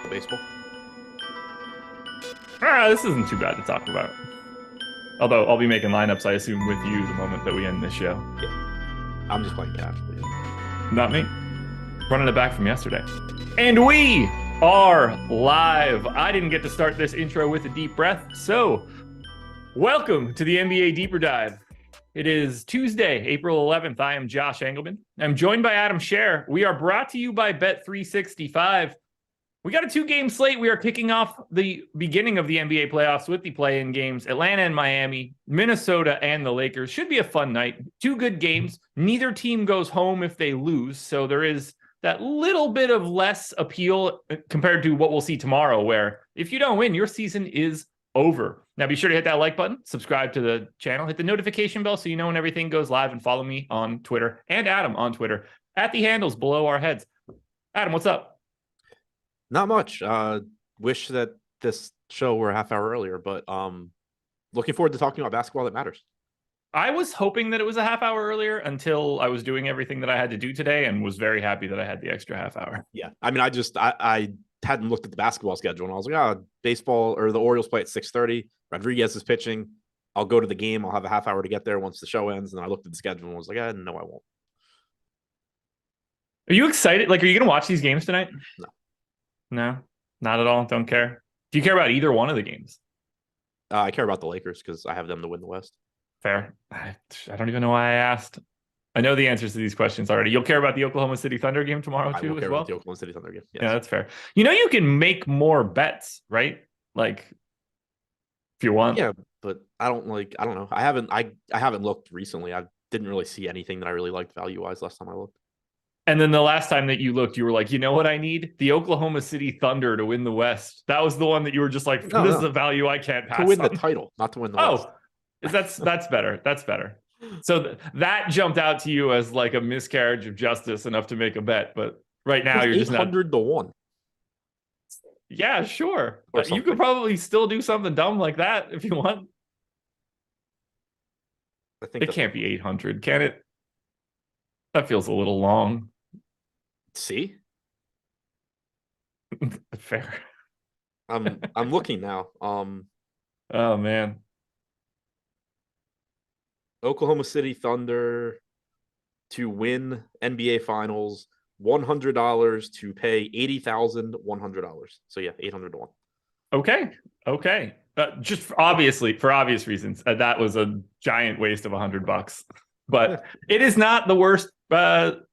Baseball. This isn't too bad to talk about. Although I'll be making lineups, I assume, with you the moment that we end this show. Yeah. I'm just playing cash. Not me. Running it back from yesterday. And we are live. I didn't get to start this intro with a deep breath, so welcome to the NBA Deeper Dive. It is Tuesday, April 11th. I am Josh Engleman. I'm joined by Adam Scherer. We are brought to you by Bet365. We got a two-game slate. We are kicking off the beginning of the NBA playoffs with the play-in games. Atlanta and Miami, Minnesota and the Lakers. Should be a fun night. Two good games. Neither team goes home if they lose, so there is that little bit of less appeal compared to what we'll see tomorrow, where if you don't win, your season is over. Now, be sure to hit that like button, subscribe to the channel, hit the notification bell so you know when everything goes live, and follow me on Twitter and Adam on Twitter at the handles below our heads. Adam, what's up? Not much. Wish that this show were a half hour earlier, but looking forward to talking about basketball that matters. I was hoping that it was a half hour earlier until I was doing everything that I had to do today, and was very happy that I had the extra half hour. Yeah. I mean, I hadn't looked at the basketball schedule, and I was like, baseball or the Orioles play at 6:30. Rodriguez is pitching. I'll go to the game. I'll have a half hour to get there once the show ends. And I looked at the schedule and was like, no, I won't. Are you excited? Like, are you going to watch these games tonight? No. No, not at all. Don't care. Do you care about either one of the games? I care about the Lakers because I have them to win the West. Fair. I don't even know why I asked. I know the answers to these questions already. You'll care about the Oklahoma City Thunder game tomorrow too, as well? About the Oklahoma City Thunder game. Yes. Yeah, that's fair. You know, you can make more bets, right? Like, if you want. Yeah, but I don't know. I haven't looked recently. I didn't really see anything that I really liked value-wise last time I looked. And then the last time that you looked, you were like, you know what I need? The Oklahoma City Thunder to win the West. That was the one that you were just like, this is a value I can't pass to win on. the title, not to win the West. That's better. That's better. So that jumped out to you as like a miscarriage of justice enough to make a bet. But right now you're just not 800 to 1. Yeah, sure. You could probably still do something dumb like that if you want. I think it can't be 800, can it? That feels a little long. See? Fair. I'm looking now. Oh man. Oklahoma City Thunder to win NBA Finals, $100 to pay $80,100. So yeah, 800 to 1. Okay. Just for obvious reasons, that was a giant waste of $100. But it is not the worst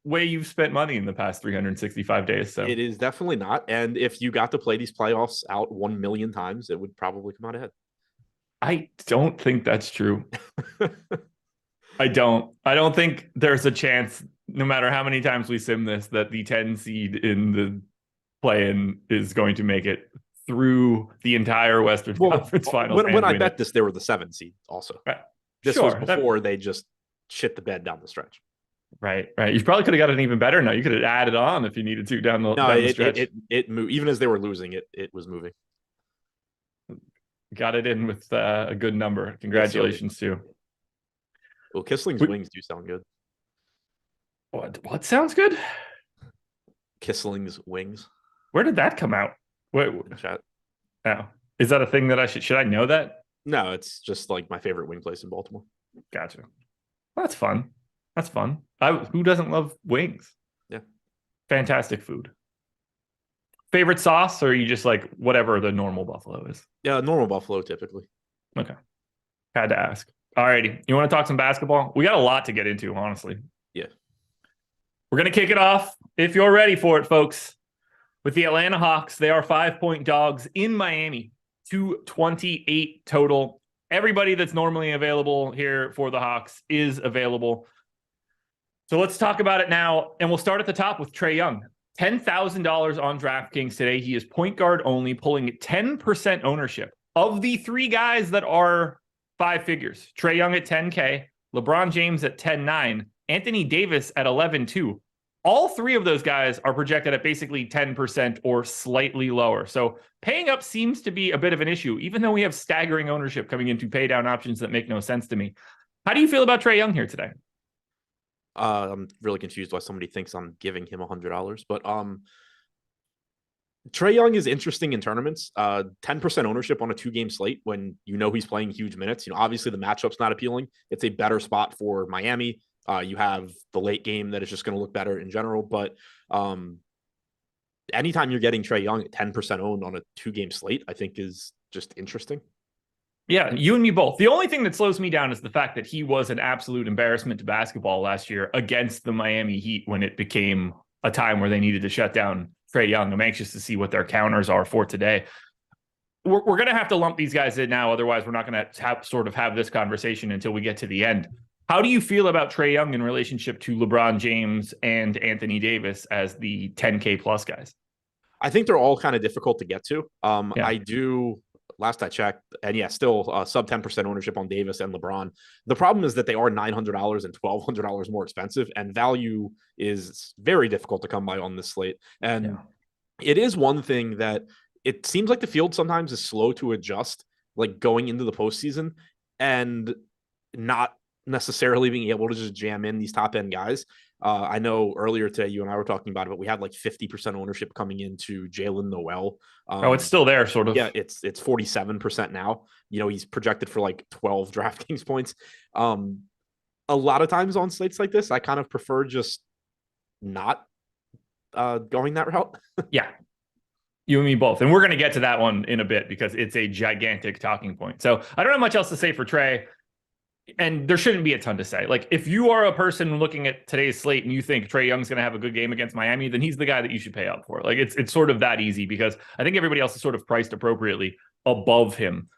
way you've spent money in the past 365 days. So it is definitely not. And if you got to play these playoffs out 1 million times, it would probably come out ahead. I don't think that's true. I don't think there's a chance, no matter how many times we sim this, that the 10 seed in the play-in is going to make it through the entire Western Conference Finals. When I bet this, they were the 7 seed also. This was before they just shit the bed down the stretch. Right. You probably could have gotten even better. No, you could have added on if you needed to down the stretch. It moved. Even as they were losing, it was moving. Got it in with a good number. Congratulations too. Well, Kissling's wings do sound good. What sounds good? Kissling's wings. Where did that come out? What? Chat. Oh, is that a thing that should I know that? No, it's just like my favorite wing place in Baltimore. Gotcha. That's fun. That's fun. Who doesn't love wings? Yeah. Fantastic food. Favorite sauce, or are you just like whatever the normal buffalo is? Yeah, normal buffalo typically. Okay. Had to ask. Alrighty. You want to talk some basketball? We got a lot to get into, honestly. Yeah. We're going to kick it off, if you're ready for it, folks, with the Atlanta Hawks. They are 5-point dogs in Miami, 228 total. Everybody that's normally available here for the Hawks is available. So let's talk about it now, and we'll start at the top with Trae Young. $10,000 on DraftKings today. He is point guard only, pulling 10% ownership. Of the three guys that are five figures, Trae Young at 10K, LeBron James at 10.9, Anthony Davis at 11.2. All three of those guys are projected at basically 10% or slightly lower. So paying up seems to be a bit of an issue, even though we have staggering ownership coming into pay down options that make no sense to me. How do you feel about Trae Young here today? I'm really confused why somebody thinks I'm giving him $100, but Trae Young is interesting in tournaments. 10% ownership on a 2-game slate when you know he's playing huge minutes. You know, obviously the matchup's not appealing. It's a better spot for Miami. You have the late game that is just going to look better in general, but anytime you're getting Trae Young at 10% owned on a 2-game slate, I think is just interesting. Yeah, you and me both. The only thing that slows me down is the fact that he was an absolute embarrassment to basketball last year against the Miami Heat when it became a time where they needed to shut down Trae Young. I'm anxious to see what their counters are for today. We're going to have to lump these guys in now. Otherwise, we're not going to have this conversation until we get to the end. How do you feel about Trae Young in relationship to LeBron James and Anthony Davis as the 10K plus guys? I think they're all kind of difficult to get to. Yeah. I do. Last I checked, and yeah, still sub 10% ownership on Davis and LeBron. The problem is that they are $900 and $1,200 more expensive, and value is very difficult to come by on this slate. And it is one thing that it seems like the field sometimes is slow to adjust, like going into the postseason and not necessarily being able to just jam in these top end guys. I know earlier today, you and I were talking about it, but we had like 50% ownership coming into Jalen Nowell. It's still there, sort of. Yeah, it's 47% now. You know, he's projected for like 12 DraftKings points. A lot of times on slates like this, I kind of prefer just not going that route. Yeah. You and me both. And we're going to get to that one in a bit because it's a gigantic talking point. So I don't have much else to say for Trae. And there shouldn't be a ton to say. Like, if you are a person looking at today's slate and you think Trae Young's going to have a good game against Miami, then he's the guy that you should pay up for. Like, it's sort of that easy because I think everybody else is sort of priced appropriately above him.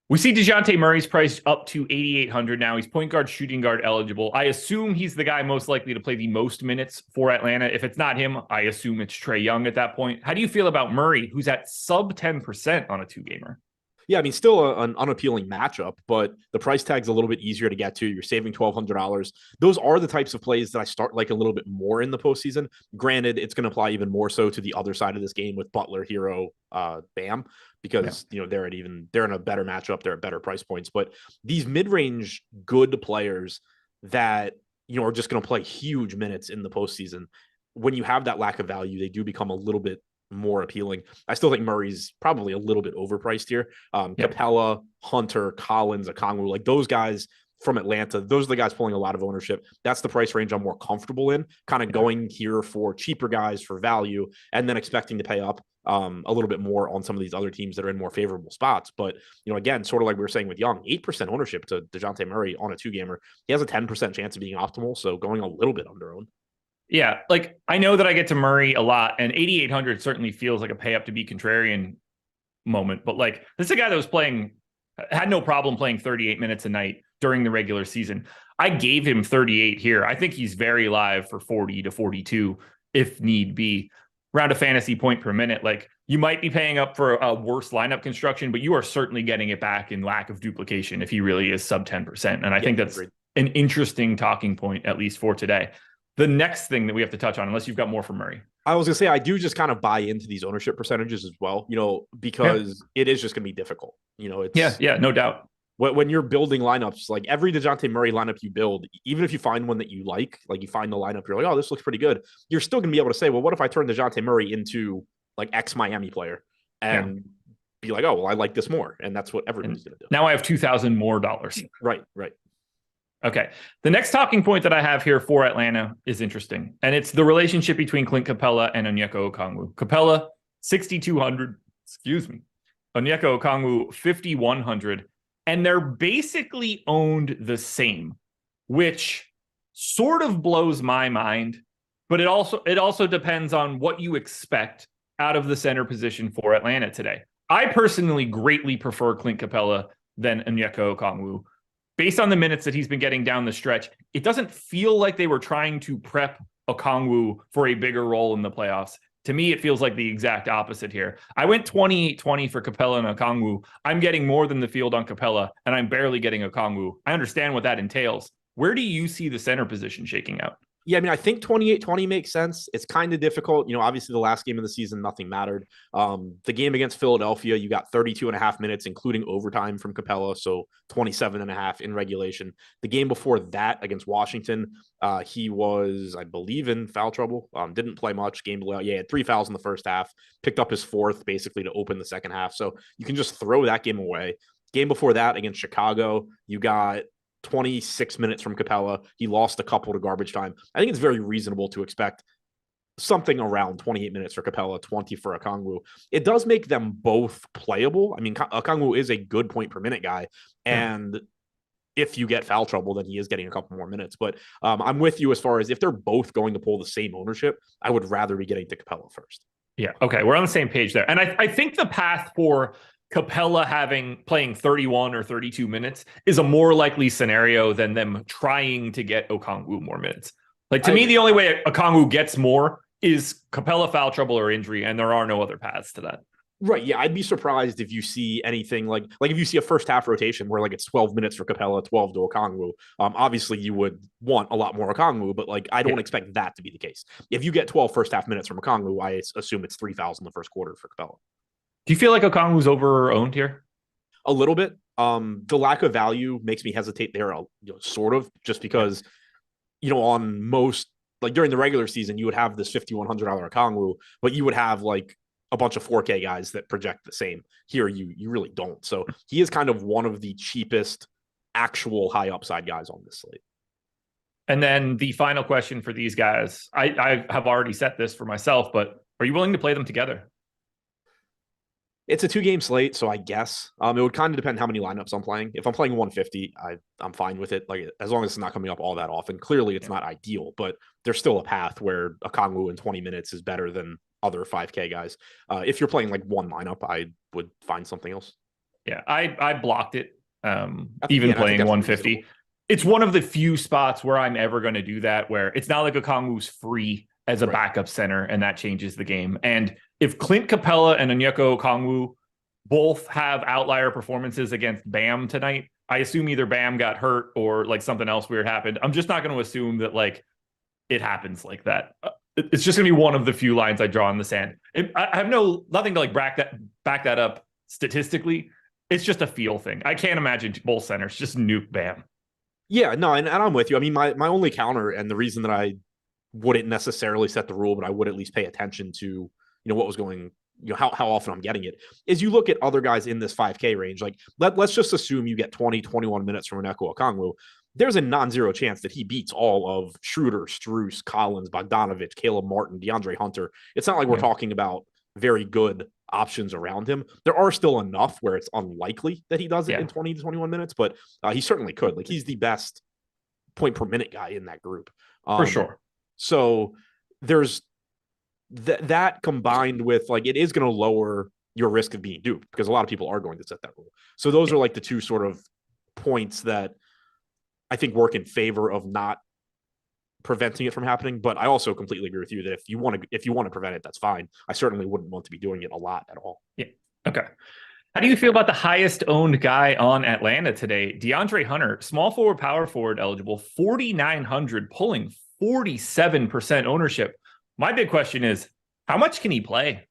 We see Dejounte Murray's priced up to 8,800 now. He's point guard, shooting guard eligible. I assume he's the guy most likely to play the most minutes for Atlanta. If it's not him, I assume it's Trae Young at that point. How do you feel about Murray, who's at sub 10% on a 2-gamer? Yeah, I mean, still an unappealing matchup, but the price tag's a little bit easier to get to. You're saving $1,200. Those are the types of plays that I start like a little bit more in the postseason. Granted, it's going to apply even more so to the other side of this game with Butler, Hero, Bam, because you know they're in a better matchup. They're at better price points. But these mid-range good players that are just going to play huge minutes in the postseason, when you have that lack of value, they do become a little bit more appealing. I still think Murray's probably a little bit overpriced here. Capella, Hunter, Collins, Okongwu, like those guys from Atlanta, those are the guys pulling a lot of ownership. That's the price range I'm more comfortable in, kind of going here for cheaper guys for value and then expecting to pay up a little bit more on some of these other teams that are in more favorable spots. But, again, sort of like we were saying with Young, 8% ownership to Dejounte Murray on a 2-gamer. He has a 10% chance of being optimal, so going a little bit under owned. Yeah, like I know that I get to Murray a lot, and 8,800 certainly feels like a pay up to be contrarian moment. But like, this is a guy that had no problem playing 38 minutes a night during the regular season. I gave him 38 here. I think he's very live for 40 to 42 if need be. Round a fantasy point per minute. Like, you might be paying up for a worse lineup construction, but you are certainly getting it back in lack of duplication if he really is sub 10%. And I think that's an interesting talking point, at least for today. The next thing that we have to touch on, unless you've got more for Murray. I was gonna say, I do just kind of buy into these ownership percentages as well, because it is just gonna be difficult. It's no doubt. when you're building lineups, like every Dejounte Murray lineup you build, even if you find one that you like you find the lineup, you're like, oh, this looks pretty good. You're still going to be able to say, well, what if I turn Dejounte Murray into like X Miami player and be like, oh, well, I like this more. And that's what everyone's going to do. Now I have $2,000 more dollars. Right. Okay. The next talking point that I have here for Atlanta is interesting. And it's the relationship between Clint Capella and Onyeka Okongwu. Capella, 6,200. Excuse me. Onyeka Okongwu, 5,100. And they're basically owned the same, which sort of blows my mind. But it also depends on what you expect out of the center position for Atlanta today. I personally greatly prefer Clint Capella than Onyeka Okongwu. Based on the minutes that he's been getting down the stretch, it doesn't feel like they were trying to prep Okongwu for a bigger role in the playoffs. To me, it feels like the exact opposite here. I went 28-20 for Capella and Okongwu. I'm getting more than the field on Capella, and I'm barely getting Okongwu. I understand what that entails. Where do you see the center position shaking out? Yeah, I mean, I think 28-20 makes sense. It's kind of difficult. Obviously the last game of the season, nothing mattered. The game against Philadelphia, you got 32.5 minutes, including overtime from Capella. So 27.5 in regulation. The game before that against Washington, he was, I believe, in foul trouble. Didn't play much game below. Yeah, he had 3 fouls in the first half, picked up his 4th basically to open the second half. So you can just throw that game away. Game before that against Chicago, you got 26 minutes from Capella. He lost a couple to garbage time. I think it's very reasonable to expect something around 28 minutes for Capella, 20 for Okongwu. It does make them both playable. I mean, Okongwu is a good point per minute guy. And if you get foul trouble, then he is getting a couple more minutes. But I'm with you as far as if they're both going to pull the same ownership, I would rather be getting to Capella first. Yeah. Okay. We're on the same page there. And I think the path for Capella playing 31 or 32 minutes is a more likely scenario than them trying to get Okongwu more minutes. Like, to me, the only way Okongwu gets more is Capella foul trouble or injury, and there are no other paths to that. Right. Yeah. I'd be surprised if you see anything like if you see a first half rotation where like it's 12 minutes for Capella, 12 to Okongwu. Obviously you would want a lot more Okongwu, but like I don't expect that to be the case. If you get 12 first half minutes from Okongwu, I assume it's 3 fouls in the first quarter for Capella. Do you feel like Okongwu's over-owned here? A little bit. The lack of value makes me hesitate there, sort of, just because, on most, like during the regular season, you would have this $5,100 Okongwu, but you would have like a bunch of 4K guys that project the same. Here, you really don't. So he is kind of one of the cheapest actual high upside guys on this slate. And then the final question for these guys, I have already set this for myself, but are you willing to play them together? It's a 2-game slate, so I guess it would kind of depend how many lineups I'm playing. If I'm playing 150, I'm fine with it. Like, as long as it's not coming up all that often. Clearly, it's not ideal, but there's still a path where Okongwu in 20 minutes is better than other 5K guys. If you're playing like one lineup, I would find something else. Yeah, I blocked it. Even playing 150. Reasonable. It's one of the few spots where I'm ever going to do that, where it's not like Okongwu's free as a backup center, and that changes the game. And if Clint Capella and Onyeka Okongwu both have outlier performances against Bam tonight, I assume either Bam got hurt or like something else weird happened. I'm just not going to assume that like it happens like that. It's just going to be one of the few lines I draw in the sand. I have nothing to like back that up statistically. It's just a feel thing. I can't imagine both centers just nuke Bam. Yeah, no, and I'm with you. I mean, my only counter, and the reason that I wouldn't necessarily set the rule, but I would at least pay attention to, what was going, how often I'm getting it, is you look at other guys in this 5K range. Like, let's just assume you get 20, 21 minutes from Onyeka Okongwu. There's a non-zero chance that he beats all of Schroeder, Strus, Collins, Bogdanovich, Caleb Martin, DeAndre Hunter. It's not like we're talking about very good options around him. There are still enough where it's unlikely that he does it in 20 to 21 minutes, but he certainly could. Like, he's the best point per minute guy in that group. For sure. So there's that combined with like, it is going to lower your risk of being duped because a lot of people are going to set that rule. So those are like the two sort of points that I think work in favor of not preventing it from happening. But I also completely agree with you that if you want to prevent it, that's fine. I certainly wouldn't want to be doing it a lot at all. Yeah. Okay. How do you feel about the highest owned guy on Atlanta today? DeAndre Hunter, small forward, power forward eligible, 4,900, pulling 47% ownership. My big question is, how much can he play?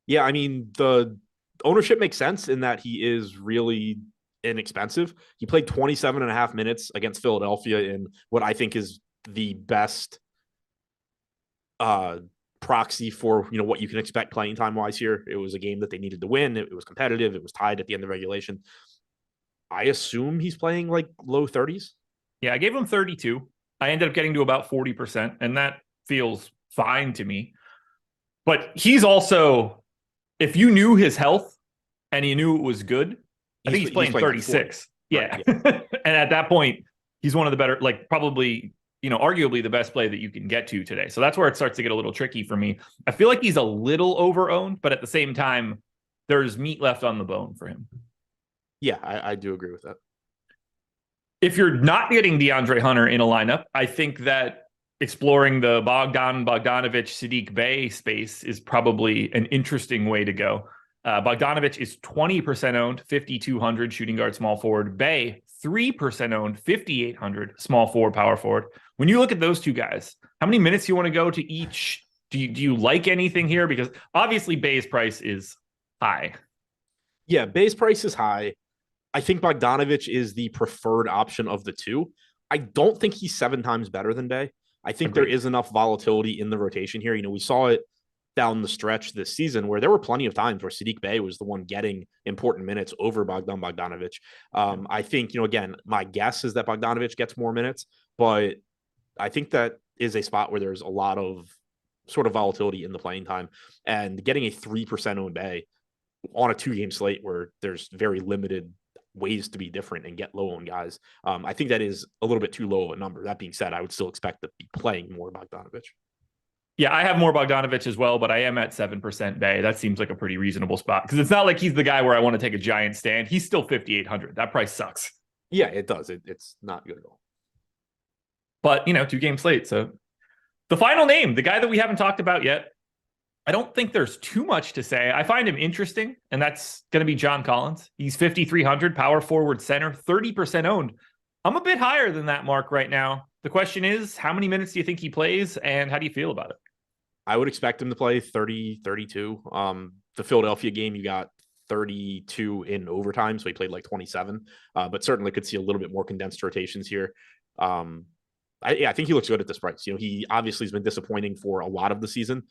Yeah, I mean, the ownership makes sense in that he is really inexpensive. He played 27.5 minutes against Philadelphia in what I think is the best proxy for, what you can expect playing time wise here. It was a game that they needed to win. It was competitive. It was tied at the end of regulation. I assume he's playing like low 30s. Yeah, I gave him 32. I ended up getting to about 40%, and that feels fine to me. But he's also, if you knew his health and you knew it was good, I think he's playing 36. Yeah. Right, yeah. And at that point, he's one of the better, like probably, arguably the best play that you can get to today. So that's where it starts to get a little tricky for me. I feel like he's a little over-owned, but at the same time, there's meat left on the bone for him. Yeah, I do agree with that. If you're not getting DeAndre Hunter in a lineup, I think that exploring the Bogdanovich, Saddiq Bey space is probably an interesting way to go. Bogdanovich is 20% owned, 5,200 shooting guard, small forward. Bey, 3% owned, 5,800 small forward, power forward. When you look at those two guys, how many minutes do you want to go to each? Do you like anything here? Because obviously Bey's price is high. Yeah, Bey's price is high. I think Bogdanovich is the preferred option of the two. I don't think he's 7 times better than Bey. I think there is enough volatility in the rotation here. We saw it down the stretch this season where there were plenty of times where Saddiq Bey was the one getting important minutes over Bogdanovich. I think, again, my guess is that Bogdanovich gets more minutes, but I think that is a spot where there's a lot of sort of volatility in the playing time, and getting a 3% owned Bey on a 2-game slate where there's very limited ways to be different and get low owned guys. I think that is a little bit too low of a number. That being said, I would still expect to be playing more Bogdanovich. Yeah, I have more Bogdanovich as well, but I am at 7% Bey. That seems like a pretty reasonable spot because it's not like he's the guy where I want to take a giant stand. He's still 5,800. That price sucks. Yeah, it does. It's not good at all. But, 2-game slate. So the final name, the guy that we haven't talked about yet, I don't think there's too much to say. I find him interesting, and that's going to be John Collins. He's 5,300, power forward center, 30% owned. I'm a bit higher than that mark right now. The question is, how many minutes do you think he plays, and how do you feel about it? I would expect him to play 30, 32. The Philadelphia game, you got 32 in overtime, so he played like 27, but certainly could see a little bit more condensed rotations here. I think he looks good at this price. He obviously has been disappointing for a lot of the season.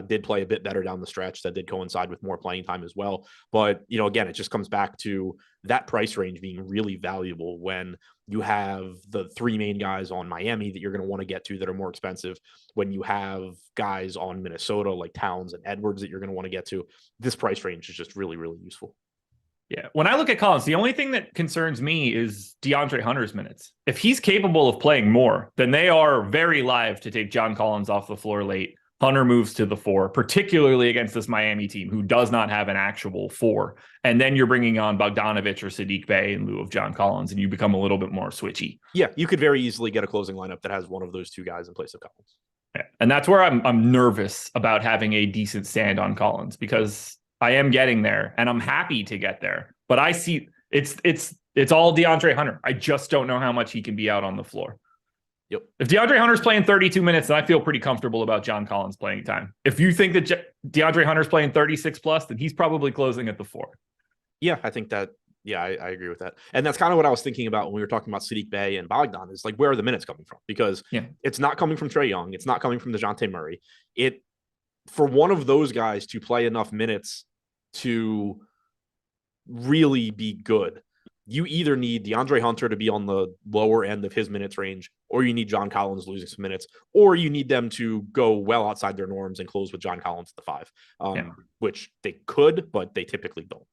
Did play a bit better down the stretch. That did coincide with more playing time as well. But, again, it just comes back to that price range being really valuable when you have the 3 main guys on Miami that you're going to want to get to that are more expensive. When you have guys on Minnesota like Towns and Edwards that you're going to want to get to, this price range is just really, really useful. Yeah. When I look at Collins, the only thing that concerns me is DeAndre Hunter's minutes. If he's capable of playing more, then they are very live to take John Collins off the floor late. Hunter moves to the 4, particularly against this Miami team who does not have an actual 4. And then you're bringing on Bogdanovich or Saddiq Bey in lieu of John Collins, and you become a little bit more switchy. Yeah, you could very easily get a closing lineup that has one of those 2 guys in place of Collins. Yeah. And that's where I'm nervous about having a decent stand on Collins, because I am getting there and I'm happy to get there, but I see it's all DeAndre Hunter. I just don't know how much he can be out on the floor. Yep. If DeAndre Hunter's playing 32 minutes, then I feel pretty comfortable about John Collins playing time. If you think that DeAndre Hunter's playing 36 plus, then he's probably closing at the 4. Yeah, I think that. Yeah, I agree with that. And that's kind of what I was thinking about when we were talking about Saddiq Bey and Bogdan, is like, where are the minutes coming from? Because it's not coming from Trae Young. It's not coming from Dejounte Murray. For one of those guys to play enough minutes to really be good, you either need DeAndre Hunter to be on the lower end of his minutes range, or you need John Collins losing some minutes, or you need them to go well outside their norms and close with John Collins at the 5, which they could, but they typically don't.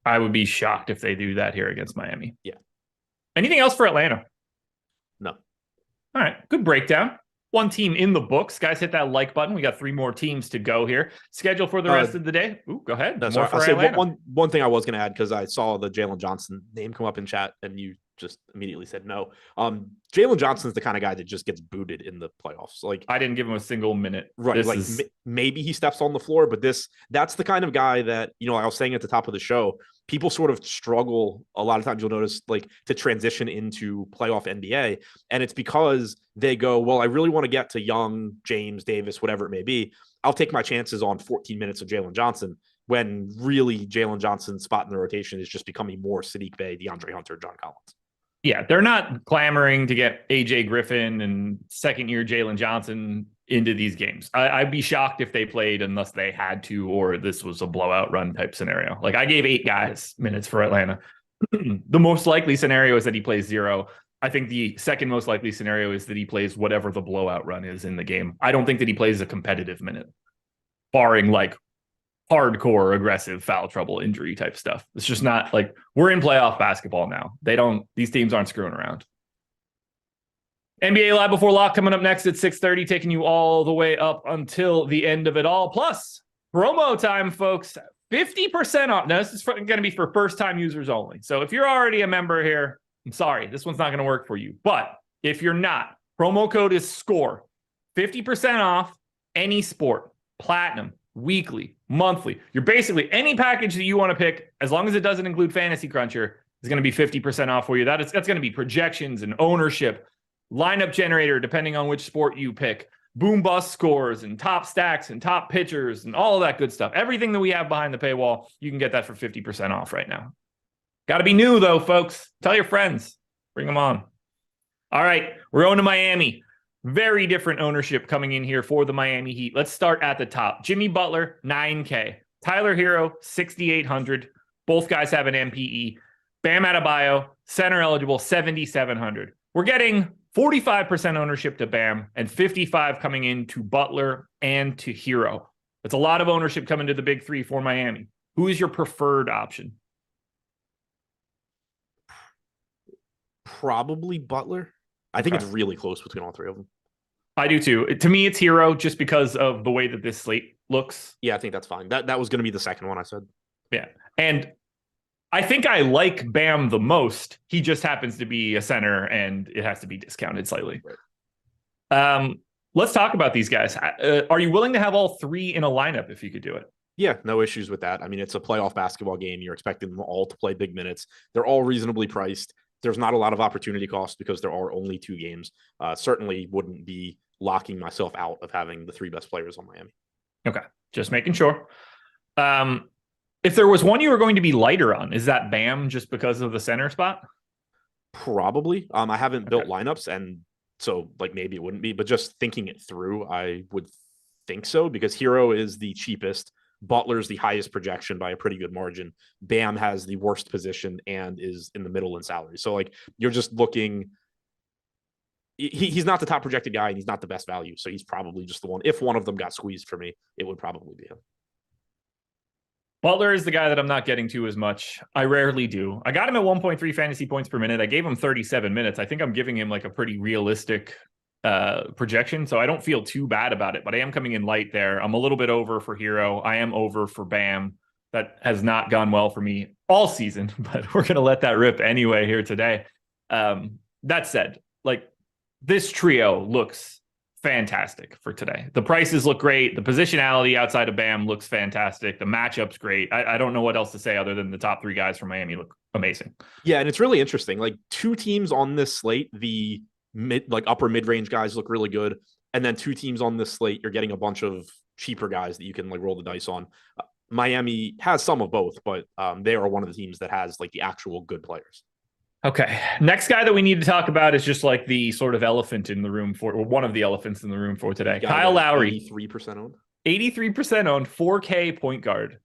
I would be shocked if they do that here against Miami. Yeah. Anything else for Atlanta? No. All right. Good breakdown. 1 team in the books. Guys, hit that like button. We got 3 more teams to go here. Schedule for the rest of the day. Ooh, go ahead. No, sorry. I'll say one thing I was going to add, because I saw the Jalen Johnson name come up in chat and you just immediately said no. Jalen Johnson's the kind of guy that just gets booted in the playoffs. Like, I didn't give him a single minute. Right. Maybe he steps on the floor, but that's the kind of guy that, I was saying at the top of the show, people sort of struggle a lot of times. You'll notice, like, to transition into playoff NBA. And it's because they go, well, I really want to get to Young, James, Davis, whatever it may be. I'll take my chances on 14 minutes of Jalen Johnson when really Jalen Johnson's spot in the rotation is just becoming more Sadiq Bey, DeAndre Hunter, John Collins. Yeah, they're not clamoring to get AJ Griffin and second-year Jalen Johnson into these games. I'd be shocked if they played unless they had to, or this was a blowout run type scenario. Like, I gave 8 guys minutes for Atlanta. The most likely scenario is that he plays 0. I think the second most likely scenario is that he plays whatever the blowout run is in the game. I don't think that he plays a competitive minute, barring like hardcore aggressive foul trouble injury type stuff. It's just not like, we're in playoff basketball now. These teams aren't screwing around. NBA Live Before Lock coming up next at 6:30, taking you all the way up until the end of it all. Plus, promo time, folks. 50% off. Now, this is going to be for first-time users only. So if you're already a member here, I'm sorry, this one's not going to work for you. But if you're not, promo code is SCORE. 50% off any sport, platinum, weekly, monthly. You're basically, any package that you want to pick, as long as it doesn't include Fantasy Cruncher, is going to be 50% off for you. That's going to be projections and ownership, lineup generator, depending on which sport you pick, boom bust scores and top stacks and top pitchers and all of that good stuff. Everything that we have behind the paywall, you can get that for 50% off right now. Got to be new though, folks. Tell your friends, bring them on. All right, we're going to Miami. Very different ownership coming in here for the Miami Heat. Let's start at the top. Jimmy Butler, 9K. Tyler Hero, 6,800. Both guys have an MPE. Bam Adebayo, center eligible, 7,700. We're getting 45% ownership to Bam and 55 coming in to Butler and to Hero. It's a lot of ownership coming to the big three for Miami. Who is your preferred option? Probably Butler. I think it's really close between all 3 of them. I do too. To me, it's Hero just because of the way that this slate looks. Yeah, I think that's fine. That was going to be the second one I said. Yeah. And I think I like Bam the most. He just happens to be a center and it has to be discounted slightly. Right. Let's talk about these guys. Are you willing to have all 3 in a lineup if you could do it? Yeah, no issues with that. I mean, it's a playoff basketball game. You're expecting them all to play big minutes. They're all reasonably priced. There's not a lot of opportunity cost because there are only 2 games. Certainly wouldn't be locking myself out of having the 3 best players on Miami. Okay, just making sure. If there was one you were going to be lighter on, is that Bam just because of the center spot? Probably. I haven't built lineups, and so like maybe it wouldn't be, but just thinking it through, I would think so because Hero is the cheapest. Butler's the highest projection by a pretty good margin. Bam has the worst position and is in the middle in salary. So like you're just looking, he's not the top projected guy and he's not the best value. So he's probably just the one. If one of them got squeezed for me, it would probably be him. Butler is the guy that I'm not getting to as much. I rarely do. I got him at 1.3 fantasy points per minute. I gave him 37 minutes. I think I'm giving him like a pretty realistic projection, so I don't feel too bad about it, but I am coming in light there. I'm a little bit over for Hero. I am over for Bam. That has not gone well for me all season, but we're going to let that rip anyway here today. That said, like this trio looks fantastic for today. The prices look great. The positionality outside of Bam looks fantastic. The matchup's great. I don't know what else to say other than the top 3 guys from Miami look amazing. Yeah, and it's really interesting. Like 2 teams on this slate, the upper mid-range guys look really good. And then 2 teams on this slate, you're getting a bunch of cheaper guys that you can like roll the dice on. Miami has some of both, but they are one of the teams that has like the actual good players. Okay. Next guy that we need to talk about is just like the sort of elephant in the room for, or one of the elephants in the room for today. Kyle Lowry. 83% owned. 83% owned, 4K point guard.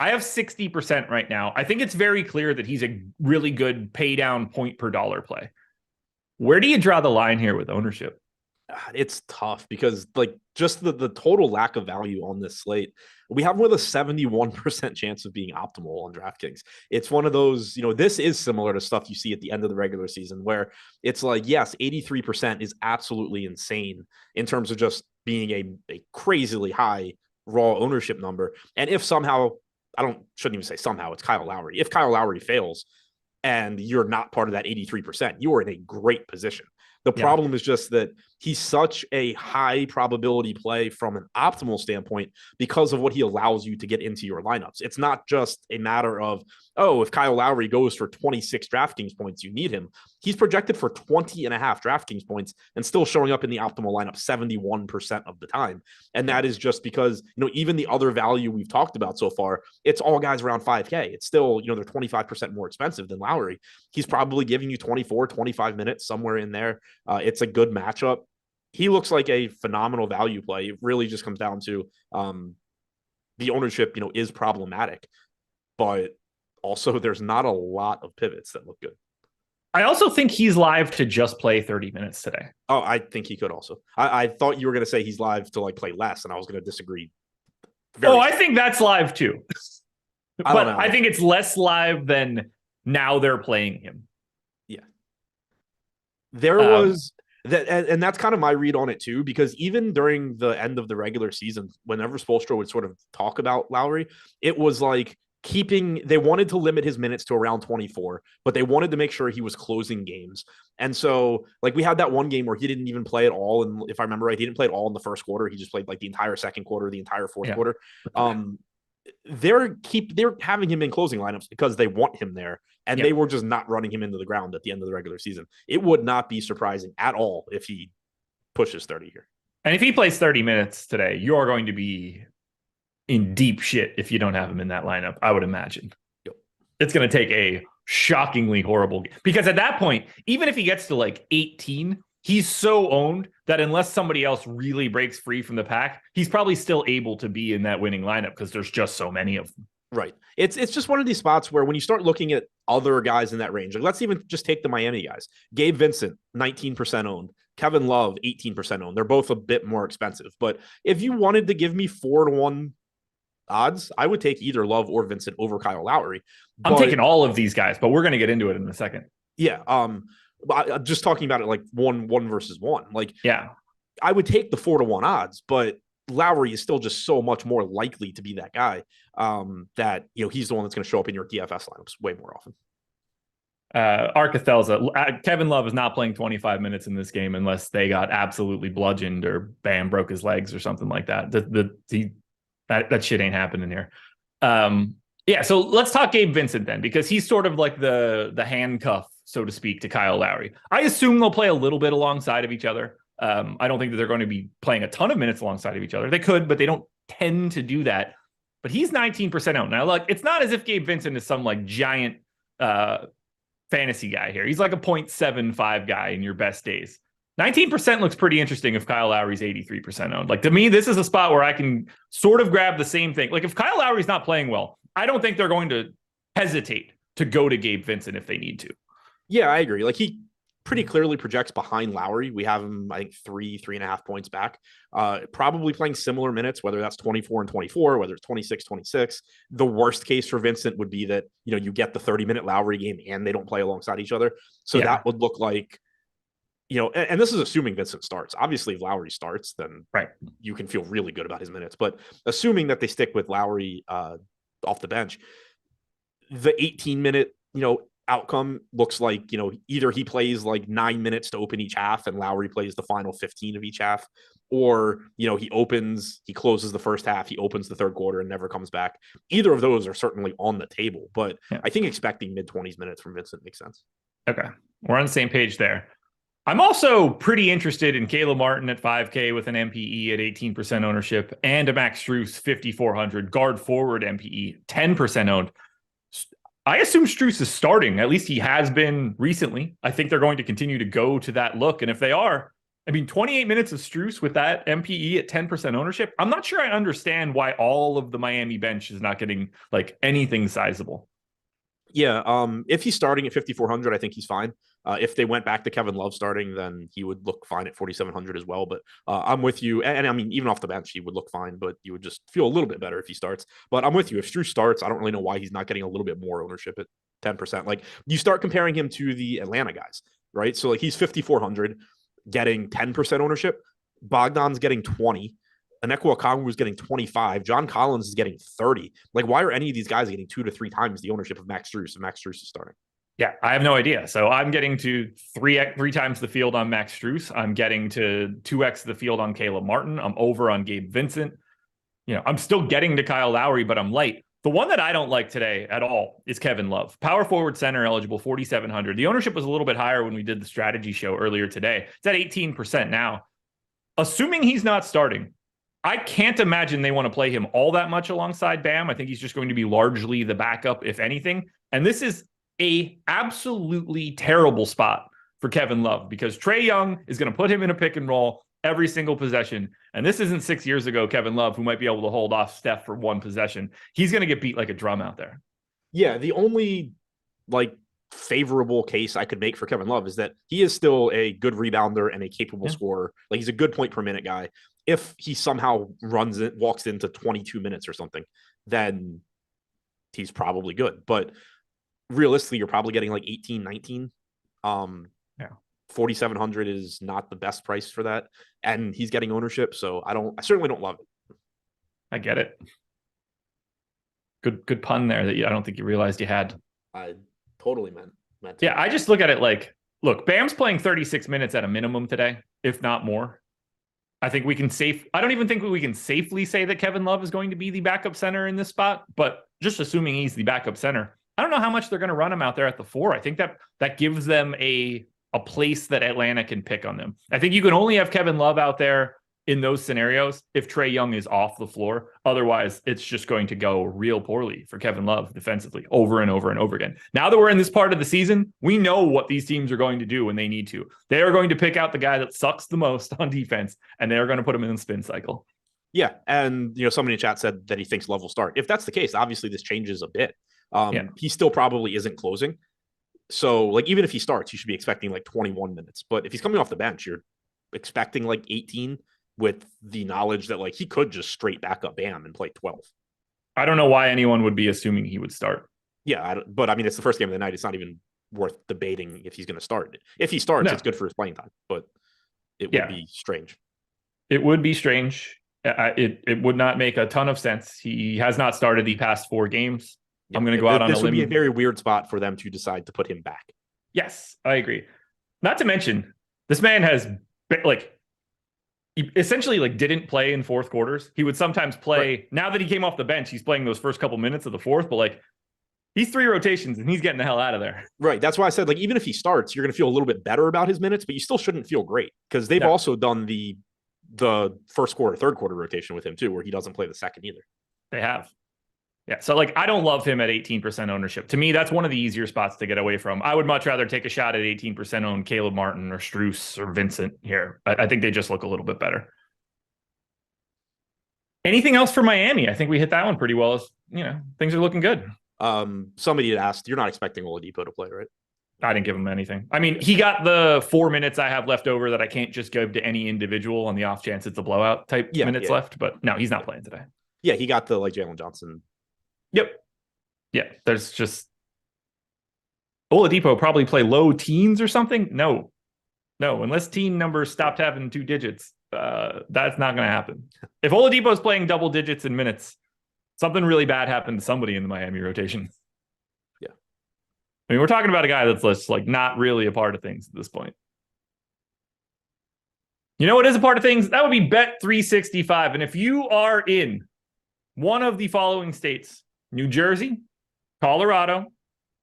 I have 60% right now. I think it's very clear that he's a really good pay down point per dollar play. Where do you draw the line here with ownership? It's tough because like just the total lack of value on this slate, we have with a 71% chance of being optimal on DraftKings. It's one of those, this is similar to stuff you see at the end of the regular season where it's like, yes, 83% is absolutely insane in terms of just being a crazily high raw ownership number. And if somehow, shouldn't even say somehow, it's Kyle Lowry. If Kyle Lowry fails, and you're not part of that 83%, you are in a great position. The problem is just that he's such a high probability play from an optimal standpoint because of what he allows you to get into your lineups. It's not just a matter of, oh, if Kyle Lowry goes for 26 DraftKings points, you need him. He's projected for 20 and a half DraftKings points and still showing up in the optimal lineup 71% of the time. And that is just because, even the other value we've talked about so far, it's all guys around 5K. It's still, they're 25% more expensive than Lowry. He's probably giving you 24, 25 minutes somewhere in there. It's a good matchup. He looks like a phenomenal value play. It really just comes down to the ownership, is problematic, but also there's not a lot of pivots that look good. I also think he's live to just play 30 minutes today. Oh, I think he could also. I thought you were going to say he's live to play less, and I was going to disagree. I think that's live too. But I think it's less live than now they're playing him. Yeah. There was that, and that's kind of my read on it too, because even during the end of the regular season, whenever Spoelstra would sort of talk about Lowry, it was like they wanted to limit his minutes to around 24, but they wanted to make sure he was closing games. And so we had that one game where he didn't even play at all. And if I remember right, he didn't play at all in the first quarter. He just played the entire second quarter, the entire fourth quarter. They're having him in closing lineups because they want him there. And they were just not running him into the ground at the end of the regular season. It would not be surprising at all if he pushes 30 here. And if he plays 30 minutes today, you're going to be in deep shit if you don't have him in that lineup, I would imagine. Yep. It's going to take a shockingly horrible game. Because at that point, even if he gets to 18, he's so owned that unless somebody else really breaks free from the pack, he's probably still able to be in that winning lineup because there's just so many of them. Right. It's just one of these spots where when you start looking at other guys in that range, let's even just take the Miami guys. Gabe Vincent, 19% owned. Kevin Love, 18% owned. They're both a bit more expensive. But if you wanted to give me 4-1 odds, I would take either Love or Vincent over Kyle Lowry. I'm taking all of these guys, but we're going to get into it in a second. Yeah. But just talking about it one versus one. I would take the 4-1 odds, but Lowry is still just so much more likely to be that guy that he's the one that's going to show up in your DFS lineups way more often. Arcathelza, Kevin Love is not playing 25 minutes in this game unless they got absolutely bludgeoned or broke his legs or something like that. That shit ain't happening here. So let's talk Gabe Vincent then, because he's sort of like the handcuff, so to speak, to Kyle Lowry. I assume they'll play a little bit alongside of each other. I don't think that they're going to be playing a ton of minutes alongside of each other. They could, but they don't tend to do that. But he's 19% out. Now, it's not as if Gabe Vincent is some giant fantasy guy here. He's like a 0.75 guy in your best days. 19% looks pretty interesting if Kyle Lowry's 83% owned. To me, this is a spot where I can sort of grab the same thing. If Kyle Lowry's not playing well, I don't think they're going to hesitate to go to Gabe Vincent if they need to. Yeah, I agree. He pretty clearly projects behind Lowry. We have him, I think, 3.5 points back. Probably playing similar minutes, whether that's 24 and 24, whether it's 26, 26. The worst case for Vincent would be that, you get the 30-minute Lowry game and they don't play alongside each other. So that would look like, and this is assuming Vincent starts. Obviously, if Lowry starts, then you can feel really good about his minutes. But assuming that they stick with Lowry off the bench, the 18-minute, outcome looks like, either he plays 9 minutes to open each half and Lowry plays the final 15 of each half, or, he closes the first half, he opens the third quarter and never comes back. Either of those are certainly on the table, but I think expecting mid-20s minutes from Vincent makes sense. Okay. We're on the same page there. I'm also pretty interested in Caleb Martin at 5K with an MPE at 18% ownership and a Max Strus 5,400 guard forward MPE 10% owned. I assume Strus is starting. At least he has been recently. I think they're going to continue to go to that look. And if they are, 28 minutes of Strus with that MPE at 10% ownership, I'm not sure I understand why all of the Miami bench is not getting anything sizable. Yeah, if he's starting at 5,400, I think he's fine. If they went back to Kevin Love starting, then he would look fine at 4,700 as well. But I'm with you. And even off the bench, he would look fine, but you would just feel a little bit better if he starts. But I'm with you. If Strus starts, I don't really know why he's not getting a little bit more ownership at 10%. You start comparing him to the Atlanta guys, right? So he's 5,400 getting 10% ownership. Bogdan's getting 20. Anekwa Okongwu is getting 25. John Collins is getting 30. Why are any of these guys getting 2 to 3 times the ownership of Max Strus if Max Strus is starting? Yeah, I have no idea. So I'm getting to three times the field on Max Strus. I'm getting to 2x the field on Caleb Martin. I'm over on Gabe Vincent. I'm still getting to Kyle Lowry, but I'm light. The one that I don't like today at all is Kevin Love. Power forward center eligible, 4,700. The ownership was a little bit higher when we did the strategy show earlier today. It's at 18% now. Assuming he's not starting, I can't imagine they want to play him all that much alongside Bam. I think he's just going to be largely the backup, if anything. And this is a absolutely terrible spot for Kevin Love because Trae Young is going to put him in a pick and roll every single possession. And this isn't 6 years ago Kevin Love, who might be able to hold off Steph for one possession. He's going to get beat like a drum out there. Yeah, the only favorable case I could make for Kevin Love is that he is still a good rebounder and a capable scorer. Like, he's a good point per minute guy. If he somehow walks into 22 minutes or something, then he's probably good. But realistically, you're probably getting 18, 19. 4,700 is not the best price for that. And he's getting ownership. So I certainly don't love it. I get it. Good pun there that I don't think you realized you had. I totally meant to. Yeah, I just look at it look, Bam's playing 36 minutes at a minimum today, if not more. I don't even think we can safely say that Kevin Love is going to be the backup center in this spot, but just assuming he's the backup center, I don't know how much they're going to run him out there at the 4. I think that gives them a place that Atlanta can pick on them. I think you can only have Kevin Love out there in those scenarios if Trae Young is off the floor. Otherwise, it's just going to go real poorly for Kevin Love defensively over and over and over again. Now that we're in this part of the season, we know what these teams are going to do when they need to. They are going to pick out the guy that sucks the most on defense, and they are going to put him in the spin cycle. Yeah, and somebody in chat said that he thinks Love will start. If that's the case, obviously this changes a bit. He still probably isn't closing. So, even if he starts, you should be expecting 21 minutes. But if he's coming off the bench, you're expecting 18 with the knowledge that he could just straight back up Bam and play 12. I don't know why anyone would be assuming he would start. Yeah, but I mean, it's the first game of the night. It's not even worth debating if he's going to start. If he starts, It's good for his playing time, but it would be strange. It would be strange. It would not make a ton of sense. He has not started the past 4 games. Yeah, I'm going to go out on a limb. This would be a very weird spot for them to decide to put him back. Yes, I agree. Not to mention, this man has he essentially didn't play in fourth quarters. He would sometimes play. Right. Now that he came off the bench, he's playing those first couple minutes of the fourth, but he's 3 rotations and he's getting the hell out of there. Right. That's why I said, even if he starts, you're going to feel a little bit better about his minutes, but you still shouldn't feel great because they've also done the first quarter, third quarter rotation with him too, where he doesn't play the second either. They have. Yeah. So I don't love him at 18% ownership. To me, that's one of the easier spots to get away from. I would much rather take a shot at 18% on Caleb Martin or Strus or Vincent here. I think they just look a little bit better. Anything else for Miami? I think we hit that one pretty well. Things are looking good. Somebody had asked, you're not expecting Oladipo to play, right? I didn't give him anything. I mean, he got the 4 minutes I have left over that I can't just give to any individual on the off chance it's a blowout type minutes left. But no, he's not playing today. Yeah, he got the Jalen Johnson. Yep. Yeah, there's just Oladipo probably play low teens or something. No, unless team numbers stopped having 2 digits, that's not going to happen. If Oladipo is playing double digits in minutes, something really bad happened to somebody in the Miami rotation. Yeah. I mean, we're talking about a guy that's just not really a part of things at this point. You know what is a part of things? That would be Bet365. And if you are in one of the following states, New Jersey, Colorado,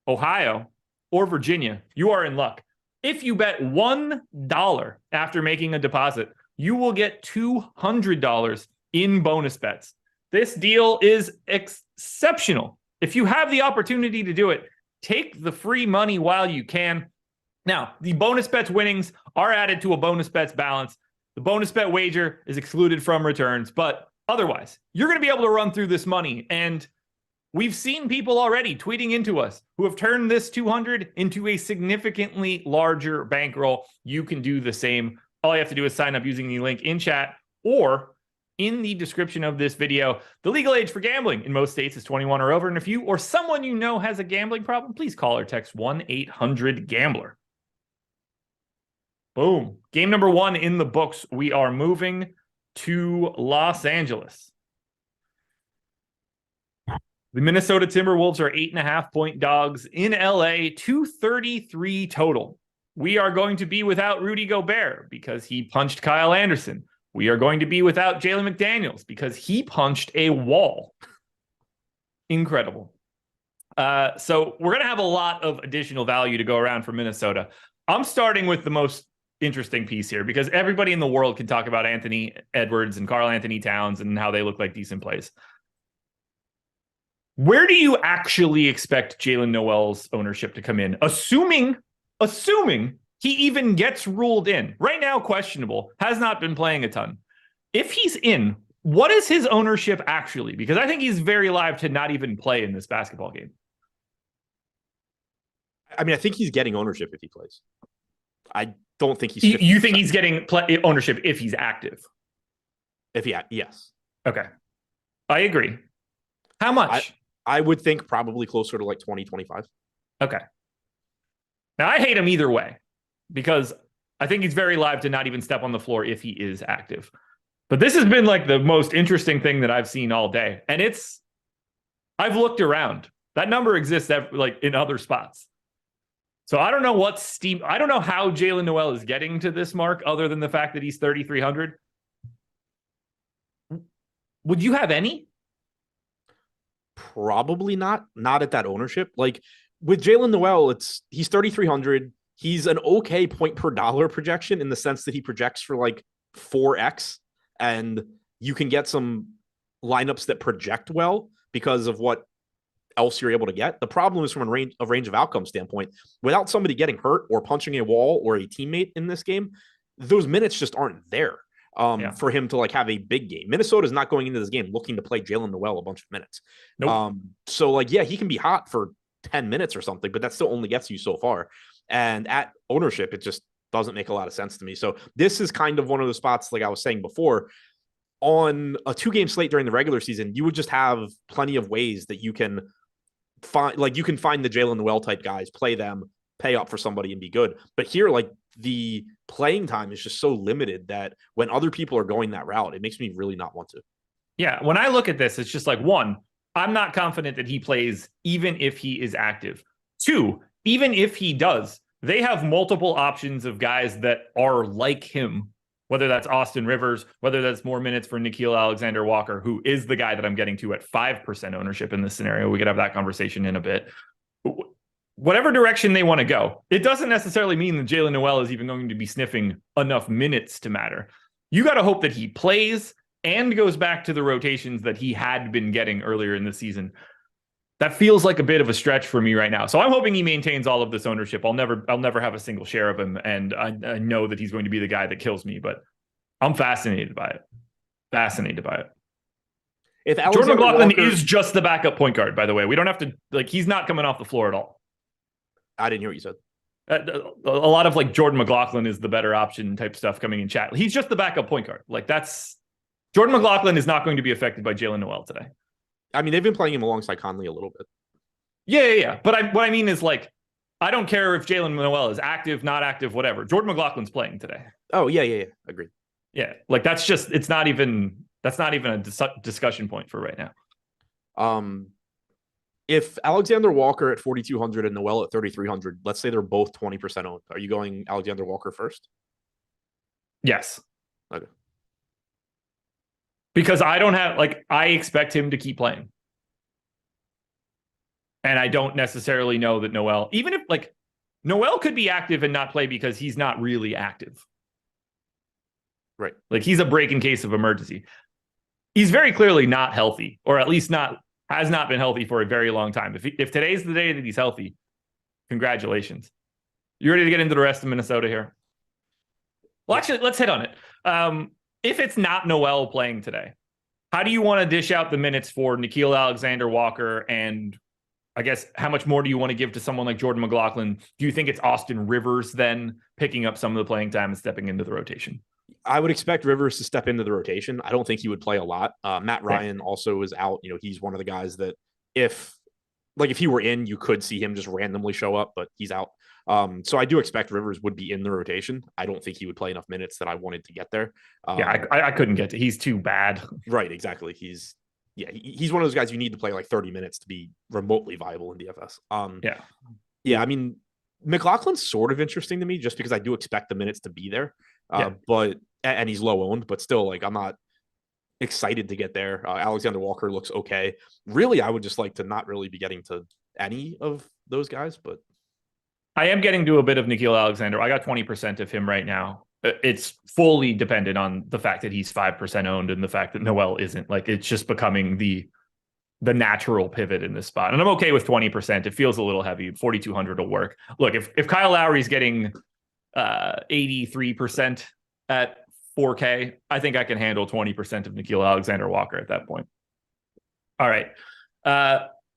Ohio, or Virginia, you are in luck. If you bet $1 after making a deposit, you will get $200 in bonus bets. This deal is exceptional. If you have the opportunity to do it, take the free money while you can. Now, the bonus bets winnings are added to a bonus bets balance. The bonus bet wager is excluded from returns, but otherwise, you're going to be able to run through this money. And we've seen people already tweeting into us who have turned this 200 into a significantly larger bankroll. You can do the same. All you have to do is sign up using the link in chat or in the description of this video. The legal age for gambling in most states is 21 or over. And if you or someone you know has a gambling problem, please call or text 1-800-GAMBLER. Boom. Game number 1 in the books. We are moving to Los Angeles. The Minnesota Timberwolves are 8.5-point dogs in LA, 233 total. We are going to be without Rudy Gobert because he punched Kyle Anderson. We are going to be without Jalen McDaniels because he punched a wall. Incredible. So we're going to have a lot of additional value to go around for Minnesota. I'm starting with the most interesting piece here because everybody in the world can talk about Anthony Edwards and Karl Anthony Towns and how they look like decent plays. Where do you actually expect Jalen Nowell's ownership to come in? Assuming he even gets ruled in. Right now, questionable, has not been playing a ton. If he's in, what is his ownership actually? Because I think he's very live to not even play in this basketball game. I mean, I think he's getting ownership if he plays. I don't think he's... You think he's getting ownership if he's active? Yes. Okay. I agree. How much? I would think probably closer to like 20, 25. Okay. Now, I hate him either way because I think he's very live to not even step on the floor if he is active. But this has been like the most interesting thing that I've seen all day. And I've looked around. That number exists like in other spots. So I don't know I don't know how Jalen Nowell is getting to this mark other than the fact that he's 3,300. Would you have any? Probably not at that ownership. Like with Jalen Nowell, he's 3,300. He's an okay point per dollar projection in the sense that he projects for like 4x, and you can get some lineups that project well because of what else you're able to get. The problem is from a range of outcome standpoint, without somebody getting hurt or punching a wall or a teammate in this game, those minutes just aren't there. For him to like have a big game. Minnesota is not going into this game looking to play Jalen Nowell a bunch of minutes. Nope. So like, yeah, he can be hot for 10 minutes or something, but that still only gets you so far. And at ownership, it just doesn't make a lot of sense to me. So this is kind of one of the spots, like I was saying before, on a 2-game slate during the regular season, you would just have plenty of ways that you can find, like you can find the Jalen Nowell type guys, play them, pay up for somebody and be good. But here, like the playing time is just so limited that when other people are going that route, it makes me really not want to. Yeah. When I look at this, it's just like, one, I'm not confident that he plays even if he is active. Two, even if he does, they have multiple options of guys that are like him, whether that's Austin Rivers, whether that's more minutes for Nickeil Alexander-Walker, who is the guy that I'm getting to at 5% ownership in this scenario. We could have that conversation in a bit. Whatever direction they want to go, it doesn't necessarily mean that Jalen Nowell is even going to be sniffing enough minutes to matter. You got to hope that he plays and goes back to the rotations that he had been getting earlier in the season. That feels like a bit of a stretch for me right now. So I'm hoping he maintains all of this ownership. I'll never have a single share of him, and I know that he's going to be the guy that kills me, but I'm fascinated by it. If Jordan McLaughlin is just the backup point guard, by the way, we don't have to, like, he's not coming off the floor at all. I didn't hear what you said. A lot of like Jordan McLaughlin is the better option type stuff coming in chat. He's just the backup point guard. Like Jordan McLaughlin is not going to be affected by Jalen Nowell today. I mean, they've been playing him alongside Conley a little bit. Yeah. But what I mean is, like, I don't care if Jalen Nowell is active, not active, whatever. Jordan McLaughlin's playing today. Oh, yeah. Agreed. Yeah. Like that's not even a discussion point for right now. If Alexander Walker at 4,200 and Nowell at 3,300, let's say they're both 20% owned, are you going Alexander Walker first? Yes. Okay. Because I expect him to keep playing. And I don't necessarily know that Nowell, even if like Nowell could be active and not play because he's not really active. Right. Like he's a break in case of emergency. He's very clearly not healthy, or at least has not been healthy for a very long time. If today's the day that he's healthy, congratulations. You ready to get into the rest of Minnesota here? Well, actually, let's hit on it. If it's not Nowell playing today, how do you want to dish out the minutes for Nickeil Alexander-Walker? And I guess how much more do you want to give to someone like Jordan McLaughlin? Do you think it's Austin Rivers then picking up some of the playing time and stepping into the rotation? I would expect Rivers to step into the rotation. I don't think he would play a lot. Matt Ryan also is out. You know, he's one of the guys that if he were in, you could see him just randomly show up, but he's out. So I do expect Rivers would be in the rotation. I don't think he would play enough minutes that I wanted to get there. I couldn't get to. He's too bad. Right, exactly. He's Yeah, he's one of those guys you need to play like 30 minutes to be remotely viable in DFS. Yeah, I mean, McLaughlin's sort of interesting to me just because I do expect the minutes to be there. But and he's low owned, but still, like, I'm not excited to get there. Alexander Walker looks okay. Really, I would just like to not really be getting to any of those guys, but I am getting to a bit of Nickeil Alexander. I got 20% of him right now. It's fully dependent on the fact that he's 5% owned and the fact that Nowell isn't. Like, it's just becoming the natural pivot in this spot. And I'm okay with 20%. It feels a little heavy. 4,200 will work. Look, if Kyle Lowry's getting 83% at 4K, I think I can handle 20% of Nickeil Alexander Walker at that point. All right.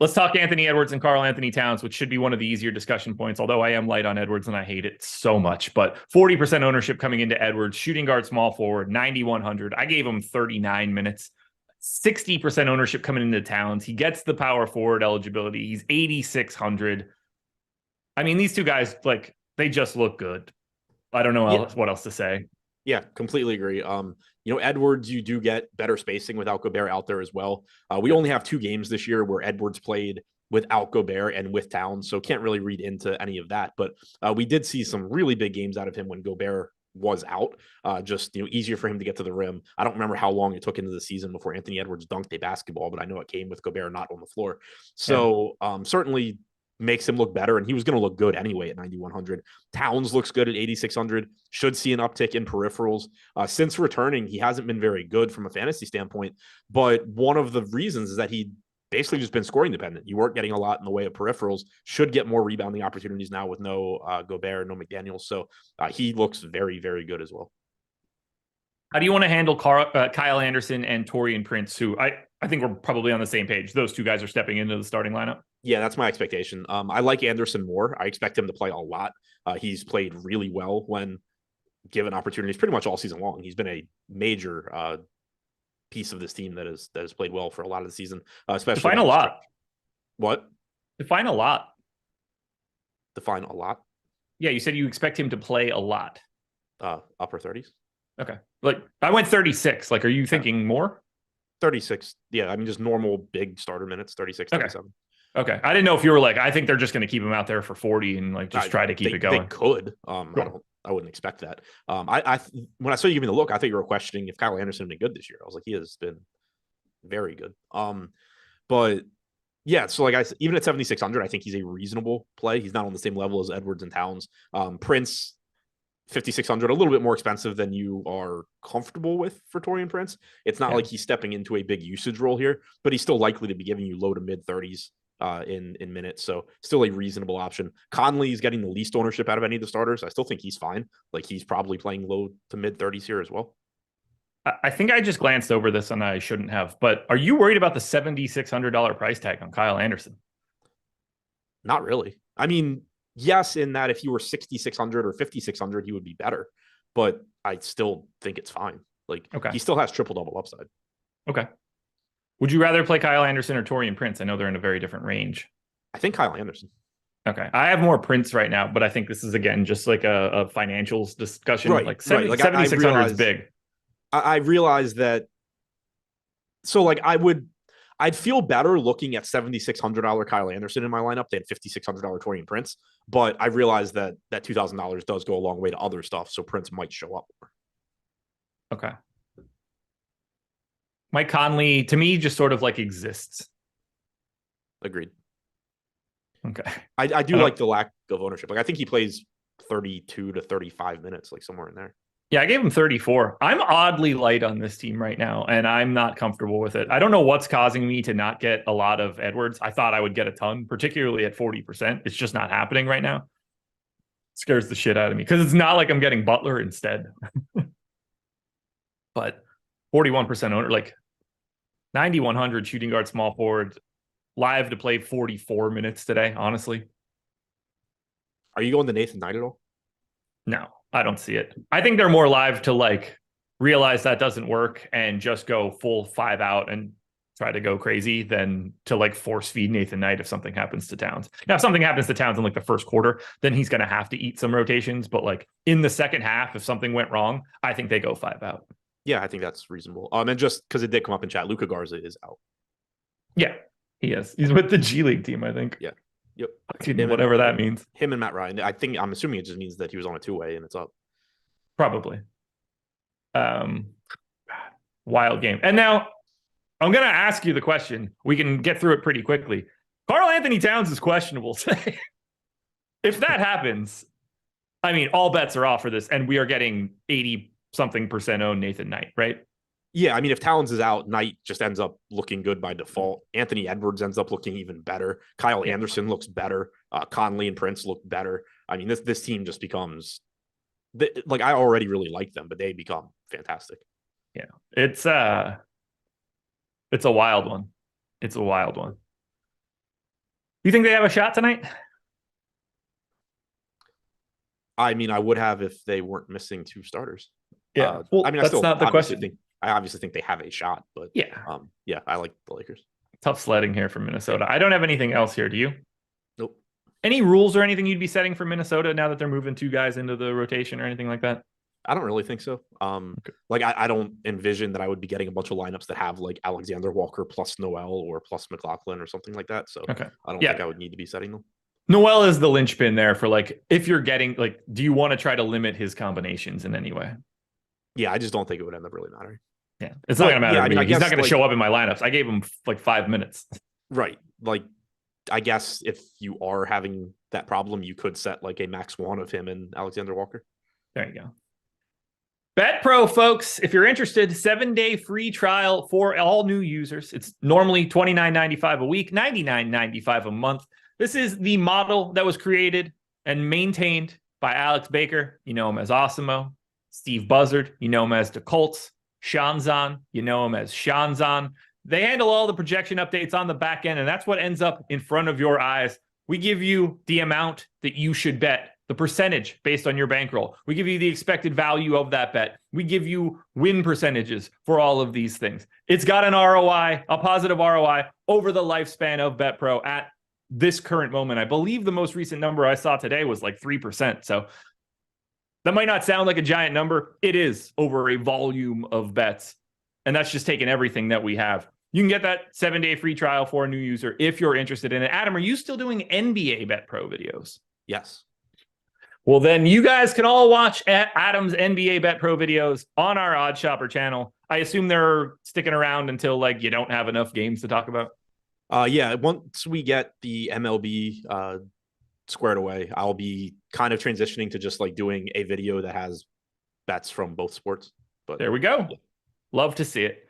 Let's talk Anthony Edwards and Karl Anthony Towns, which should be one of the easier discussion points, although I am light on Edwards and I hate it so much. But 40% ownership coming into Edwards, shooting guard, small forward, 9,100. I gave him 39 minutes. 60% ownership coming into Towns. He gets the power forward eligibility. He's 8,600. I mean, these two guys, like, they just look good. I don't know what else to say. Yeah, completely agree. Edwards, you do get better spacing without Gobert out there as well. We only have 2 games this year where Edwards played without Gobert and with Towns, so can't really read into any of that. But we did see some really big games out of him when Gobert was out. Just easier for him to get to the rim. I don't remember how long it took into the season before Anthony Edwards dunked a basketball, but I know it came with Gobert not on the floor. So certainly makes him look better, and he was going to look good anyway at 9,100. Towns looks good at 8,600. Should see an uptick in peripherals. Since returning, he hasn't been very good from a fantasy standpoint, but one of the reasons is that he basically just been scoring dependent. You weren't getting a lot in the way of peripherals. Should get more rebounding opportunities now with no Gobert, no McDaniels. So he looks very, very good as well. How do you want to handle Kyle Anderson and Taurean Prince, who I think we're probably on the same page? Those two guys are stepping into the starting lineup. Yeah, that's my expectation. I like Anderson more. I expect him to play a lot. He's played really well when given opportunities pretty much all season long. He's been a major piece of this team that has played well for a lot of the season, especially. Define a lot. What? Define a lot. Define a lot? Yeah, you said you expect him to play a lot. Upper 30s. Okay. Like, I went 36. Like, are you thinking more? 36. Yeah, I mean, just normal big starter minutes, 36, 37. Okay. I didn't know if you were like, I think they're just going to keep him out there for 40 and like just try to keep it going. They could. I wouldn't expect that. When I saw you give me the look, I thought you were questioning if Kyle Anderson had been good this year. I was like, he has been very good. But yeah, so like even at 7,600, I think he's a reasonable play. He's not on the same level as Edwards and Towns. Prince, 5,600, a little bit more expensive than you are comfortable with for Taurean Prince. It's not like he's stepping into a big usage role here, but he's still likely to be giving you low to mid 30s in minutes. So still a reasonable option. Conley's getting the least ownership out of any of the starters. I still think he's fine. Like, he's probably playing low to mid 30s here as well. I think I just glanced over this and I shouldn't have, but are you worried about the $7,600 price tag on Kyle Anderson? Not really. I mean, yes, in that if he were 6,600 or 5,600, he would be better, but I still think it's fine. Like, he still has triple double upside. Okay. Would you rather play Kyle Anderson or Taurean Prince? I know they're in a very different range. I think Kyle Anderson. Okay. I have more Prince right now, but I think this is, again, just like a financials discussion. Right. Like 7,600 is big. I realize that. So like I'd feel better looking at $7,600 Kyle Anderson in my lineup than $5,600 Taurean Prince, but I realize that $2,000 does go a long way to other stuff, so Prince might show up more. Okay. Mike Conley, to me, just sort of like exists. Agreed. Okay. I do like the lack of ownership. Like, I think he plays 32 to 35 minutes, like somewhere in there. Yeah, I gave him 34. I'm oddly light on this team right now, and I'm not comfortable with it. I don't know what's causing me to not get a lot of Edwards. I thought I would get a ton, particularly at 40%. It's just not happening right now. It scares the shit out of me because it's not like I'm getting Butler instead. But 41% owner, like 9,100 shooting guard, small forward, live to play 44 minutes today, honestly. Are you going to Nathan Knight at all? No. I don't see it. I think they're more live to like realize that doesn't work and just go full 5 out and try to go crazy than to like force feed Nathan Knight if something happens to Towns. Now, if something happens to Towns in like the first quarter, then he's going to have to eat some rotations. But like in the second half, if something went wrong, I think they go 5 out. Yeah, I think that's reasonable. And just because it did come up in chat, Luka Garza is out. Yeah, he is. He's with the G League team, I think. Yeah. Yep. Whatever that means. Him and Matt Ryan. I'm assuming it just means that he was on a 2-way and it's up. Probably. Wild game. And now I'm going to ask you the question. We can get through it pretty quickly. Karl-Anthony Towns is questionable today. If that happens, I mean, all bets are off for this, and we are getting 80-something% owned Nathan Knight, right? Yeah, I mean, if Towns is out, Knight just ends up looking good by default. Anthony Edwards ends up looking even better. Kyle Anderson looks better. Conley and Prince look better. I mean, this team just becomes like, I already really like them, but they become fantastic. Yeah, it's a wild one. It's a wild one. You think they have a shot tonight? I mean, I would have if they weren't missing 2 starters. Yeah. Well, I mean, that's not the question. I obviously think they have a shot, but yeah, I like the Lakers. Tough sledding here from Minnesota. I don't have anything else here. Do you? Nope. Any rules or anything you'd be setting for Minnesota now that they're moving 2 guys into the rotation or anything like that? I don't really think so. Okay. Like I don't envision that I would be getting a bunch of lineups that have like Alexander Walker plus Nowell or plus McLaughlin or something like that. So I don't think I would need to be setting them. Nowell is the linchpin there for like, if you're getting like, do you want to try to limit his combinations in any way? Yeah, I just don't think it would end up really mattering. Yeah, it's not going to matter. Yeah, I mean, he's not going to show up in my lineups. I gave him like 5 minutes. Right. Like, I guess if you are having that problem, you could set like a max 1 of him and Alexander Walker. There you go. BetPro, folks, if you're interested, 7-day free trial for all new users. It's normally $29.95 a week, $99.95 a month. This is the model that was created and maintained by Alex Baker. You know him as Osimo. Steve Buzzard. You know him as DeColts. Shanzon. You know him as Shanzon. They handle all the projection updates on the back end, and that's what ends up in front of your eyes. We give you the amount that you should bet, the percentage based on your bankroll. We give you the expected value of that bet. We give you win percentages for all of these things. It's got an ROI, a positive ROI over the lifespan of BetPro at this current moment. I believe the most recent number I saw today was like 3%. So that might not sound like a giant number. It is over a volume of bets. And that's just taking everything that we have. You can get that 7-day free trial for a new user if you're interested in it. Adam, are you still doing NBA BetPro videos? Yes. Well, then you guys can all watch Adam's NBA BetPro videos on our Odd Shopper channel. I assume they're sticking around until like you don't have enough games to talk about. Yeah, once we get the MLB squared away, I'll be kind of transitioning to just like doing a video that has bets from both sports. But there we go. Yeah. Love to see it.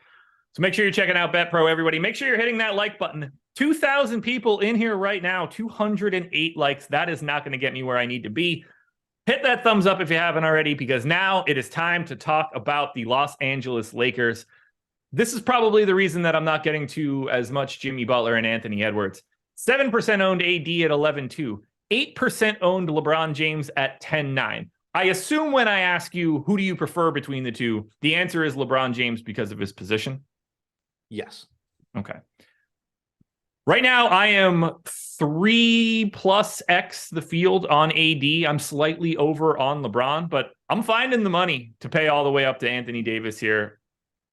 So make sure you're checking out BetPro, everybody. Make sure you're hitting that like button. 2,000 people in here right now, 208 likes. That is not going to get me where I need to be. Hit that thumbs up if you haven't already, because now it is time to talk about the Los Angeles Lakers. This is probably the reason that I'm not getting to as much Jimmy Butler and Anthony Edwards. 7% owned AD at 11.2. 8% owned LeBron James at 10.9. I assume when I ask you, who do you prefer between the two, the answer is LeBron James because of his position? Yes. Okay. Right now, I am 3+X the field on AD. I'm slightly over on LeBron, but I'm finding the money to pay all the way up to Anthony Davis here.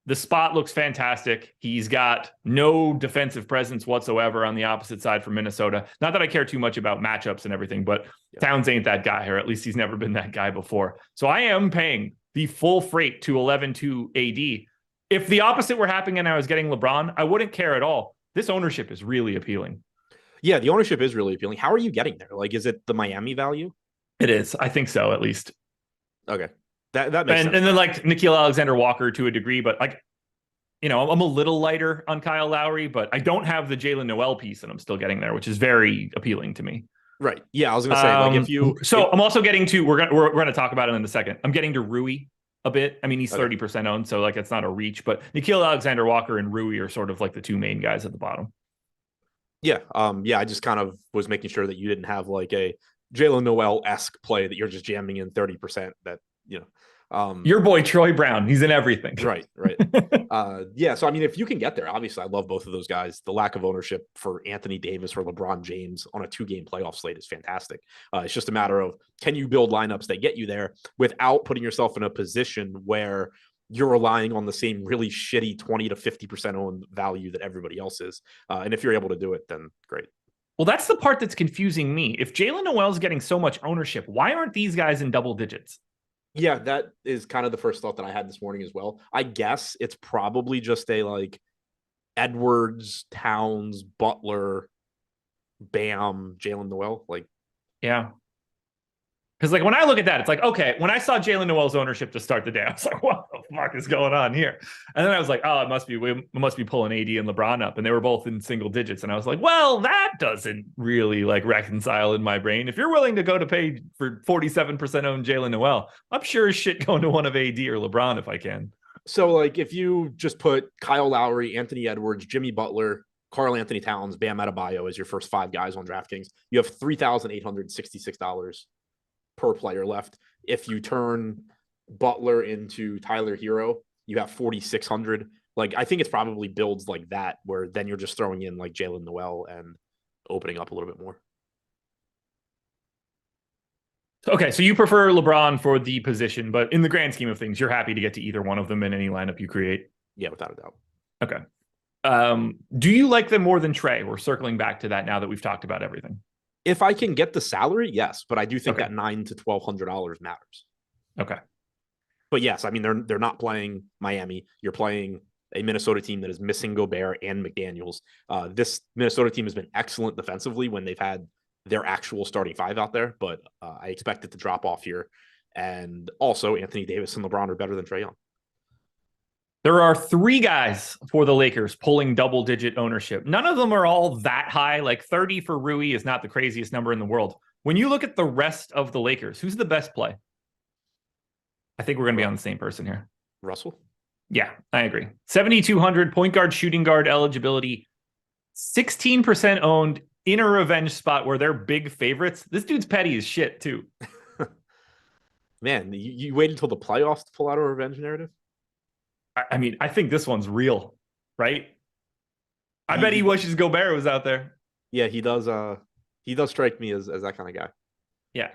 The spot looks fantastic. He's got no defensive presence whatsoever on the opposite side from Minnesota. Not that I care too much about matchups and everything, but Towns ain't that guy, or at least he's never been that guy before. So I am paying the full freight to 11.2 AD. If the opposite were happening and I was getting LeBron, I wouldn't care at all. This ownership is really appealing. Yeah, the ownership is really appealing. How are you getting there? Like, is it the Miami value? It is. I think so, at least. Okay. That makes sense. And then like Nickeil Alexander-Walker to a degree, but like, you know, I'm a little lighter on Kyle Lowry, but I don't have the Jalen Nowell piece, and I'm still getting there, which is very appealing to me. Right. Yeah, I was going to say, like, if you... So I'm also getting to, we're going to talk about it in a second. I'm getting to Rui a bit. I mean, he's 30% owned, so like it's not a reach, but Nickeil Alexander-Walker and Rui are sort of like the two main guys at the bottom. Yeah. I just kind of was making sure that you didn't have like a Jalen Nowell-esque play that you're just jamming in 30% that, you know. Your boy Troy Brown, he's in everything. Right. Yeah, so I mean, if you can get there, obviously I love both of those guys. The lack of ownership for Anthony Davis or LeBron James on a 2-game playoff slate is fantastic. It's just a matter of, can you build lineups that get you there without putting yourself in a position where you're relying on the same really shitty 20 to 50% owned value that everybody else is. And if you're able to do it, then great. Well, that's the part that's confusing me. If Jalen Nowell's getting so much ownership, why aren't these guys in double digits? Yeah, that is kind of the first thought that I had this morning as well. I guess it's probably just a like Edwards, Towns, Butler, Bam, Jalen Nowell. Like, yeah. Because like when I look at that, it's like, okay, when I saw Jalen Nowell's ownership to start the day, I was like, what the fuck is going on here? And then I was like, oh, we must be pulling AD and LeBron up. And they were both in single digits. And I was like, well, that doesn't really like reconcile in my brain. If you're willing to go to pay for 47% owned Jalen Nowell, I'm sure as shit going to one of AD or LeBron if I can. So like if you just put Kyle Lowry, Anthony Edwards, Jimmy Butler, Karl Anthony Towns, Bam Adebayo as your first 5 guys on DraftKings, you have $3,866 per player left. If you turn Butler into Tyler Hero, you have 4,600. Like, I think it's probably builds like that, where then you're just throwing in like Jalen Nowell and opening up a little bit more. Okay, so you prefer LeBron for the position, but in the grand scheme of things, you're happy to get to either one of them in any lineup you create. Yeah, without a doubt. Okay. Do you like them more than Trae? We're circling back to that now that we've talked about everything. If I can get the salary, yes, but I do think Okay. that $900 to $1,200 matters. Okay. But yes, I mean they're not playing Miami. You're playing a Minnesota team that is missing Gobert and McDaniels. This Minnesota team has been excellent defensively when they've had their actual starting 5 out there, but I expect it to drop off here. And also, Anthony Davis and LeBron are better than Trae Young. There are 3 guys for the Lakers pulling double-digit ownership. None of them are all that high. Like 30 for Rui is not the craziest number in the world. When you look at the rest of the Lakers, who's the best play? I think we're going to be on the same person here. Russell? Yeah, I agree. 7,200 point guard, shooting guard eligibility, 16% owned in a revenge spot where they're big favorites. This dude's petty as shit, too. Man, you waited until the playoffs to pull out a revenge narrative? I mean, I think this one's real, right? I bet he wishes Gobert was out there. Yeah, he does. He does strike me as that kind of guy. Yeah.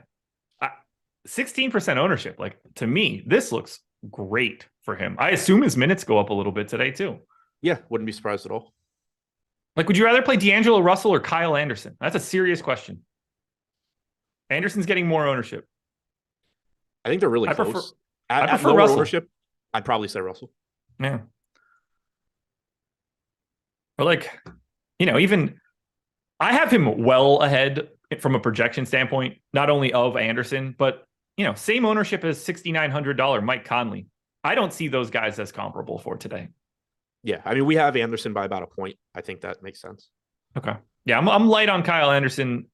16% ownership. Like, to me, this looks great for him. I assume his minutes go up a little bit today, too. Yeah, wouldn't be surprised at all. Like, would you rather play D'Angelo Russell or Kyle Anderson? That's a serious question. Anderson's getting more ownership. I think they're really close. I prefer lower Russell. ownership, I'd probably say Russell. Yeah. Or like, even I have him well ahead from a projection standpoint, not only of Anderson, but, same ownership as $6,900 Mike Conley. I don't see those guys as comparable for today. Yeah, I mean, we have Anderson by about a point. I think that makes sense. Okay. Yeah, I'm light on Kyle Anderson.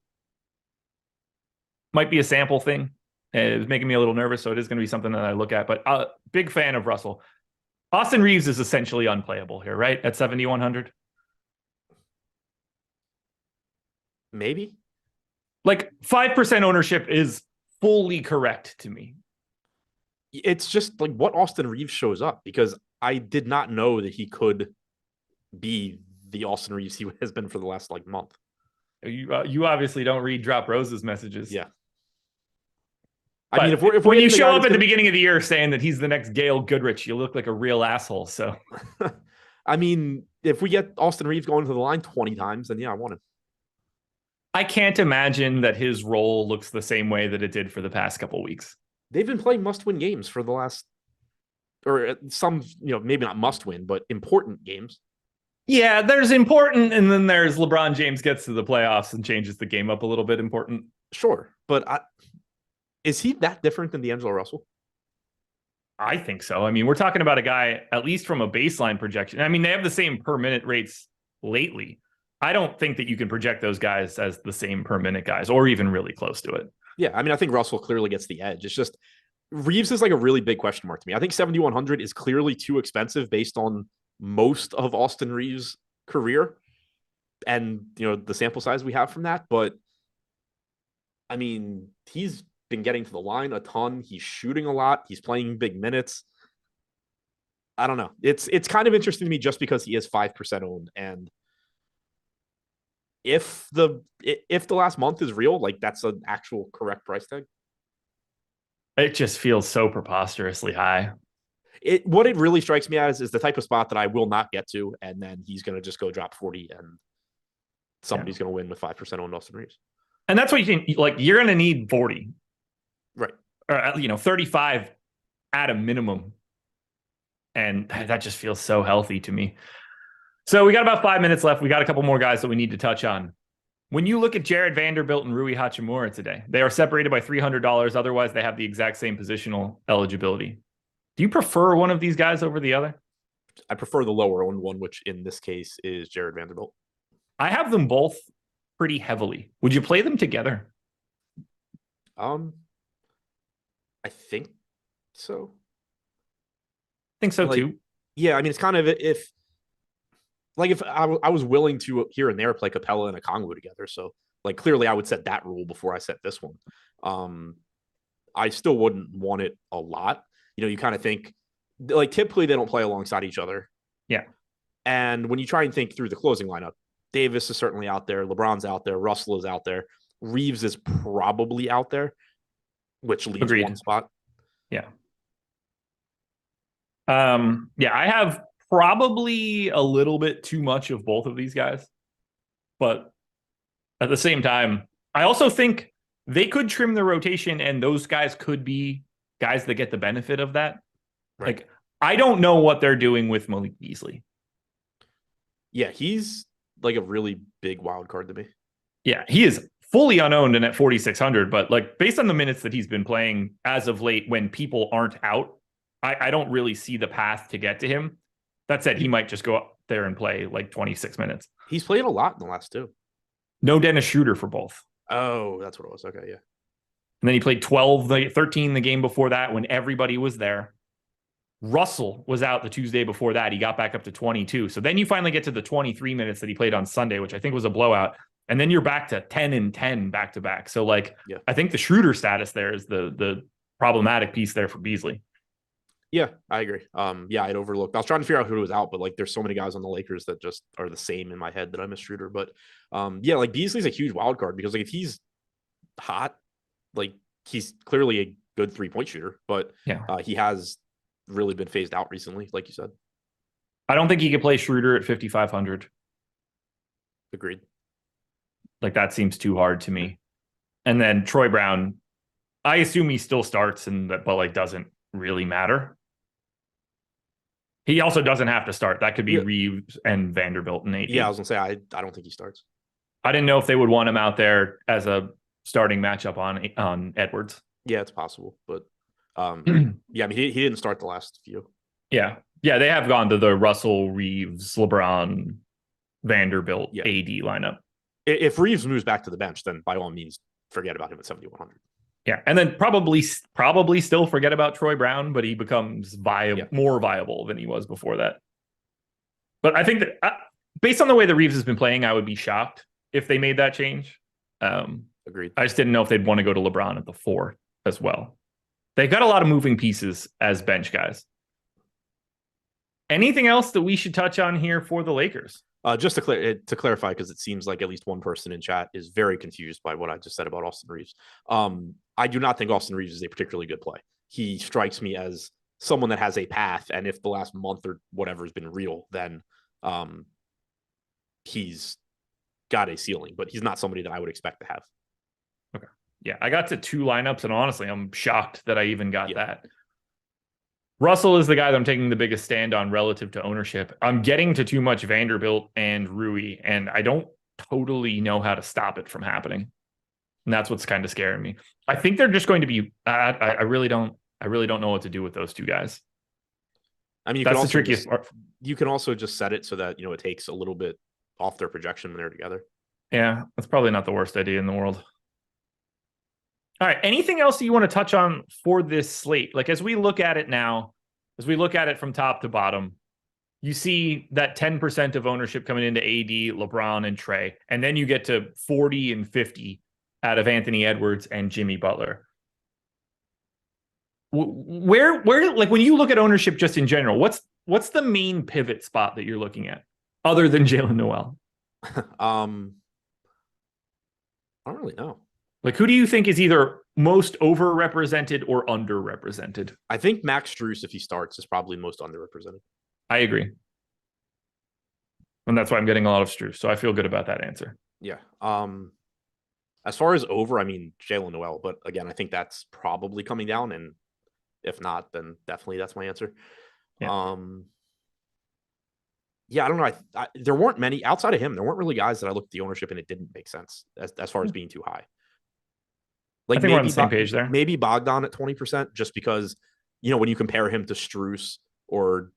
Might be a sample thing. It's making me a little nervous, so it is going to be something that I look at. But big fan of Russell. Austin Reeves is essentially unplayable here, right? At 7,100? Maybe. Like 5% ownership is fully correct to me. It's just like what Austin Reeves shows up, because I did not know that he could be the Austin Reeves he has been for the last month. You obviously don't read Drop Rose's messages. Yeah. But I mean, if we're when you show up at the beginning of the year saying that he's the next Gail Goodrich, you look like a real asshole. So, I mean, if we get Austin Reeves going to the line 20 times, then yeah, I want him. I can't imagine that his role looks the same way that it did for the past couple of weeks. They've been playing must-win games for the last, or some, maybe not must-win, but important games. Yeah, there's important, and then there's LeBron James gets to the playoffs and changes the game up a little bit important. Sure, but is he that different than D'Angelo Russell? I think so. I mean, we're talking about a guy, at least from a baseline projection. I mean, they have the same per minute rates lately. I don't think that you can project those guys as the same per minute guys, or even really close to it. Yeah, I mean, I think Russell clearly gets the edge. It's just Reeves is like a really big question mark to me. I think 7,100 is clearly too expensive based on most of Austin Reeves' career and, the sample size we have from that. But, I mean, he's been getting to the line a ton. He's shooting a lot. He's playing big minutes. I don't know. It's kind of interesting to me just because he is 5% owned. And if the last month is real, that's an actual correct price tag. It just feels so preposterously high. What it really strikes me as is the type of spot that I will not get to, and then he's going to just go drop 40, and somebody's going to win with 5% on Austin Reeves. And that's what you think. Like, you're going to need 40, right? Or 35 at a minimum, and that just feels so healthy to me. So we got about 5 minutes left. We got a couple more guys that we need to touch on. When you look at Jared Vanderbilt and Rui Hachimura today, they are separated by $300. Otherwise, they have the exact same positional eligibility. Do you prefer one of these guys over the other? I prefer the lower owned one, which in this case is Jared Vanderbilt. I have them both pretty heavily. Would you play them together? I think so. I think so too. Yeah, I mean, it's kind of if I was willing to here and there play Capella and Okongwu together. So like clearly I would set that rule before I set this one. I still wouldn't want it a lot. You kind of think like typically they don't play alongside each other. Yeah. And when you try and think through the closing lineup, Davis is certainly out there. LeBron's out there. Russell is out there. Reeves is probably out there, which leaves one spot. Yeah. I have probably a little bit too much of both of these guys, but at the same time, I also think they could trim the rotation and those guys could be guys that get the benefit of that. Right. Like, I don't know what they're doing with Malik Beasley. Yeah, he's like a really big wild card to me. Yeah, he is fully unowned and at 4,600, but like based on the minutes that he's been playing as of late when people aren't out, I don't really see the path to get to him. That said, he might just go up there and play like 26 minutes. He's played a lot in the last two. No Dennis Schroeder for both. Oh, that's what it was. Okay, yeah. And then he played 13 the game before that when everybody was there. Russell was out the Tuesday before that. He got back up to 22. So then you finally get to the 23 minutes that he played on Sunday, which I think was a blowout. And then you're back to 10 and 10 back to back. So like, yeah. I think the Schroeder status there is the problematic piece there for Beasley. Yeah, I agree. I'd overlooked. I was trying to figure out who was out, but like there's so many guys on the Lakers that just are the same in my head that I miss Schroeder. But like Beasley's a huge wild card because like if he's hot, like he's clearly a good 3-point shooter, but he has really been phased out recently, like you said. I don't think he could play Schroeder at 5,500. Agreed. Like that seems too hard to me. And then Troy Brown, I assume he still starts but like doesn't really matter. He also doesn't have to start. That could be Reeves and Vanderbilt and AD. Yeah, I was gonna say I don't think he starts. I didn't know if they would want him out there as a starting matchup on Edwards. Yeah, it's possible, but I mean he didn't start the last few. Yeah, they have gone to the Russell, Reeves, LeBron, Vanderbilt, AD lineup. If Reeves moves back to the bench, then by all means forget about him at 7,100. Yeah, and then probably still forget about Troy Brown, but he becomes more viable than he was before that. But I think that based on the way that Reeves has been playing, I would be shocked if they made that change. Agreed. I just didn't know if they'd want to go to LeBron at the 4 as well. They've got a lot of moving pieces as bench guys. Anything else that we should touch on here for the Lakers? Just to clarify, because it seems like at least one person in chat is very confused by what I just said about Austin Reeves. I do not think Austin Reeves is a particularly good play. He strikes me as someone that has a path, and if the last month or whatever has been real, then he's got a ceiling, but he's not somebody that I would expect to have. Okay. Yeah, I got to 2 lineups, and honestly, I'm shocked that I even got that. Russell is the guy that I'm taking the biggest stand on relative to ownership. I'm getting to too much Vanderbilt and Rui, and I don't totally know how to stop it from happening. And that's what's kind of scaring me. I think they're just going to be. I really don't know what to do with those 2 guys. I mean, that's the trickiest part. You can also just set it so that it takes a little bit off their projection when they're together. Yeah, that's probably not the worst idea in the world. All right. Anything else that you want to touch on for this slate? Like, as we look at it now, as we look at it from top to bottom, you see that 10% of ownership coming into AD, LeBron, and Trae. And then you get to 40 and 50 out of Anthony Edwards and Jimmy Butler. Where, like, when you look at ownership just in general, what's the main pivot spot that you're looking at other than Jalen Nowell? I don't really know. Like, who do you think is either most overrepresented or underrepresented? I think Max Strus, if he starts, is probably most underrepresented. I agree. And that's why I'm getting a lot of Strus. So I feel good about that answer. Yeah. As far as over, I mean, Jalen Nowell. But again, I think that's probably coming down. And if not, then definitely that's my answer. Yeah. Yeah, I don't know. There weren't many outside of him. There weren't really guys that I looked at the ownership and it didn't make sense as far as being too high. Like, I think we're on the same page there. Maybe Bogdan at 20%, just because, when you compare him to Strus, or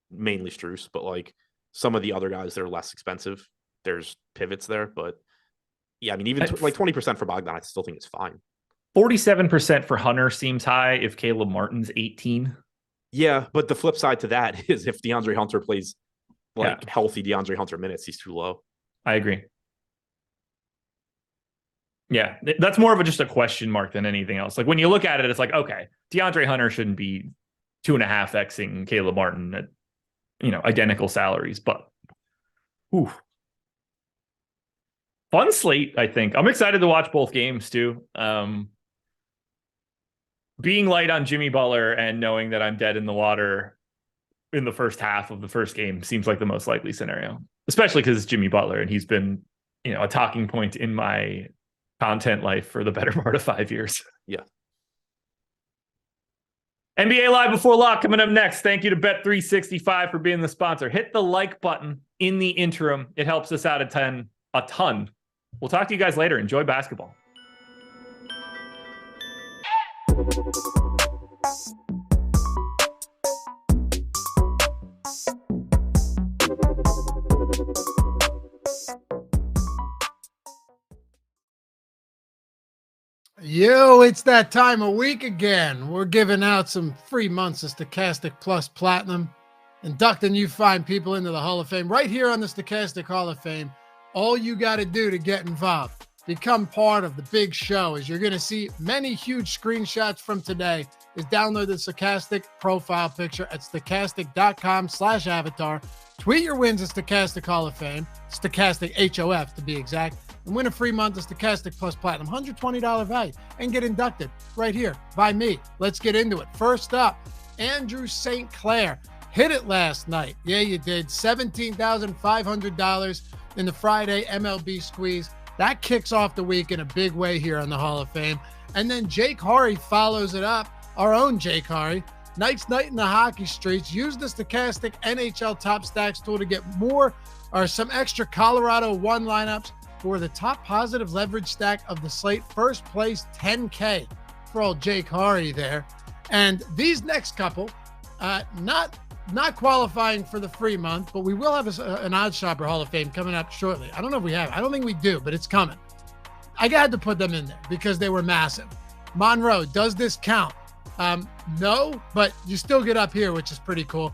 mainly Strus, but like some of the other guys that are less expensive, there's pivots there. But yeah, I mean, even like 20% for Bogdan, I still think it's fine. 47% for Hunter seems high if Caleb Martin's 18. Yeah, but the flip side to that is if DeAndre Hunter plays healthy DeAndre Hunter minutes, he's too low. I agree. Yeah, that's more of just a question mark than anything else. Like, when you look at it, it's like, okay, DeAndre Hunter shouldn't be 2.5xing Caleb Martin at, identical salaries, but fun slate, I think. I'm excited to watch both games too. Being light on Jimmy Butler and knowing that I'm dead in the water in the first half of the first game seems like the most likely scenario, especially because it's Jimmy Butler and he's been, a talking point in my content life for the better part of 5 years. Yeah. NBA Live Before Lock coming up next. Thank you to Bet365 for being the sponsor. Hit the like button in the interim. It helps us out a ton. We'll talk to you guys later. Enjoy basketball. Yo, it's that time of week again. We're giving out some free months of Stochastic Plus Platinum, inducting you fine people into the Hall of Fame right here on the Stochastic Hall of Fame. All you got to do to get involved, become part of the big show, as you're going to see many huge screenshots from today, is download the Stochastic profile picture at stochastic.com/avatar. Tweet your wins at Stochastic Hall of Fame, Stochastic HOF to be exact, and win a free month of Stochastic Plus Platinum, $120 value, and get inducted right here by me. Let's get into it. First up, Andrew St. Clair hit it last night. Yeah, you did. $17,500 in the Friday MLB squeeze. That kicks off the week in a big way here on the Hall of Fame. And then Jake Horry follows it up. Our own Jake Horry. Night in the hockey streets. Use the Stochastic NHL Top Stacks tool to get more or some extra Colorado 1 lineups for the top positive leverage stack of the slate. First place, $10K for old Jake Horry there. And these next couple, not qualifying for the free month, but we will have an Odds Shopper Hall of Fame coming up shortly. I don't know if we have. I don't think we do, but it's coming. I had to put them in there because they were massive. Monroe, does this count? No, but you still get up here, which is pretty cool.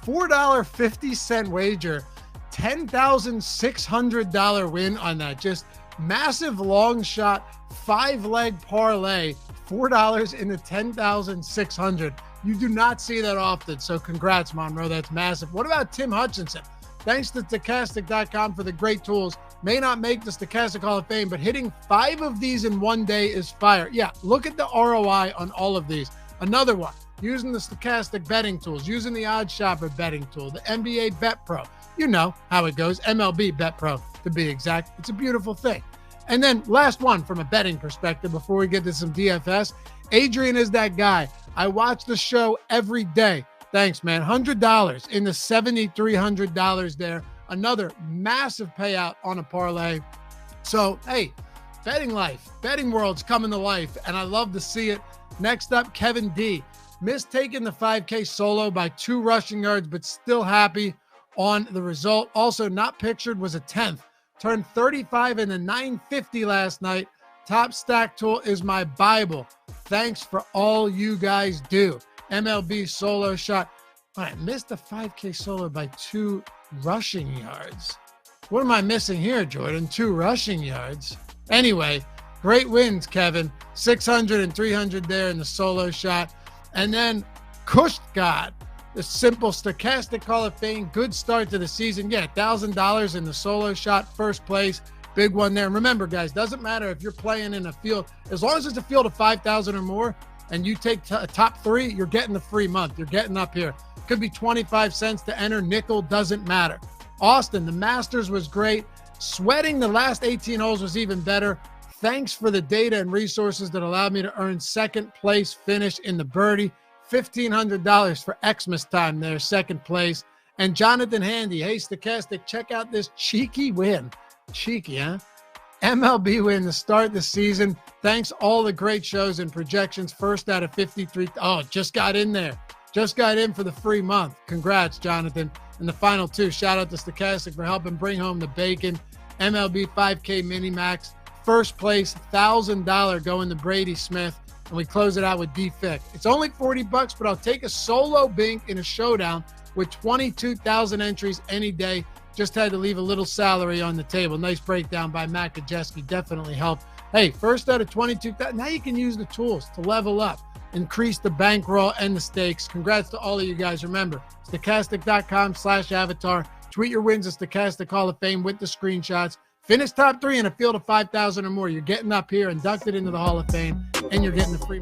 $4.50 wager, $10,600 win on that. Just massive long shot, 5-leg parlay, $4 into $10,600. You do not see that often. So congrats, Monroe. That's massive. What about Tim Hutchinson? Thanks to Stochastic.com for the great tools. May not make the Stochastic Hall of Fame, but hitting 5 of these in one day is fire. Yeah, look at the ROI on all of these. Another one, using the Stochastic betting tools, using the Odds Shopper betting tool, the NBA Bet Pro. You know how it goes. MLB Bet Pro, to be exact. It's a beautiful thing. And then last one from a betting perspective before we get to some DFS. Adrian is that guy. I watch the show every day. Thanks, man. $100 in the $7,300 there. Another massive payout on a parlay. So, hey, betting life, betting world's coming to life, and I love to see it. Next up, Kevin D. Missed taking the 5K solo by 2 rushing yards, but still happy on the result. Also not pictured was a 10th. Turned 35 in the 950 last night. Top Stack Tool is my Bible. Thanks for all you guys do. MLB solo shot. All right, missed the 5K solo by 2 rushing yards. What am I missing here, Jordan? 2 rushing yards. Anyway, great wins, Kevin. 600 and 300 there in the solo shot. And then Kush God, the simple Stochastic Hall of Fame. Good start to the season. Yeah, $1,000 in the solo shot. First place. Big one there. And remember, guys, doesn't matter if you're playing in a field, as long as it's a field of 5,000 or more, and you take top 3, you're getting the free month. You're getting up here. Could be 25 cents to enter. Nickel, doesn't matter. Austin, the Masters was great. Sweating the last 18 holes was even better. Thanks for the data and resources that allowed me to earn second place finish in the birdie. $1,500 for Xmas time there, second place. And Jonathan Handy, hey, Stochastic, check out this cheeky win. Cheeky, huh? MLB win to start the season. Thanks all the great shows and projections. First out of 53. Oh, just got in there. Just got in for the free month. Congrats, Jonathan. And the final 2, shout out to Stochastic for helping bring home the bacon. MLB 5K Mini Max. First place, $1,000 going to Brady Smith. And we close it out with D-Fick. It's only $40, but I'll take a solo bink in a showdown with 22,000 entries any day. Just had to leave a little salary on the table. Nice breakdown by Matt Kajeski. Definitely helped. Hey, first out of 22,000. Now you can use the tools to level up, increase the bankroll and the stakes. Congrats to all of you guys. Remember, stochastic.com/avatar. Tweet your wins at Stochastic Hall of Fame with the screenshots. Finish top 3 in a field of 5,000 or more. You're getting up here, inducted into the Hall of Fame, and you're getting the free.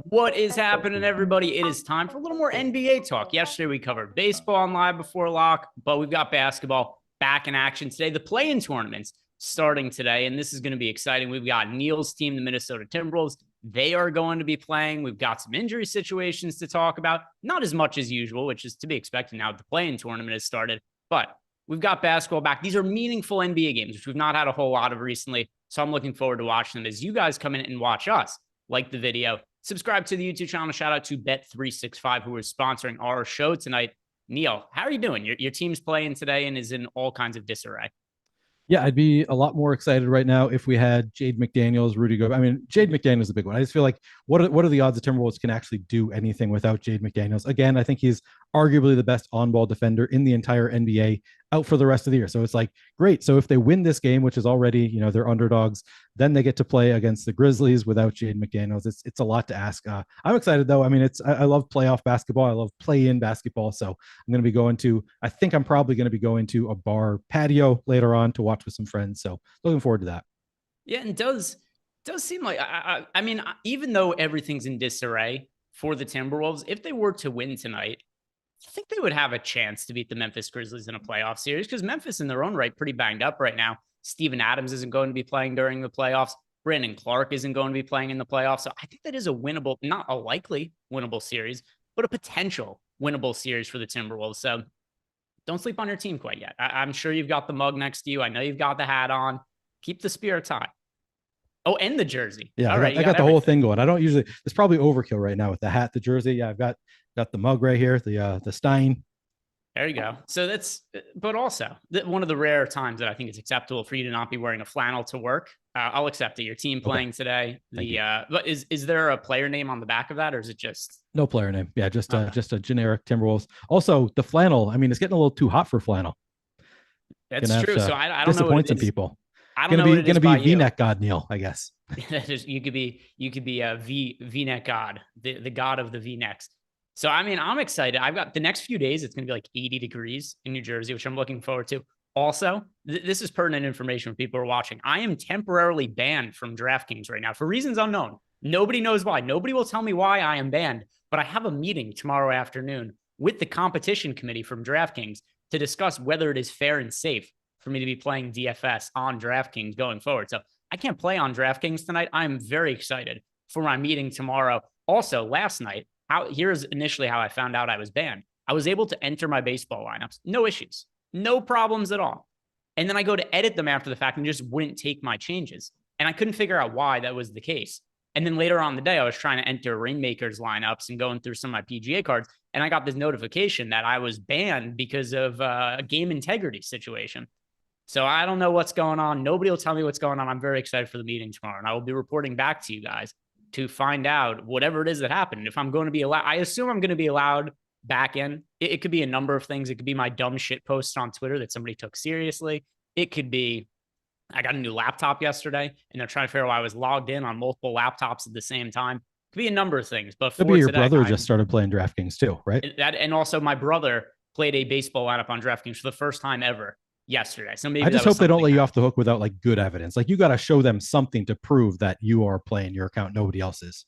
What is happening, everybody? It is time for a little more NBA talk. Yesterday, we covered baseball on Live Before Lock, but we've got basketball back in action today. The play-in tournaments starting today, and this is going to be exciting. We've got Neil's team, the Minnesota Timberwolves. They are going to be playing. We've got some injury situations to talk about. Not as much as usual, which is to be expected now that the play-in tournament has started, but we've got basketball back. These are meaningful NBA games, which we've not had a whole lot of recently, so I'm looking forward to watching them as you guys come in and watch us. Like the video, subscribe to the YouTube channel. Shout out to Bet365, who is sponsoring our show tonight. Neil, how are you doing? Your team's playing today and is in all kinds of disarray. Yeah, I'd be a lot more excited right now if we had Jade McDaniels, Rudy Gobert. I mean, Jade McDaniels is a big one. I just feel like what are the odds the Timberwolves can actually do anything without Jade McDaniels? Again, I think he's arguably the best on-ball defender in the entire NBA, out for the rest of the year. So it's like, great. So if they win this game, which is already, they're underdogs, then they get to play against the Grizzlies without Jade McDaniels. It's a lot to ask. I'm excited though. I mean, I love playoff basketball. I love play-in basketball. So I'm going to be I think I'm probably going to be going to a bar patio later on to watch with some friends. So looking forward to that. Yeah. And does seem like, I mean, even though everything's in disarray for the Timberwolves, if they were to win tonight, I think they would have a chance to beat the Memphis Grizzlies in a playoff series because Memphis in their own right, pretty banged up right now. Steven Adams isn't going to be playing during the playoffs. Brandon Clark isn't going to be playing in the playoffs. So I think that is a winnable, not a likely winnable series, but a potential winnable series for the Timberwolves. So don't sleep on your team quite yet. I'm sure you've got the mug next to you. I know you've got the hat on. Keep the spirits high. Oh, and the jersey. Yeah, all right. I got the whole thing going. I don't usually, it's probably overkill right now with the hat, the jersey. Yeah, I've got the mug right here, the Stein. There you go. So but also one of the rare times that I think it's acceptable for you to not be wearing a flannel to work. I'll accept it. Your team playing today. But is there a player name on the back of that, or is it just no player name? Yeah, just a generic Timberwolves. Also, the flannel. I mean, it's getting a little too hot for flannel. That's true. So I don't know. Disappoint some people. I don't know. Going to be V-neck God Neil, I guess. You could be a V-neck God, the god of the V-necks. So, I mean, I'm excited. I've got the next few days. It's going to be like 80 degrees in New Jersey, which I'm looking forward to. Also, this is pertinent information when people are watching. I am temporarily banned from DraftKings right now for reasons unknown. Nobody knows why. Nobody will tell me why I am banned, but I have a meeting tomorrow afternoon with the competition committee from DraftKings to discuss whether it is fair and safe for me to be playing DFS on DraftKings going forward. So I can't play on DraftKings tonight. I'm very excited for my meeting tomorrow. Also, last night, here's initially how I found out I was banned. I was able to enter my baseball lineups. No issues. No problems at all. And then I go to edit them after the fact and just wouldn't take my changes. And I couldn't figure out why that was the case. And then later on in the day, I was trying to enter Rainmakers lineups and going through some of my PGA cards. And I got this notification that I was banned because of a game integrity situation. So I don't know what's going on. Nobody will tell me what's going on. I'm very excited for the meeting tomorrow. And I will be reporting back to you guys to find out whatever it is that happened. If I'm going to be allowed, I assume I'm going to be allowed back in. It could be a number of things. It could be my dumb shit post on Twitter that somebody took seriously. It could be I got a new laptop yesterday, and they're trying to figure out why I was logged in on multiple laptops at the same time. Could be a number of things. But could be your brother just started playing DraftKings too, right? That, and also my brother played a baseball lineup on DraftKings for the first time ever yesterday. So maybe I just hope they don't let you off the hook without like good evidence. Like you got to show them something to prove that you are playing your account, nobody else is.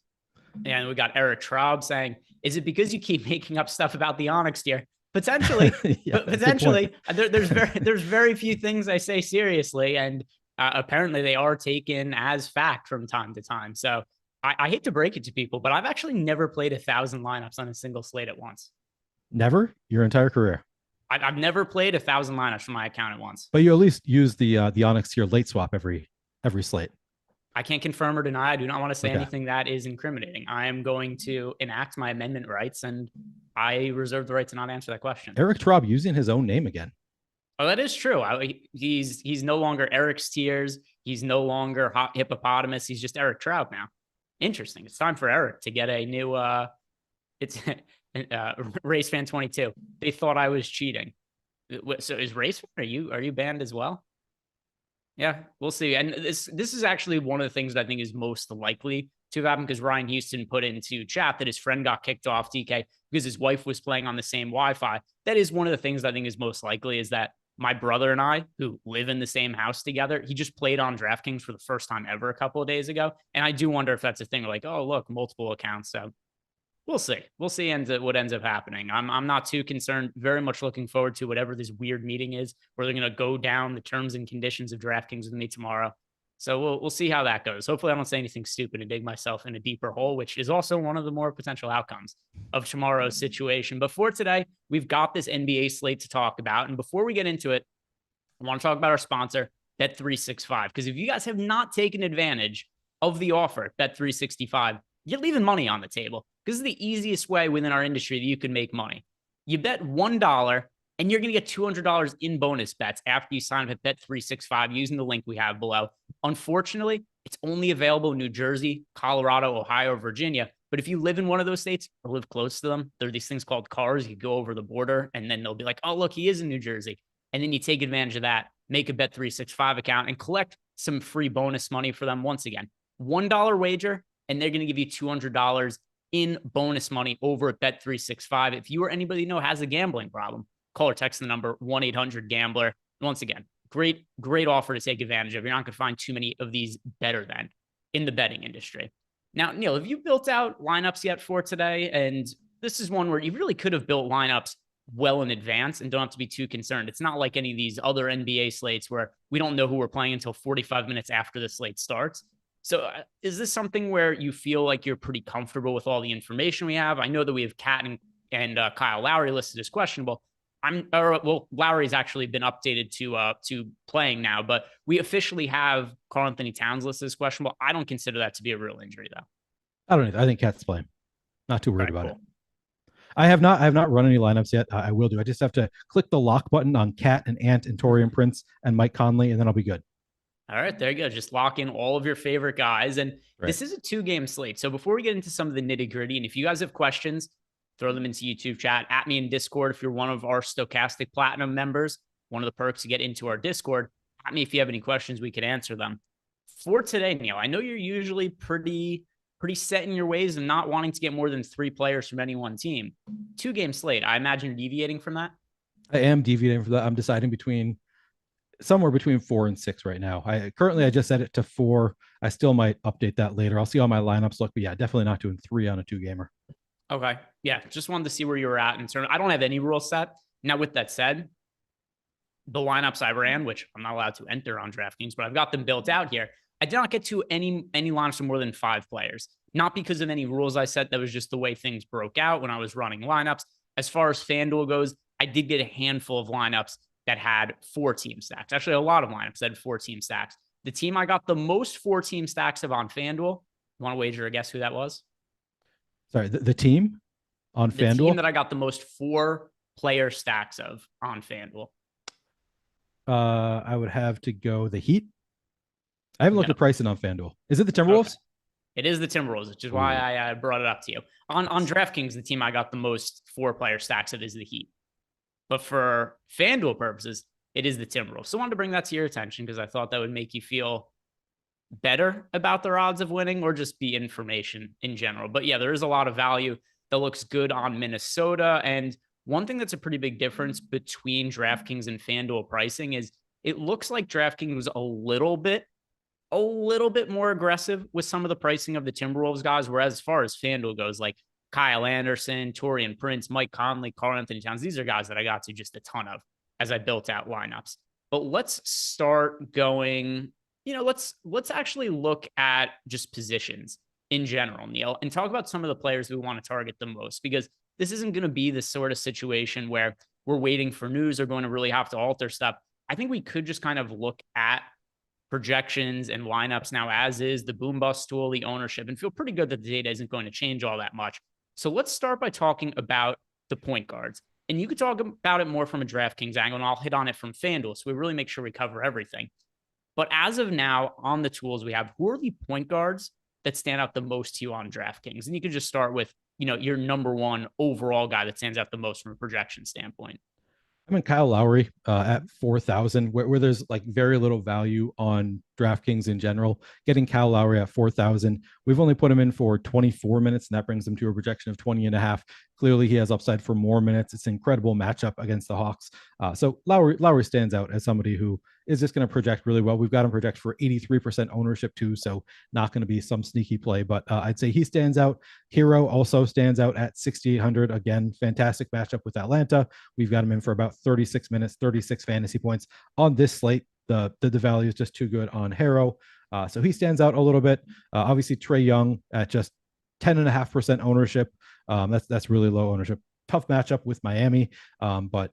And we got Eric Traub saying, "Is it because you keep making up stuff about the Onyx tier?" Potentially, yeah, potentially. There's very few things I say seriously, and apparently they are taken as fact from time to time. So I hate to break it to people, but I've actually never played 1,000 lineups on a single slate at once. Never? Your entire career? I've never played 1,000 lineups from my account at once. But you at least use the Onyx tier late swap every slate. I can't confirm or deny. I do not want to say anything that is incriminating. I am going to enact my amendment rights, and I reserve the right to not answer that question. Eric Traub using his own name again. Oh, that is true. He's no longer Eric's Tiers. He's no longer Hot Hippopotamus. He's just Eric Traub now. Interesting. It's time for Eric to get a new Race Fan 22. They thought I was cheating. So is Race Fan, are you banned as well? Yeah, we'll see. And this is actually one of the things that I think is most likely to happen, because Ryan Houston put into chat that his friend got kicked off DK because his wife was playing on the same Wi-Fi. That is one of the things I think is most likely, is that my brother and I, who live in the same house together, he just played on DraftKings for the first time ever a couple of days ago. And I do wonder if that's a thing. Like, oh, look, multiple accounts. So we'll see. We'll see what ends up happening. I'm not too concerned. Very much looking forward to whatever this weird meeting is, where they're going to go down the terms and conditions of DraftKings with me tomorrow. So we'll see how that goes. Hopefully I don't say anything stupid and dig myself in a deeper hole, which is also one of the more potential outcomes of tomorrow's situation. But for today, we've got this NBA slate to talk about. And before we get into it, I want to talk about our sponsor, Bet365. Because if you guys have not taken advantage of the offer at Bet365, you're leaving money on the table. This is the easiest way within our industry that you can make money. You bet $1 and you're going to get $200 in bonus bets after you sign up at Bet365 using the link we have below. Unfortunately, it's only available in New Jersey, Colorado, Ohio, Virginia. But if you live in one of those states or live close to them, there are these things called cars. You go over the border and then they'll be like, oh, look, he is in New Jersey. And then you take advantage of that, make a Bet365 account and collect some free bonus money for them. Once again, $1 wager, and they're going to give you $200 in bonus money over at Bet365. If you or anybody you know has a gambling problem, call or text the number 1-800-GAMBLER. Once again, great offer to take advantage of. You're not going to find too many of these better than in the betting industry. Now, Neil, have you built out lineups yet for today? And this is one where you really could have built lineups well in advance and don't have to be too concerned. It's not like any of these other NBA slates where we don't know who we're playing until 45 minutes after the slate starts. So is this something where you feel like you're pretty comfortable with all the information we have? I know that we have Kat and Kyle Lowry listed as questionable. Lowry's actually been updated to playing now, but we officially have Karl Anthony Towns listed as questionable. I don't consider that to be a real injury, though. I don't either. I think Kat's playing. Not too worried about it. I have not run any lineups yet. I will do. I just have to click the lock button on Kat and Ant and Torian Prince and Mike Conley, and then I'll be good. All right, there you go. Just lock in all of your favorite guys. And This is a 2-game slate. So before we get into some of the nitty gritty, and if you guys have questions, throw them into YouTube chat, at me in Discord. If you're one of our Stochastic Platinum members, one of the perks to get into our Discord, at me if you have any questions, we could answer them. For today, Neil, I know you're usually pretty set in your ways and not wanting to get more than 3 players from any one team. 2-game slate. I imagine you're deviating from that. I am deviating from that. I'm deciding somewhere between 4 and 6 right now. I just set it to 4. I still might update that later. I'll see how my lineups look, but yeah, definitely not doing 3 on a 2-gamer. Okay. Yeah. Just wanted to see where you were at in terms. I don't have any rules set. Now, with that said, the lineups I ran, which I'm not allowed to enter on DraftKings, but I've got them built out here. I did not get to any lineups for more than 5 players. Not because of any rules I set. That was just the way things broke out when I was running lineups. As far as FanDuel goes, I did get a handful of lineups that had 4 team stacks. Actually, a lot of lineups that had 4 team stacks. The team I got the most 4-team stacks of on FanDuel. Want to wager a guess who that was? Sorry, the team on The FanDuel? team that I got the most 4-player stacks of on FanDuel. I would have to go the Heat. I haven't looked at pricing on FanDuel. Is it the Timberwolves? Okay. It is the Timberwolves, which is why I brought it up to you. On DraftKings, the team I got the most 4-player stacks of is the Heat. But for FanDuel purposes, it is the Timberwolves. So I wanted to bring that to your attention because I thought that would make you feel better about their odds of winning or just be information in general. But yeah, there is a lot of value that looks good on Minnesota. And one thing that's a pretty big difference between DraftKings and FanDuel pricing is it looks like DraftKings was a little bit more aggressive with some of the pricing of the Timberwolves guys. Whereas as far as FanDuel goes, like Kyle Anderson, Taurean Prince, Mike Conley, Karl-Anthony Towns, these are guys that I got to just a ton of as I built out lineups. But let's start going, let's actually look at just positions in general, Neil, and talk about some of the players we want to target the most, because this isn't going to be the sort of situation where we're waiting for news or going to really have to alter stuff. I think we could just kind of look at projections and lineups now as is, the boom bust tool, the ownership, and feel pretty good that the data isn't going to change all that much. So let's start by talking about the point guards. And you could talk about it more from a DraftKings angle, and I'll hit on it from FanDuel. So we really make sure we cover everything. But as of now, on the tools we have, who are the point guards that stand out the most to you on DraftKings? And you can just start with, your number one overall guy that stands out the most from a projection standpoint. I mean, Kyle Lowry at 4,000, where there's like very little value on DraftKings in general. Getting Kyle Lowry at 4,000, we've only put him in for 24 minutes, and that brings him to a projection of 20.5. Clearly, he has upside for more minutes. It's an incredible matchup against the Hawks. So Lowry stands out as somebody who is just going to project really well. We've got him project for 83% ownership too, so not going to be some sneaky play, but I'd say he stands out. Hero also stands out at 6,800. Again, fantastic matchup with Atlanta. We've got him in for about 36 minutes, 36 fantasy points on this slate. The value is just too good on Hero. So he stands out a little bit. Obviously, Trae Young at just 10.5% ownership. That's really low ownership. Tough matchup with Miami, but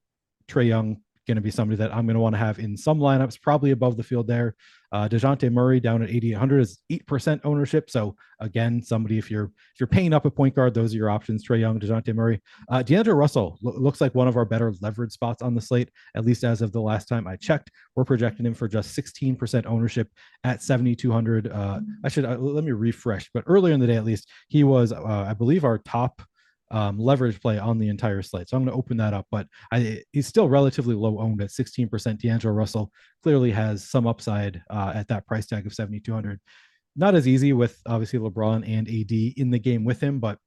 Trae Young going to be somebody that I'm going to want to have in some lineups, probably above the field there. Dejounte Murray down at 8,800 is 8% ownership. So again, somebody, if you're paying up a point guard, those are your options. Trae Young, Dejounte Murray. D'Angelo Russell looks like one of our better leverage spots on the slate, at least as of the last time I checked. We're projecting him for just 16% ownership at 7,200. Let me refresh, but earlier in the day, at least, he was, I believe, our top leverage play on the entire slate. So I'm going to open that up, but he's still relatively low owned at 16%. D'Angelo Russell clearly has some upside at that price tag of 7,200. Not as easy with obviously LeBron and AD in the game with him, but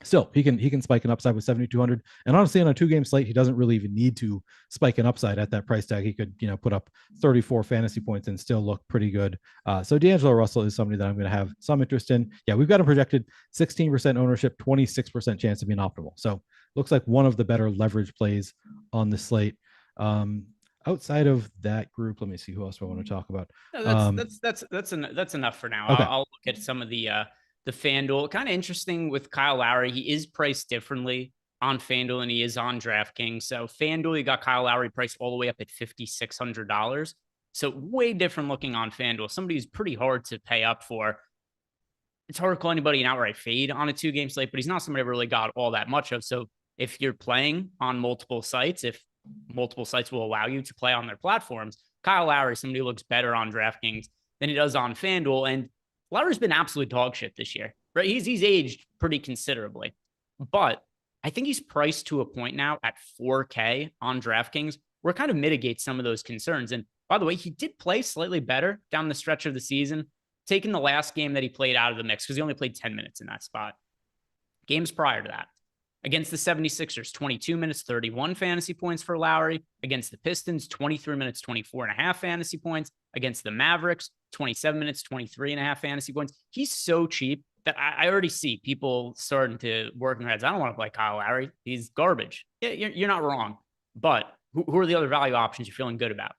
still he can spike an upside with 7,200. And honestly, on a 2-game slate, he doesn't really even need to spike an upside at that price tag. He could, put up 34 fantasy points and still look pretty good. So D'Angelo Russell is somebody that I'm going to have some interest in. Yeah, we've got him projected 16% ownership, 26% chance of being optimal. So looks like one of the better leverage plays on the slate. Outside of that group, let me see who else I want to talk about. No, that's enough for now. Okay. I'll look at some of the FanDuel. Kind of interesting with Kyle Lowry. He is priced differently on FanDuel and he is on DraftKings. So FanDuel, you got Kyle Lowry priced all the way up at $5,600. So way different looking on FanDuel. Somebody who's pretty hard to pay up for. It's hard to call anybody an outright fade on a 2-game slate, but he's not somebody I really got all that much of. So if you're playing on multiple sites, if multiple sites will allow you to play on their platforms, Kyle Lowry, somebody who looks better on DraftKings than he does on FanDuel. And Lowry's been absolute dog shit this year, right? He's aged pretty considerably, but I think he's priced to a point now at 4K on DraftKings where it kind of mitigates some of those concerns. And by the way, he did play slightly better down the stretch of the season, taking the last game that he played out of the mix because he only played 10 minutes in that spot. Games prior to that, against the 76ers, 22 minutes, 31 fantasy points for Lowry. Against the Pistons, 23 minutes, 24.5 fantasy points. Against the Mavericks, 27 minutes, 23.5 fantasy points. He's so cheap that I already see people starting to work in their heads. I don't want to play Kyle Lowry. He's garbage. Yeah, you're not wrong. But who are the other value options you're feeling good about?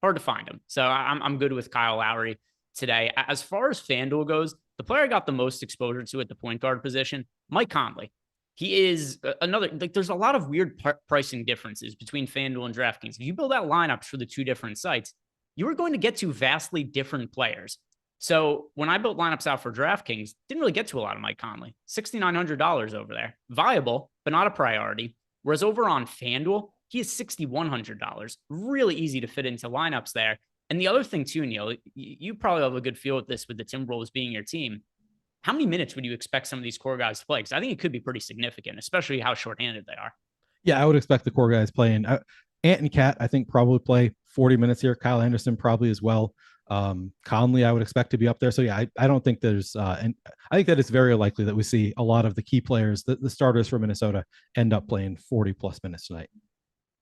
Hard to find them. So I'm good with Kyle Lowry today. As far as FanDuel goes, the player I got the most exposure to at the point guard position, Mike Conley. He is another, there's a lot of weird pricing differences between FanDuel and DraftKings. If you build out lineups for the two different sites, you are going to get to vastly different players. So when I built lineups out for DraftKings, didn't really get to a lot of Mike Conley. $6,900 over there. Viable, but not a priority. Whereas over on FanDuel, he is $6,100. Really easy to fit into lineups there. And the other thing too, Neil, you probably have a good feel with this with the Timberwolves being your team. How many minutes would you expect some of these core guys to play? Because I think it could be pretty significant, especially how shorthanded they are. Yeah, I would expect the core guys playing. Ant and Cat, I think, probably play 40 minutes here. Kyle Anderson probably as well. Conley, I would expect to be up there. So yeah, I don't think there's, and I think that it's very likely that we see a lot of the key players, the starters for Minnesota, end up playing 40 plus minutes tonight.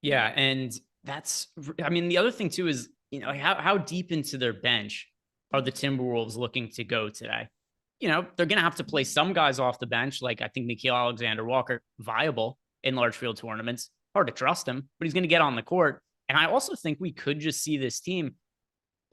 Yeah, and that's, I mean, the other thing too is, how deep into their bench are the Timberwolves looking to go today? They're going to have to play some guys off the bench, like I think Nickeil Alexander-Walker, viable in large field tournaments. Hard to trust him, but he's going to get on the court. And I also think we could just see this team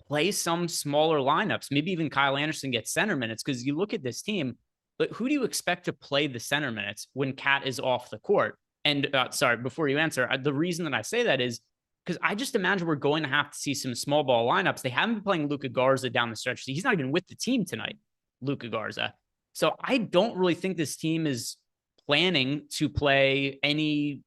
play some smaller lineups. Maybe even Kyle Anderson gets center minutes, because you look at this team, but who do you expect to play the center minutes when Cat is off the court? And sorry, before you answer, the reason that I say that is because I just imagine we're going to have to see some small ball lineups. They haven't been playing Luka Garza down the stretch. He's not even with the team tonight, Luka Garza. So I don't really think this team is planning to play any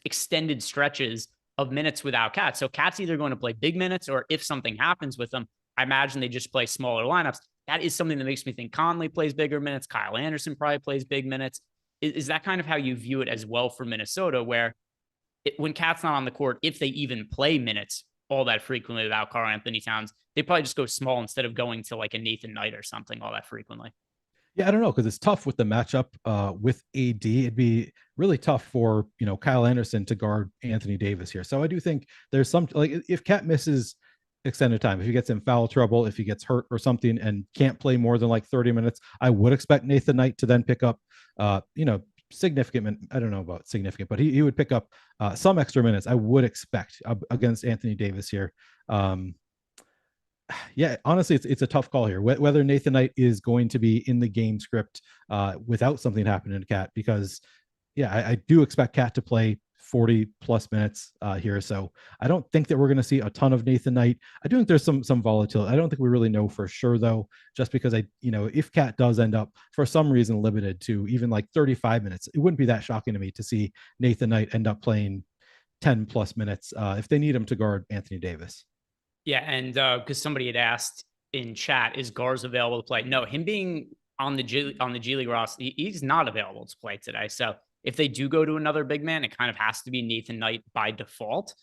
extended stretches of minutes without Cat. So Cat's either going to play big minutes, or if something happens with them, I imagine they just play smaller lineups. That is something that makes me think Conley plays bigger minutes. Kyle Anderson probably plays big minutes. Is that kind of how you view it as well for Minnesota, where when Cat's not on the court, if they even play minutes all that frequently without Karl-Anthony Towns, they probably just go small instead of going to like a Nathan Knight or something all that frequently? Yeah, I don't know, because it's tough with the matchup with AD. It'd be really tough for Kyle Anderson to guard Anthony Davis here. So I do think there's some, like, if Cat misses extended time, if he gets in foul trouble, if he gets hurt or something and can't play more than like 30 minutes, I would expect Nathan Knight to then pick up significant. I don't know about significant, but he would pick up some extra minutes, I would expect, against Anthony Davis here. Yeah, honestly, it's a tough call here, whether Nathan Knight is going to be in the game script without something happening to Cat, because yeah, I do expect Cat to play 40 plus minutes here. So I don't think that we're going to see a ton of Nathan Knight. I do think there's some volatility. I don't think we really know for sure though, just because if Cat does end up for some reason limited to even like 35 minutes, it wouldn't be that shocking to me to see Nathan Knight end up playing 10 plus minutes if they need him to guard Anthony Davis. Yeah, and because somebody had asked in chat, is Garza available to play? No, him being on the G League roster, he's not available to play today. So if they do go to another big man, it kind of has to be Nathan Knight by default.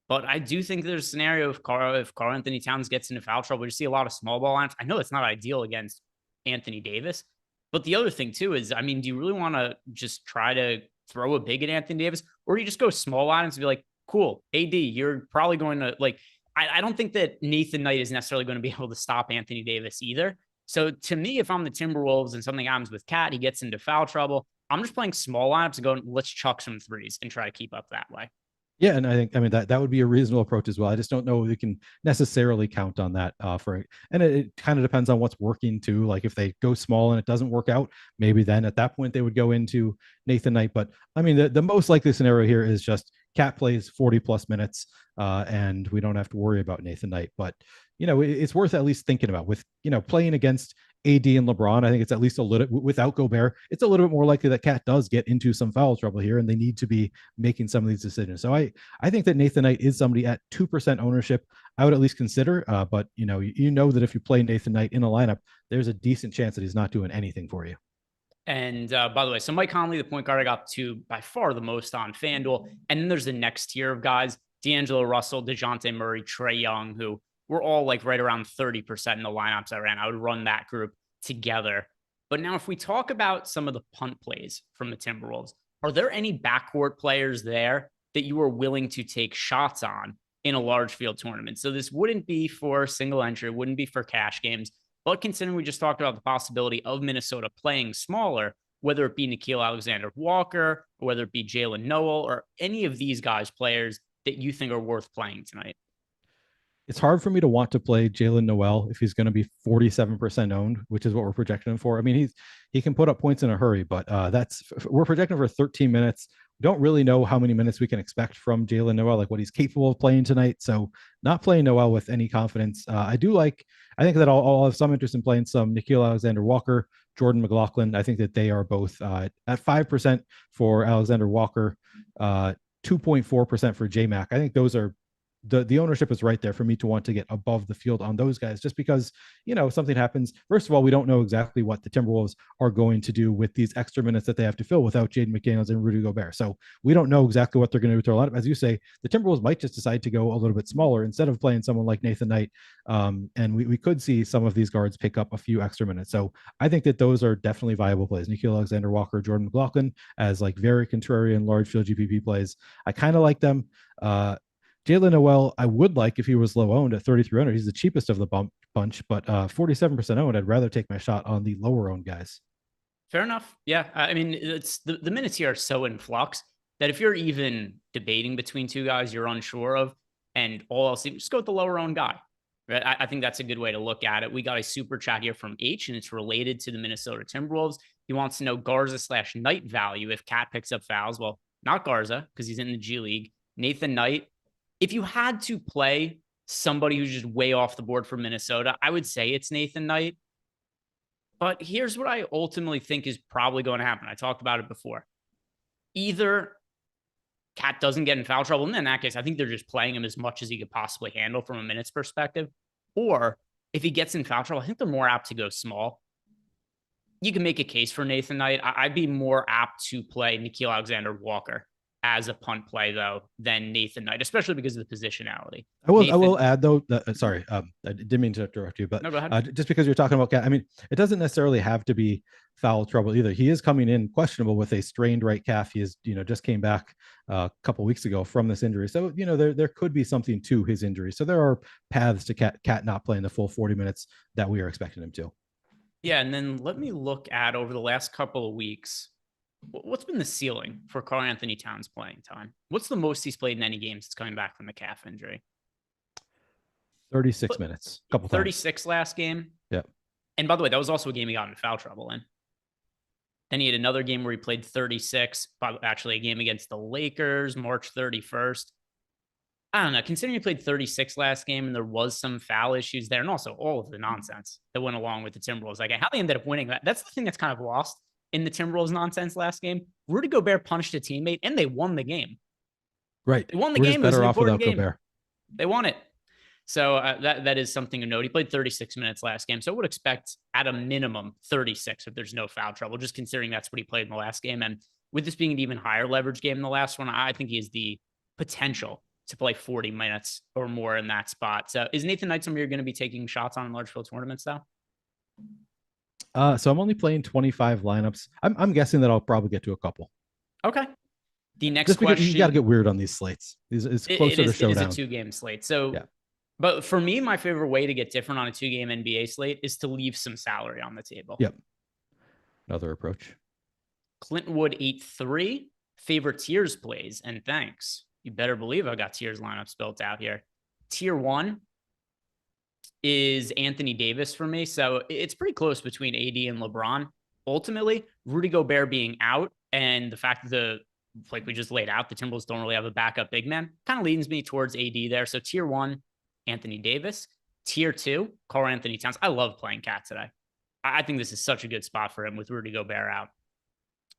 But I do think there's a scenario if Karl-Anthony Towns gets into foul trouble, we see a lot of small ball lines. I know it's not ideal against Anthony Davis, but the other thing too is, I mean, do you really want to just try to throw a big at Anthony Davis, or do you just go small lines and be like, cool, AD, you're probably going to like. I don't think that Nathan Knight is necessarily going to be able to stop Anthony Davis either. So to me, if I'm the Timberwolves and something happens with Cat, he gets into foul trouble, I'm just playing small lineups and going, let's chuck some threes and try to keep up that way. Yeah, and I mean that would be a reasonable approach as well. I just don't know if we can necessarily count on that and it kind of depends on what's working too. Like if they go small and it doesn't work out, maybe then at that point they would go into Nathan Knight. But I mean, the most likely scenario here is just Cat plays 40 plus minutes and we don't have to worry about Nathan Knight. But it's worth at least thinking about with playing against AD and LeBron. I think it's at least a little, without Gobert, it's a little bit more likely that Cat does get into some foul trouble here, and they need to be making some of these decisions. So I think that Nathan Knight is somebody at 2% ownership I would at least consider. But you know that if you play Nathan Knight in a lineup, there's a decent chance that he's not doing anything for you. And by the way, so Mike Conley, the point guard, I got to by far the most on FanDuel. And then there's the next tier of guys, D'Angelo Russell, Dejounte Murray, Trae Young, who were all like right around 30% in the lineups I ran. I would run that group together. But now if we talk about some of the punt plays from the Timberwolves, are there any backcourt players there that you are willing to take shots on in a large field tournament? So this wouldn't be for single entry, wouldn't be for cash games. But considering we just talked about the possibility of Minnesota playing smaller, whether it be Nickeil Alexander-Walker, or whether it be Jalen Nowell, or any of these guys, players that you think are worth playing tonight. It's hard for me to want to play Jalen Nowell if he's going to be 47% owned, which is what we're projecting him for. I mean, he can put up points in a hurry, but we're projecting for 13 minutes don't really know how many minutes we can expect from Jalen Nowell, like what he's capable of playing tonight. So not playing Nowell with any confidence. I think that I'll have some interest in playing some Nickeil Alexander-Walker, Jordan McLaughlin. I think that they are both at 5% for Alexander Walker, 2.4% for J-Mac. I think those are the ownership is right there for me to want to get above the field on those guys, just because, something happens. First of all, we don't know exactly what the Timberwolves are going to do with these extra minutes that they have to fill without Jaden McDaniels and Rudy Gobert. So we don't know exactly what they're going to do with their lineup. As you say, the Timberwolves might just decide to go a little bit smaller instead of playing someone like Nathan Knight. And we could see some of these guards pick up a few extra minutes. So I think that those are definitely viable plays. Nickeil Alexander-Walker, Jordan McLaughlin as like very contrarian large field GPP plays. I kind of like them. Jalen Nowell, I would like if he was low owned at 3,300. He's the cheapest of the bunch, but 47% owned. I'd rather take my shot on the lower owned guys. Fair enough. Yeah. I mean, it's the minutes here are so in flux that if you're even debating between two guys you're unsure of and all else, just go with the lower owned guy. Right? I think that's a good way to look at it. We got a super chat here from H, and it's related to the Minnesota Timberwolves. He wants to know Garza/Knight value if Cat picks up fouls. Well, not Garza because he's in the G League. Nathan Knight. If you had to play somebody who's just way off the board for Minnesota, I would say it's Nathan Knight. But here's what I ultimately think is probably going to happen. I talked about it before. Either Cat doesn't get in foul trouble, and in that case, I think they're just playing him as much as he could possibly handle from a minutes perspective. Or if he gets in foul trouble, I think they're more apt to go small. You can make a case for Nathan Knight. I'd be more apt to play Nickeil Alexander-Walker as a punt play, though, than Nathan Knight, especially because of the positionality. I will add, though, sorry, I didn't mean to interrupt you, but no, go ahead. Just because you're talking about Cat, I mean, it doesn't necessarily have to be foul trouble either. He is coming in questionable with a strained right calf. He is, just came back a couple weeks ago from this injury. So, there could be something to his injury. So there are paths to Cat not playing the full 40 minutes that we are expecting him to. Yeah, and then let me look at over the last couple of weeks, what's been the ceiling for Karl-Anthony Towns playing time? What's the most he's played in any games since coming back from the calf injury? 36 minutes. Couple 36 times. Last game. Yeah. And by the way, that was also a game he got in foul trouble in. Then he had another game where he played 36, actually a game against the Lakers, March 31st. I don't know. Considering he played 36 last game and there was some foul issues there, and also all of the nonsense that went along with the Timberwolves. Like how they ended up winning that. That's the thing that's kind of lost in the Timberwolves nonsense last game. Rudy Gobert punched a teammate and they won the game. Right. They won the We're game. It was better an off important without game. Gobert. They won it. So that is something to note. He played 36 minutes last game. So I would expect at a minimum 36 if there's no foul trouble, just considering that's what he played in the last game. And with this being an even higher leverage game than the last one, I think he has the potential to play 40 minutes or more in that spot. So is Nathan Knight somebody you're going to be taking shots on in large field tournaments though? So I'm only playing 25 lineups. I'm guessing that I'll probably get to a couple. Okay. The next Just because question. You got to get weird on these slates. It's closer to Showdown. It is a 2-game slate. So, yeah. But for me, my favorite way to get different on a 2-game NBA slate is to leave some salary on the table. Yep. Another approach. Clintwood 8-3, favorite tiers plays, and thanks. You better believe I got tiers lineups built out here. Tier 1 is Anthony Davis for me. So it's pretty close between AD and LeBron. Ultimately, Rudy Gobert being out and the fact that like we just laid out, the Timberwolves don't really have a backup big man kind of leans me towards AD there. So tier 1, Anthony Davis. Tier 2, Karl-Anthony Towns. I love playing Cat today. I think this is such a good spot for him with Rudy Gobert out.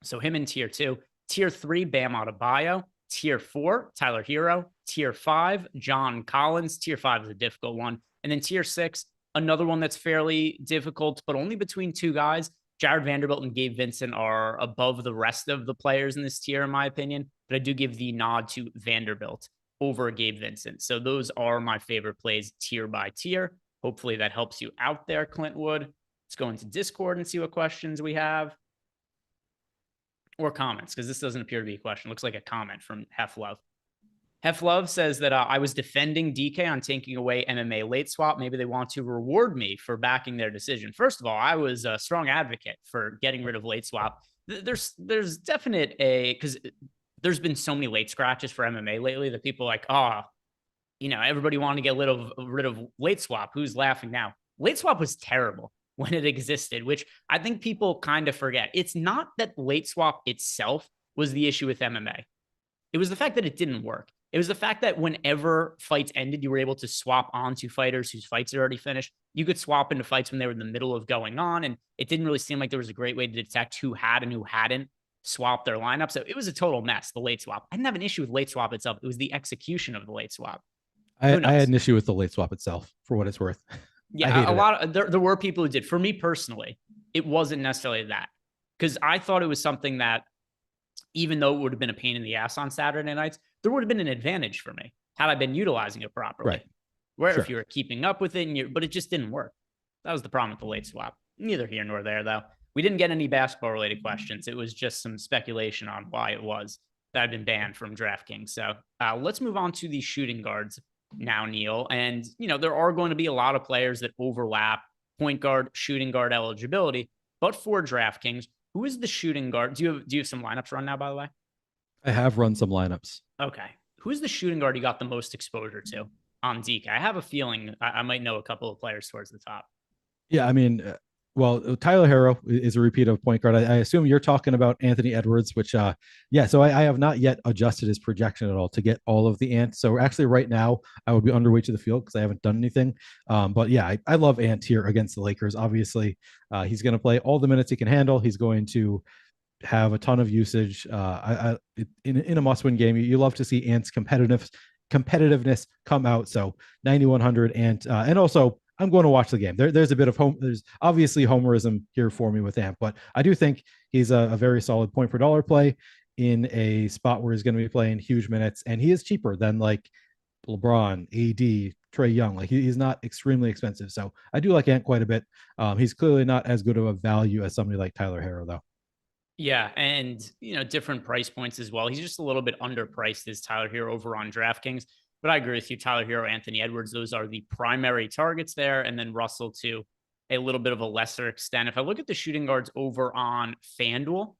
So him in tier 2. Tier 3, Bam Adebayo. Tier 4, Tyler Hero. Tier 5, John Collins. Tier 5 is a difficult one. And then tier 6, another one that's fairly difficult, but only between two guys. Jared Vanderbilt and Gabe Vincent are above the rest of the players in this tier, in my opinion. But I do give the nod to Vanderbilt over Gabe Vincent. So those are my favorite plays tier by tier. Hopefully that helps you out there, Clintwood. Let's go into Discord and see what questions we have. Or comments, because this doesn't appear to be a question. It looks like a comment from Heflove. Heflove says that I was defending DK on taking away MMA late swap. Maybe they want to reward me for backing their decision. First of all, I was a strong advocate for getting rid of late swap. There's definite because there's been so many late scratches for MMA lately that people are like, everybody wanted to get rid of late swap. Who's laughing now? Late swap was terrible when it existed, which I think people kind of forget. It's not that late swap itself was the issue with MMA. It was the fact that it didn't work. It was the fact that whenever fights ended, you were able to swap onto fighters whose fights had already finished. You could swap into fights when they were in the middle of going on, and it didn't really seem like there was a great way to detect who had and who hadn't swapped their lineup. So it was a total mess, the late swap. I didn't have an issue with late swap itself. It was the execution of the late swap. I had an issue with the late swap itself, for what it's worth. Yeah, there were people who did. For me personally, it wasn't necessarily that, because I thought it was something that, even though it would have been a pain in the ass on Saturday nights, there would have been an advantage for me had I been utilizing it properly. Right. Where Sure. if you were keeping up with it, but it just didn't work. That was the problem with the late swap. Neither here nor there, though. We didn't get any basketball related questions. It was just some speculation on why it was that had been banned from DraftKings. So let's move on to the shooting guards now, Neil. And, there are going to be a lot of players that overlap point guard, shooting guard eligibility. But for DraftKings, who is the shooting guard? Do you have some lineups run now, by the way? I have run some lineups. Okay. Who's the shooting guard you got the most exposure to on DK? I have a feeling I might know a couple of players towards the top. Yeah, I mean, Tyler Herro is a repeat of point guard. I assume you're talking about Anthony Edwards, which, so I have not yet adjusted his projection at all to get all of the Ant. So actually right now I would be underweight to the field because I haven't done anything. But yeah, I love Ant here against the Lakers. Obviously, he's going to play all the minutes he can handle. He's going to have a ton of usage. In a must-win game, you love to see Ant's competitiveness come out. So 9,100 and also I'm going to watch the game. There's a bit of there's obviously homerism here for me with Ant, but I do think he's a very solid point per dollar play in a spot where he's going to be playing huge minutes, and he is cheaper than like LeBron, AD, Trae Young. Like he's not extremely expensive. So I do like Ant quite a bit. He's clearly not as good of a value as somebody like Tyler Herro, though. Yeah, and different price points as well. He's just a little bit underpriced as Tyler Herro over on DraftKings. But I agree with you, Tyler Herro, Anthony Edwards, those are the primary targets there. And then Russell to a little bit of a lesser extent. If I look at the shooting guards over on FanDuel,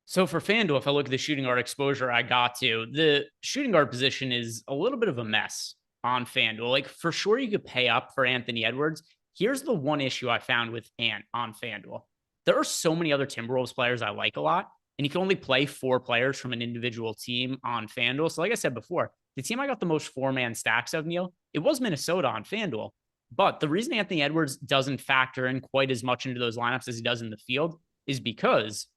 so for FanDuel, if I look at the shooting guard exposure I got to, the shooting guard position is a little bit of a mess on FanDuel. Like for sure, you could pay up for Anthony Edwards. Here's the one issue I found with Ant on FanDuel. There are so many other Timberwolves players I like a lot, and you can only play 4 players from an individual team on FanDuel. So like I said before, the team I got the most 4-man stacks of, Neil, it was Minnesota on FanDuel. But the reason Anthony Edwards doesn't factor in quite as much into those lineups as he does in the field is because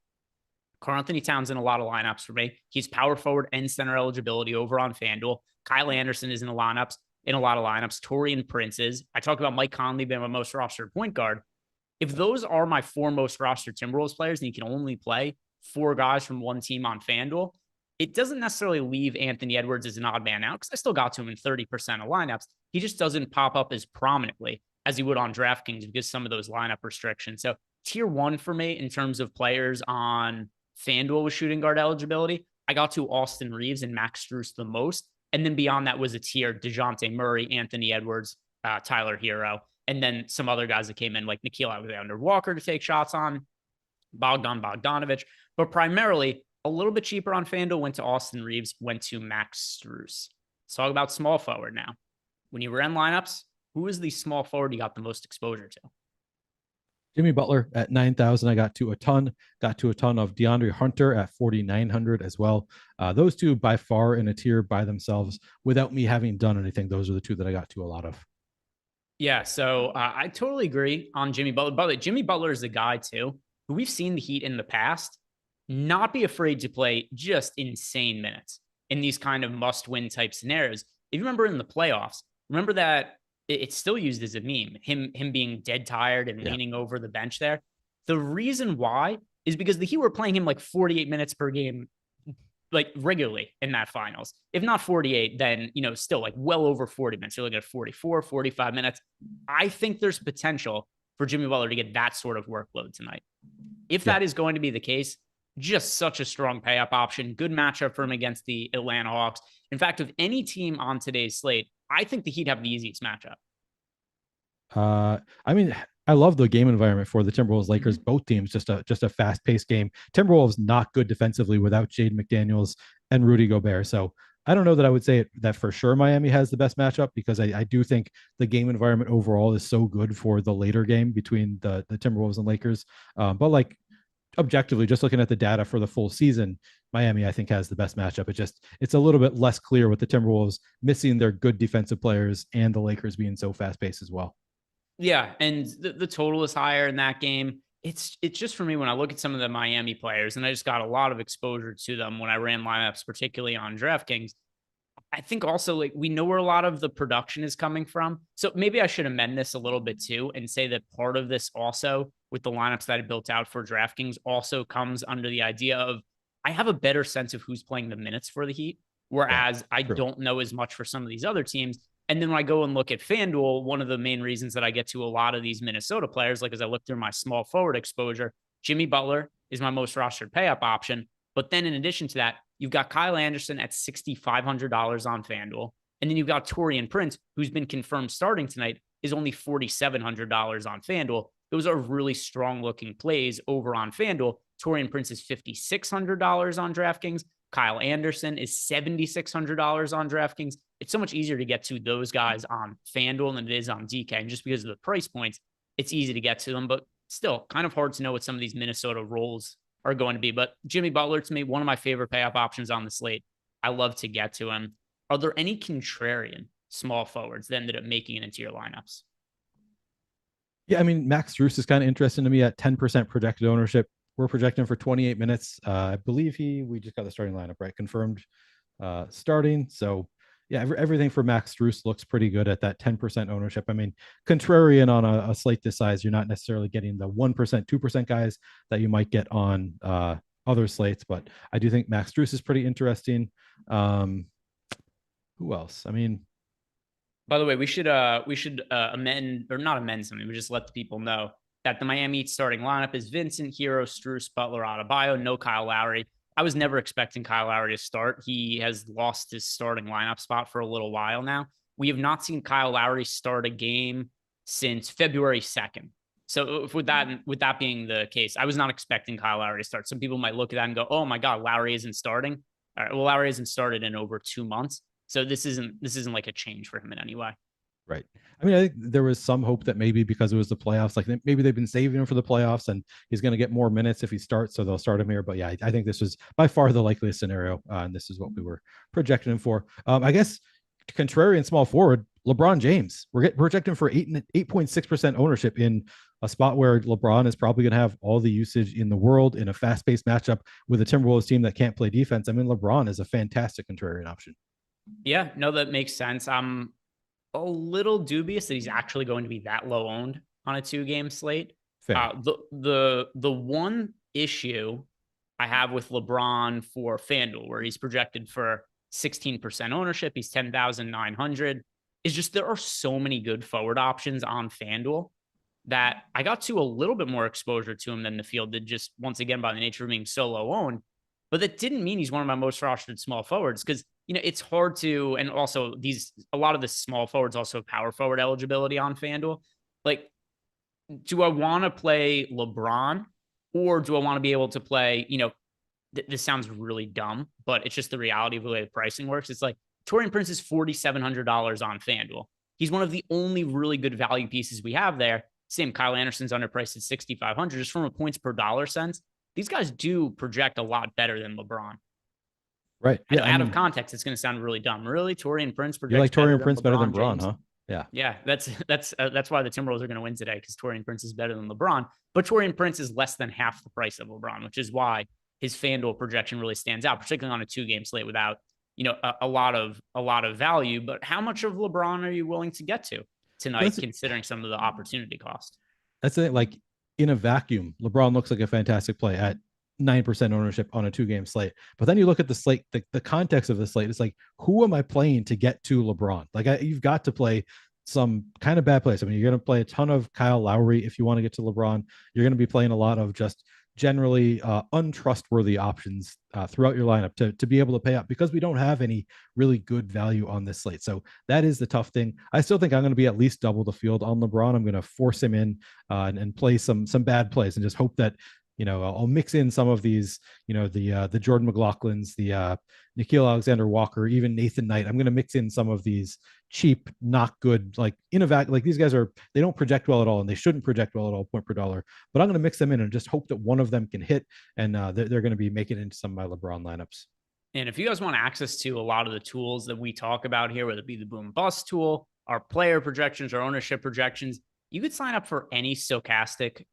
Karl-Anthony Towns in a lot of lineups for me. He's power forward and center eligibility over on FanDuel. Kyle Anderson is in a lot of lineups. Taurean Prince is. I talked about Mike Conley being my most rostered point guard. If those are my 4 most rostered Timberwolves players and you can only play 4 guys from one team on FanDuel, it doesn't necessarily leave Anthony Edwards as an odd man out because I still got to him in 30% of lineups. He just doesn't pop up as prominently as he would on DraftKings because some of those lineup restrictions. So tier 1 for me in terms of players on FanDuel with shooting guard eligibility, I got to Austin Reeves and Max Strus the most. And then beyond that was a tier Dejounte Murray, Anthony Edwards, Tyler Herro, and then some other guys that came in like Nickeil Alexander-Walker to take shots on, Bogdanovich, but primarily a little bit cheaper on FanDuel, went to Austin Reeves, went to Max Strus. Let's talk about small forward now. When you ran lineups, who is the small forward you got the most exposure to? Jimmy Butler at 9,000. I got to a ton of DeAndre Hunter at 4,900 as well. Those two by far in a tier by themselves without me having done anything. Those are the two that I got to a lot of. Yeah, so I totally agree on Jimmy Butler. By the way, Jimmy Butler is the guy too, who we've seen the Heat in the past not be afraid to play just insane minutes in these kind of must-win type scenarios. If you remember in the playoffs, remember that it's still used as a meme, him being dead tired and leaning over the bench there. The reason why is because the Heat were playing him like 48 minutes per game, like regularly in that finals. If not 48, then, still like well over 40 minutes. You're looking at 44, 45 minutes. I think there's potential for Jimmy Butler to get that sort of workload tonight. If that is going to be the case, just such a strong pay up option. Good matchup for him against the Atlanta Hawks. In fact, of any team on today's slate, I think the Heat have the easiest matchup. I mean, I love the game environment for the Timberwolves Lakers. Both teams just a fast paced game. Timberwolves not good defensively without Jaden McDaniels and Rudy Gobert. So I don't know that I would say that for sure Miami has the best matchup because I do think the game environment overall is so good for the later game between the Timberwolves and Lakers. But like objectively, just looking at the data for the full season, Miami, I think, has the best matchup. It's a little bit less clear with the Timberwolves missing their good defensive players and the Lakers being so fast paced as well. Yeah, and the total is higher in that game. It's just for me when I look at some of the Miami players, and I just got a lot of exposure to them when I ran lineups, particularly on DraftKings. I think also like we know where a lot of the production is coming from. So maybe I should amend this a little bit too and say that part of this also with the lineups that I built out for DraftKings also comes under the idea of I have a better sense of who's playing the minutes for the Heat, whereas I don't know as much for some of these other teams. And then when I go and look at FanDuel, one of the main reasons that I get to a lot of these Minnesota players, like as I look through my small forward exposure, Jimmy Butler is my most rostered pay up option. But then in addition to that, you've got Kyle Anderson at $6,500 on FanDuel. And then you've got Taurean Prince, who's been confirmed starting tonight, is only $4,700 on FanDuel. Those are really strong looking plays over on FanDuel. Taurean Prince is $5,600 on DraftKings. Kyle Anderson is $7,600 on DraftKings. It's so much easier to get to those guys on FanDuel than it is on DK. And just because of the price points, it's easy to get to them, but still kind of hard to know what some of these Minnesota roles are going to be. But Jimmy Butler, to me, one of my favorite payoff options on the slate. I love to get to him. Are there any contrarian small forwards that ended up making it into your lineups? Yeah, I mean, Max Strus is kind of interesting to me at 10% projected ownership. We're projecting for 28 minutes. I believe we just got the starting lineup, right? Confirmed starting. So yeah, everything for Max Strus looks pretty good at that 10% ownership. I mean, contrarian on a slate this size, you're not necessarily getting the 1%, 2% guys that you might get on other slates, but I do think Max Strus is pretty interesting. Who else? I mean, by the way, we should amend or not amend something. We just let the people know that the Miami Heat starting lineup is Vincent, Hero, Strus, Butler, Adebayo, no Kyle Lowry. I was never expecting Kyle Lowry to start. He has lost his starting lineup spot for a little while now. We have not seen Kyle Lowry start a game since February 2nd. So with that being the case, I was not expecting Kyle Lowry to start. Some people might look at that and go, "Oh my God, Lowry isn't starting." All right, well, Lowry hasn't started in over 2 months. So this isn't like a change for him in any way. Right. I mean, I think there was some hope that maybe because it was the playoffs, like maybe they've been saving him for the playoffs and he's going to get more minutes if he starts. So they'll start him here. But yeah, I think this was by far the likeliest scenario. And this is what we were projecting him for. I guess contrarian small forward, LeBron James. We're projecting for 8.6% ownership in a spot where LeBron is probably going to have all the usage in the world in a fast-paced matchup with a Timberwolves team that can't play defense. I mean, LeBron is a fantastic contrarian option. Yeah, no, that makes sense. I'm a little dubious that he's actually going to be that low owned on a 2-game slate. The one issue I have with LeBron for FanDuel, where he's projected for 16% ownership, he's 10,900, is just there are so many good forward options on FanDuel that I got to a little bit more exposure to him than the field did, just once again by the nature of being so low owned. But that didn't mean he's one of my most rostered small forwards because, you know, it's hard to, and also a lot of the small forwards also have power forward eligibility on FanDuel. Like, do I want to play LeBron or do I want to be able to play, you know, this sounds really dumb, but it's just the reality of the way the pricing works. It's like Taurean Prince is $4,700 on FanDuel. He's one of the only really good value pieces we have there. Same, Kyle Anderson's underpriced at $6,500 just from a points per dollar sense. These guys do project a lot better than LeBron. Right. Yeah. Out of context, it's going to sound really dumb. Really? Taurean Prince projects. You like Taurean Prince better than LeBron, huh? Yeah. Yeah. That's why the Timberwolves are going to win today because Taurean Prince is better than LeBron. But Taurean Prince is less than half the price of LeBron, which is why his FanDuel projection really stands out, particularly on a 2-game slate without, you know, a lot of value. But how much of LeBron are you willing to get to tonight, considering some of the opportunity cost? That's it. Like in a vacuum, LeBron looks like a fantastic play at 9% ownership on a 2-game slate. But then you look at the slate, the context of the slate, it's like, who am I playing to get to LeBron? Like you've got to play some kind of bad plays. I mean, you're going to play a ton of Kyle Lowry if you want to get to LeBron. You're going to be playing a lot of just generally untrustworthy options throughout your lineup to be able to pay up because we don't have any really good value on this slate. So that is the tough thing. I still think I'm going to be at least double the field on LeBron. I'm going to force him in and play some bad plays and just hope that, you know, I'll mix in some of these, you know, the Jordan McLaughlins, the Nickeil Alexander-Walker, even Nathan Knight. I'm going to mix in some of these cheap, not good, like in a like these guys they don't project well at all, and they shouldn't project well at all point per dollar. But I'm going to mix them in and just hope that one of them can hit, and they're going to be making it into some of my LeBron lineups. And if you guys want access to a lot of the tools that we talk about here, whether it be the boom bust tool, our player projections, our ownership projections, you could sign up for any Stochastic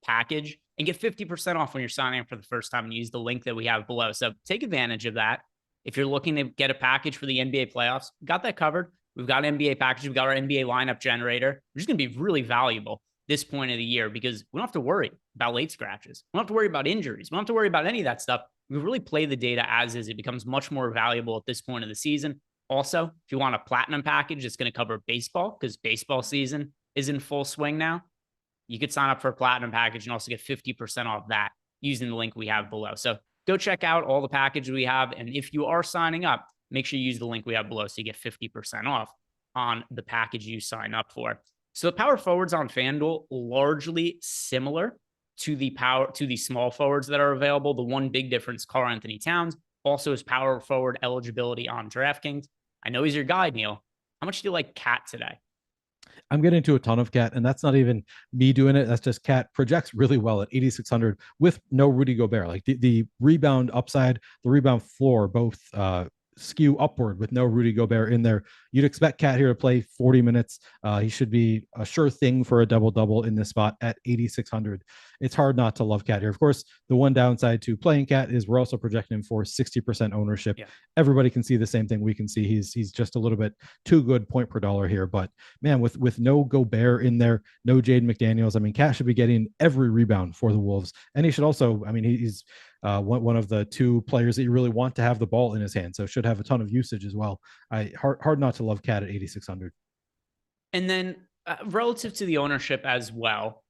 package and get 50% off when you're signing up for the first time, and use the link that we have below. So take advantage of that. If you're looking to get a package for the NBA playoffs, got that covered. We've got an NBA package. We've got our NBA lineup generator, which is going to be really valuable this point of the year, because we don't have to worry about late scratches. We don't have to worry about injuries. We don't have to worry about any of that stuff. We really play the data as is. It becomes much more valuable at this point of the season. Also, if you want a platinum package, it's going to cover baseball, because baseball season is in full swing now. You could sign up for a platinum package and also get 50% off that using the link we have below. So go check out all the packages we have. And if you are signing up, make sure you use the link we have below so you get 50% off on the package you sign up for. So the power forwards on FanDuel, largely similar to the small forwards that are available. The one big difference, Karl-Anthony Towns also has power forward eligibility on DraftKings. I know he's your guy, Neil. How much do you like Cat today? I'm getting into a ton of Cat, and that's not even me doing it. That's just Cat projects really well at 8,600 with no Rudy Gobert. Like the rebound upside, the rebound floor, both skew upward with no Rudy Gobert in there. You'd expect Cat here to play 40 minutes. He should be a sure thing for a double-double in this spot at 8,600. It's hard not to love Cat here. Of course, the one downside to playing Cat is we're also projecting him for 60% ownership. Yeah. Everybody can see the same thing we can see. He's just a little bit too good point per dollar here. But man, with no Gobert in there, no Jaden McDaniels, I mean, Cat should be getting every rebound for the Wolves. And he should also, I mean, he's one of the two players that you really want to have the ball in his hand, so should have a ton of usage as well. Hard not to love Cat at 8,600. And then relative to the ownership as well,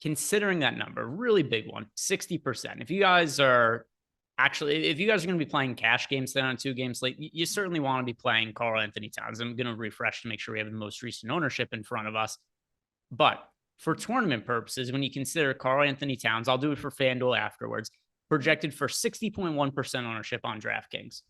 considering that number, really big one, 60%. If you guys are going to be playing cash games then on 2 game slate, you certainly want to be playing Karl-Anthony Towns. I'm going to refresh to make sure we have the most recent ownership in front of us. But for tournament purposes, when you consider Karl-Anthony Towns, I'll do it for FanDuel afterwards, projected for 60.1% ownership on DraftKings.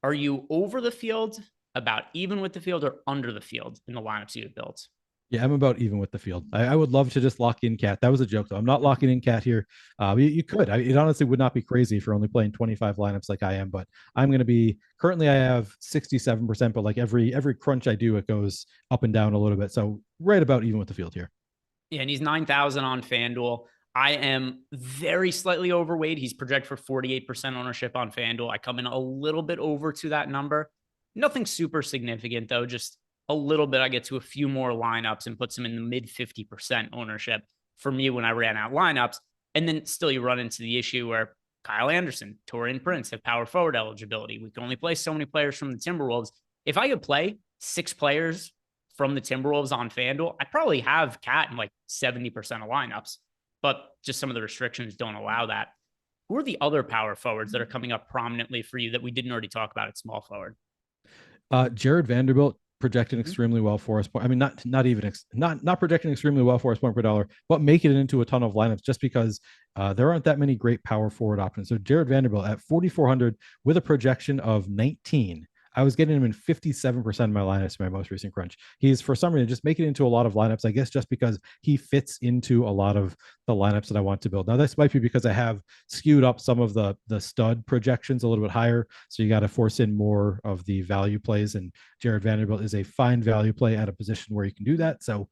Are you over the field, about even with the field, or under the field in the lineups you have built? Yeah, I'm about even with the field. I would love to just lock in Cat. That was a joke, though. I'm not locking in Cat here. You could. It honestly would not be crazy if you're only playing 25 lineups like I am, but I'm going to be, currently I have 67%, but like every crunch I do, it goes up and down a little bit. So right about even with the field here. Yeah, and he's 9,000 on FanDuel. I am very slightly overweight. He's projected for 48% ownership on FanDuel. I come in a little bit over to that number. Nothing super significant, though, just a little bit. I get to a few more lineups and puts him in the mid 50% ownership for me when I ran out lineups. And then still you run into the issue where Kyle Anderson, Taurean Prince have power forward eligibility. We can only play so many players from the Timberwolves. If I could play 6 players from the Timberwolves on FanDuel, I'd probably have Cat in like 70% of lineups. But just some of the restrictions don't allow that. Who are the other power forwards that are coming up prominently for you that we didn't already talk about at small forward? Jared Vanderbilt projecting extremely well for us. I mean, not projecting extremely well for us point per dollar, but making it into a ton of lineups just because there aren't that many great power forward options. So Jared Vanderbilt at 4,400 with a projection of 19. I was getting him in 57% of my lineups in my most recent crunch. He's, for some reason, just making it into a lot of lineups, I guess, just because he fits into a lot of the lineups that I want to build. Now, this might be because I have skewed up some of the stud projections a little bit higher. So you got to force in more of the value plays. And Jared Vanderbilt is a fine value play at a position where you can do that. So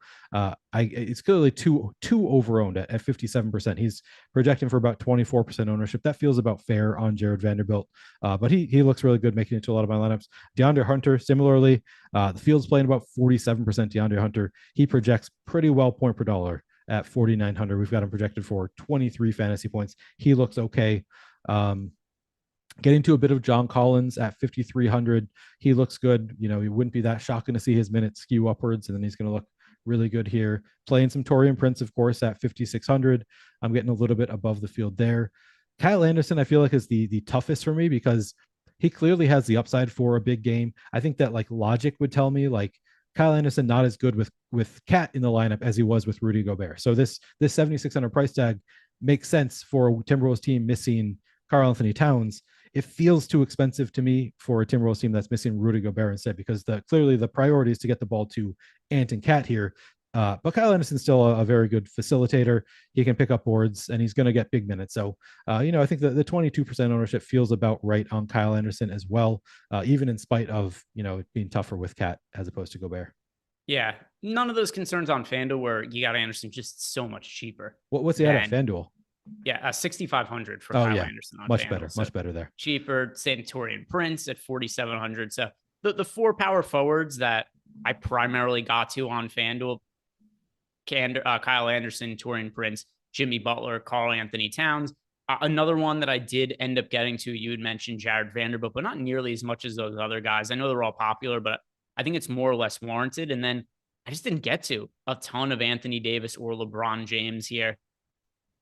it's clearly too over-owned at 57%. He's projecting for about 24% ownership. That feels about fair on Jared Vanderbilt. But he looks really good making it into a lot of my lineups. DeAndre Hunter, similarly, the field's playing about 47% DeAndre Hunter. He projects pretty well point per dollar at 4,900. We've got him projected for 23 fantasy points. He looks okay. Getting to a bit of John Collins at 5,300. He looks good. You know, it wouldn't be that shocking to see his minutes skew upwards, and then he's going to look really good here. Playing some Taurean Prince, of course, at 5,600. I'm getting a little bit above the field there. Kyle Anderson, I feel like, is the toughest for me because he clearly has the upside for a big game. I think that like logic would tell me like Kyle Anderson not as good with Cat in the lineup as he was with Rudy Gobert. So this 7,600 price tag makes sense for a Timberwolves team missing Karl-Anthony Towns. it feels too expensive to me for a Timberwolves team that's missing Rudy Gobert instead, because clearly the priority is to get the ball to Ant and Cat here. But Kyle Anderson's still a very good facilitator. He can pick up boards and he's going to get big minutes. So, I think the 22% ownership feels about right on Kyle Anderson as well, even in spite of, it being tougher with Cat as opposed to Gobert. Yeah. None of those concerns on FanDuel where you got Anderson just so much cheaper. What's the at FanDuel? Yeah, 6,500 for Kyle Anderson on much FanDuel. better, much better there. Cheaper. Santorian Prince at 4,700. So the four power forwards that I primarily got to on FanDuel, Kyle Anderson, Taurean Prince, Jimmy Butler, Karl Anthony Towns. Another one that I did end up getting to, you had mentioned Jared Vanderbilt, but not nearly as much as those other guys. I know they're all popular, but I think it's more or less warranted. And then I just didn't get to a ton of Anthony Davis or LeBron James here.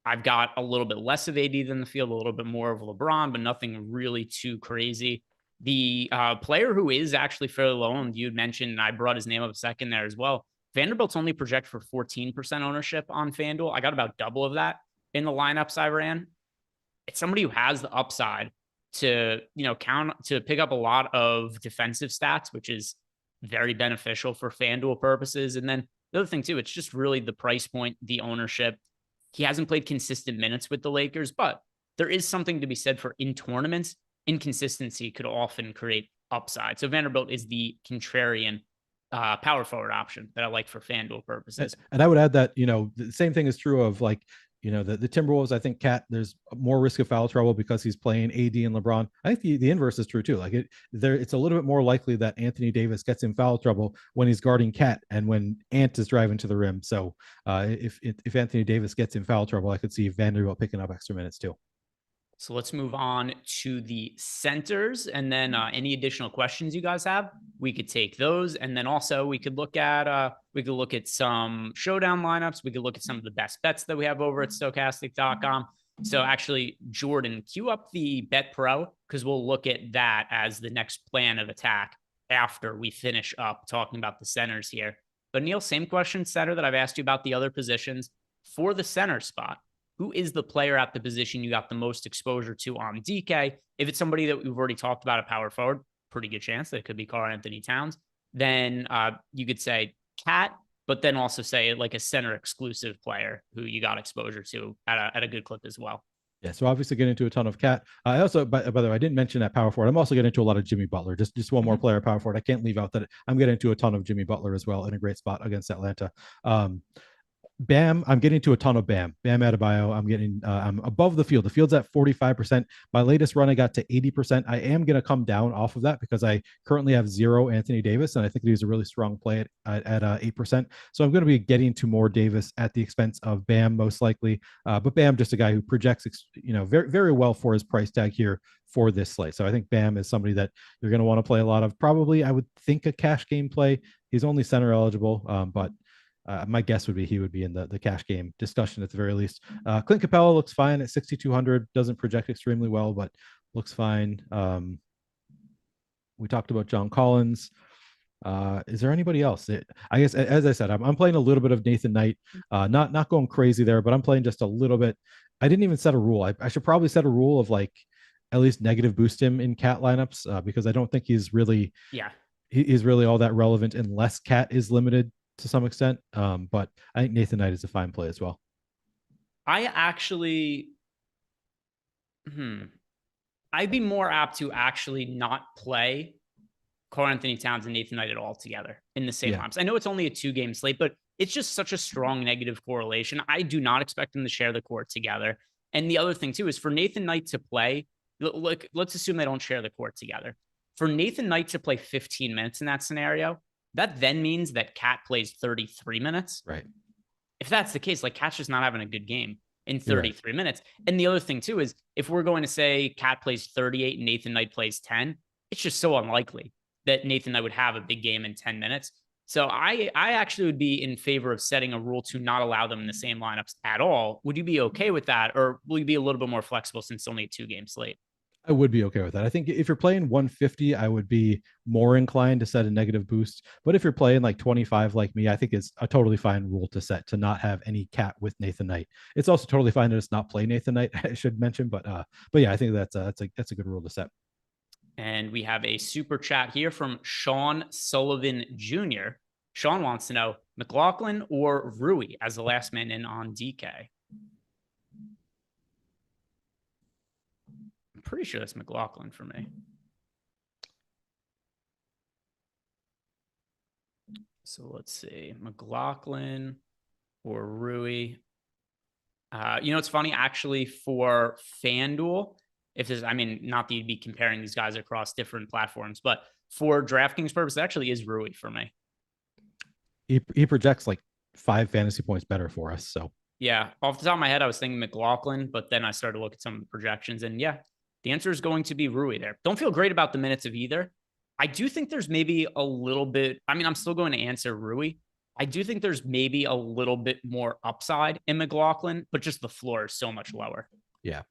I've got a little bit less of AD than the field, a little bit more of LeBron, but nothing really too crazy. The player who is actually fairly low, and you had mentioned, and I brought his name up a second there as well, Vanderbilt's only projected for 14% ownership on FanDuel. I got about double of that in the lineups I ran. It's somebody who has the upside to, to pick up a lot of defensive stats, which is very beneficial for FanDuel purposes. And then the other thing too, it's just really the price point, the ownership. He hasn't played consistent minutes with the Lakers, but there is something to be said for in tournaments. Inconsistency could often create upside. So Vanderbilt is the contrarian power forward option that I like for FanDuel purposes. And I would add that, the same thing is true of the Timberwolves. I think Cat, there's more risk of foul trouble because he's playing AD and LeBron. I think the inverse is true too. It's a little bit more likely that Anthony Davis gets in foul trouble when he's guarding Cat and when Ant is driving to the rim. So if Anthony Davis gets in foul trouble, I could see Vanderbilt picking up extra minutes too. So let's move on to the centers, and then any additional questions you guys have, we could take those. And then also we could look at some showdown lineups. We could look at some of the best bets that we have over at stochastic.com. So actually, Jordan, cue up the Bet Pro, because we'll look at that as the next plan of attack after we finish up talking about the centers here. But Neil, same question center that I've asked you about the other positions. For the center spot, who is the player at the position you got the most exposure to on DK? If it's somebody that we've already talked about at power forward, pretty good chance that it could be Karl Anthony Towns. Then you could say Cat, but then also say like a center exclusive player who you got exposure to at a good clip as well. Yeah, so obviously get into a ton of Cat. I also, by the way, I didn't mention that power forward. I'm also getting into a lot of Jimmy Butler. Just one more player power forward. I can't leave out that I'm getting into a ton of Jimmy Butler as well in a great spot against Atlanta. Bam, I'm getting to a ton of Bam Adebayo. I'm above the field. The field's at 45%. My latest run, I got to 80%. I am going to come down off of that because I currently have 0 Anthony Davis, and I think he's a really strong play at 8%. So I'm going to be getting to more Davis at the expense of Bam, most likely. But Bam, just a guy who projects, very, very well for his price tag here for this slate. So I think Bam is somebody that you're going to want to play a lot of. Probably, I would think a cash game play. He's only center eligible, but my guess would be he would be in the cash game discussion at the very least. Clint Capella looks fine at 6,200. Doesn't project extremely well, but looks fine. We talked about John Collins. Is there anybody else? I guess, as I said, I'm playing a little bit of Nathan Knight. Not going crazy there, but I'm playing just a little bit. I didn't even set a rule. I should probably set a rule of at least negative boost him in Cat lineups because I don't think he's really he's really all that relevant unless Cat is limited to some extent. But I think Nathan Knight is a fine play as well. I actually, I'd be more apt to actually not play Karl Anthony Towns and Nathan Knight at all together in the same lineups. I know it's only a 2-game slate, but it's just such a strong negative correlation. I do not expect them to share the court together. And the other thing too is for Nathan Knight to play, look, let's assume they don't share the court together. For Nathan Knight to play 15 minutes in that scenario, that then means that Cat plays 33 minutes. Right. If that's the case, Cat's just not having a good game in 33 minutes. And the other thing too is if we're going to say Cat plays 38 and Nathan Knight plays 10, it's just so unlikely that Nathan Knight would have a big game in 10 minutes. So I actually would be in favor of setting a rule to not allow them in the same lineups at all. Would you be okay with that? Or will you be a little bit more flexible since it's only a 2-game slate? I would be okay with that. I think if you're playing 150, I would be more inclined to set a negative boost. But if you're playing like 25 like me, I think it's a totally fine rule to set to not have any cat with Nathan Knight. It's also totally fine to just not play Nathan Knight, I should mention. But yeah, I think that's a good rule to set. And we have a super chat here from Sean Sullivan Jr. Sean wants to know McLaughlin or Rui as the last man in on DK. I'm pretty sure that's McLaughlin for me. So let's see, McLaughlin or Rui. It's funny actually for FanDuel. If there's, I mean, not that you'd be comparing these guys across different platforms, but for DraftKings purposes, it actually is Rui for me. He projects like 5 fantasy points better for us. So yeah, off the top of my head, I was thinking McLaughlin, but then I started to look at some of the projections, and yeah, the answer is going to be Rui there. Don't feel great about the minutes of either. I do think there's maybe a little bit, I mean, I'm still going to answer Rui. I do think there's maybe a little bit more upside in McLaughlin, but just the floor is so much lower. Yeah.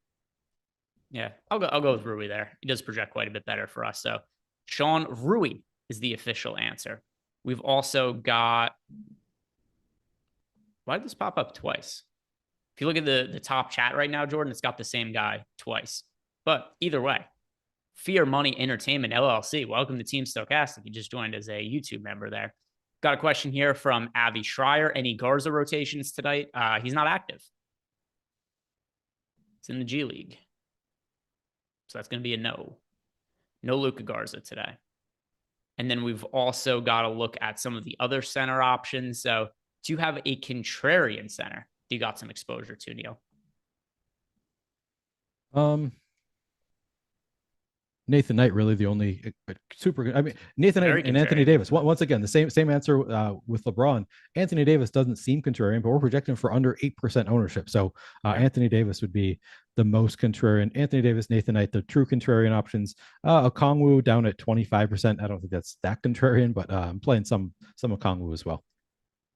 Yeah, I'll go with Rui there. He does project quite a bit better for us. So Sean, Rui is the official answer. We've also got, why did this pop up twice? If you look at the top chat right now, Jordan, it's got the same guy twice. But either way, Fear Money Entertainment LLC. Welcome to Team Stochastic. You just joined as a YouTube member there. Got a question here from Avi Schreier. Any Garza rotations tonight? He's not active. It's in the G League. So that's going to be a no. No Luka Garza today. And then we've also got to look at some of the other center options. So do you have a contrarian center? Do you got some exposure to, Neil? Nathan Knight really the only super good. I mean, Nathan Knight and Anthony Davis. Once again, the same answer with LeBron. Anthony Davis doesn't seem contrarian, but we're projecting for under 8% ownership. So Anthony Davis would be the most contrarian. Anthony Davis, Nathan Knight, the true contrarian options. Okongwu down at 25%. I don't think that's that contrarian, but I'm playing some Okongwu as well.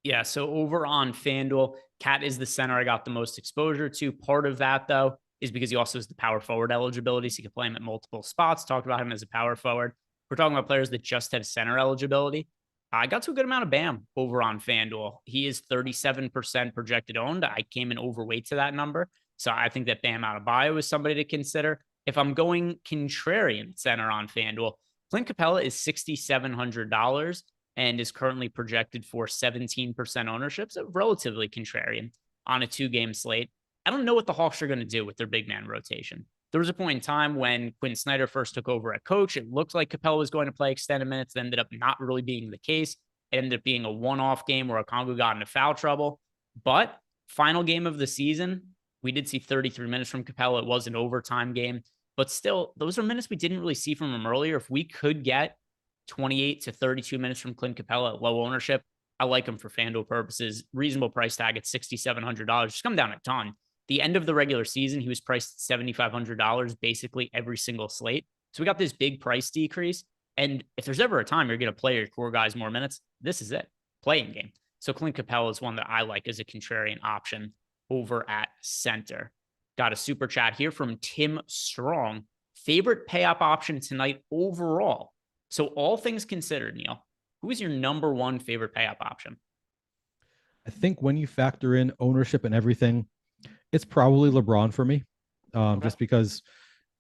Yeah, so over on FanDuel, Cat is the center I got the most exposure to. Part of that, though, is because he also has the power forward eligibility, so you can play him at multiple spots. Talked about him as a power forward. We're talking about players that just have center eligibility. I got to a good amount of Bam over on FanDuel. He is 37% projected owned. I came in overweight to that number, so I think that Bam Adebayo is somebody to consider. If I'm going contrarian center on FanDuel, Clint Capella is $6,700 and is currently projected for 17% ownership, so relatively contrarian on a 2-game slate. I don't know what the Hawks are going to do with their big man rotation. There was a point in time when Quinn Snyder first took over at coach. It looked like Capella was going to play extended minutes. It ended up not really being the case. It ended up being a one-off game where Okongwu got into foul trouble. But final game of the season, we did see 33 minutes from Capella. It was an overtime game. But still, those are minutes we didn't really see from him earlier. If we could get 28 to 32 minutes from Clint Capella at low ownership, I like him for FanDuel purposes. Reasonable price tag at $6,700. Just come down a ton. The end of the regular season, he was priced at $7,500 basically every single slate. So we got this big price decrease. And if there's ever a time you're going to play your core guys more minutes, this is it. Playing game. So Clint Capella is one that I like as a contrarian option over at center. Got a super chat here from Tim Strong. Favorite payoff option tonight overall. So all things considered, Neil, who is your number one favorite payoff option? I think when you factor in ownership and everything, it's probably LeBron for me, just because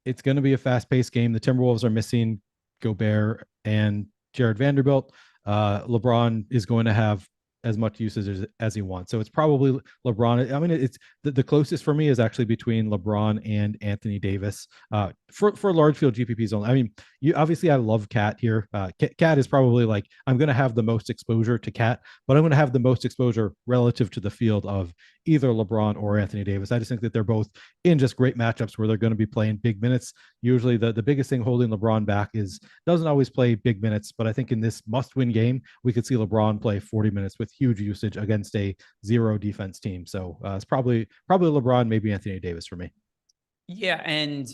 it's going to be a fast-paced game. The Timberwolves are missing Gobert and Jared Vanderbilt. LeBron is going to have as much usage as he wants. So it's probably LeBron. I mean, it's the closest for me is actually between LeBron and Anthony Davis for large field GPPs only. I mean, I love Cat here. Cat is probably like, I'm going to have the most exposure to Cat, but I'm going to have the most exposure relative to the field of either LeBron or Anthony Davis. I just think that they're both in just great matchups where they're going to be playing big minutes. Usually the biggest thing holding LeBron back is doesn't always play big minutes, but I think in this must-win game, we could see LeBron play 40 minutes with huge usage against a zero defense team. So it's probably LeBron, maybe Anthony Davis for me. Yeah, and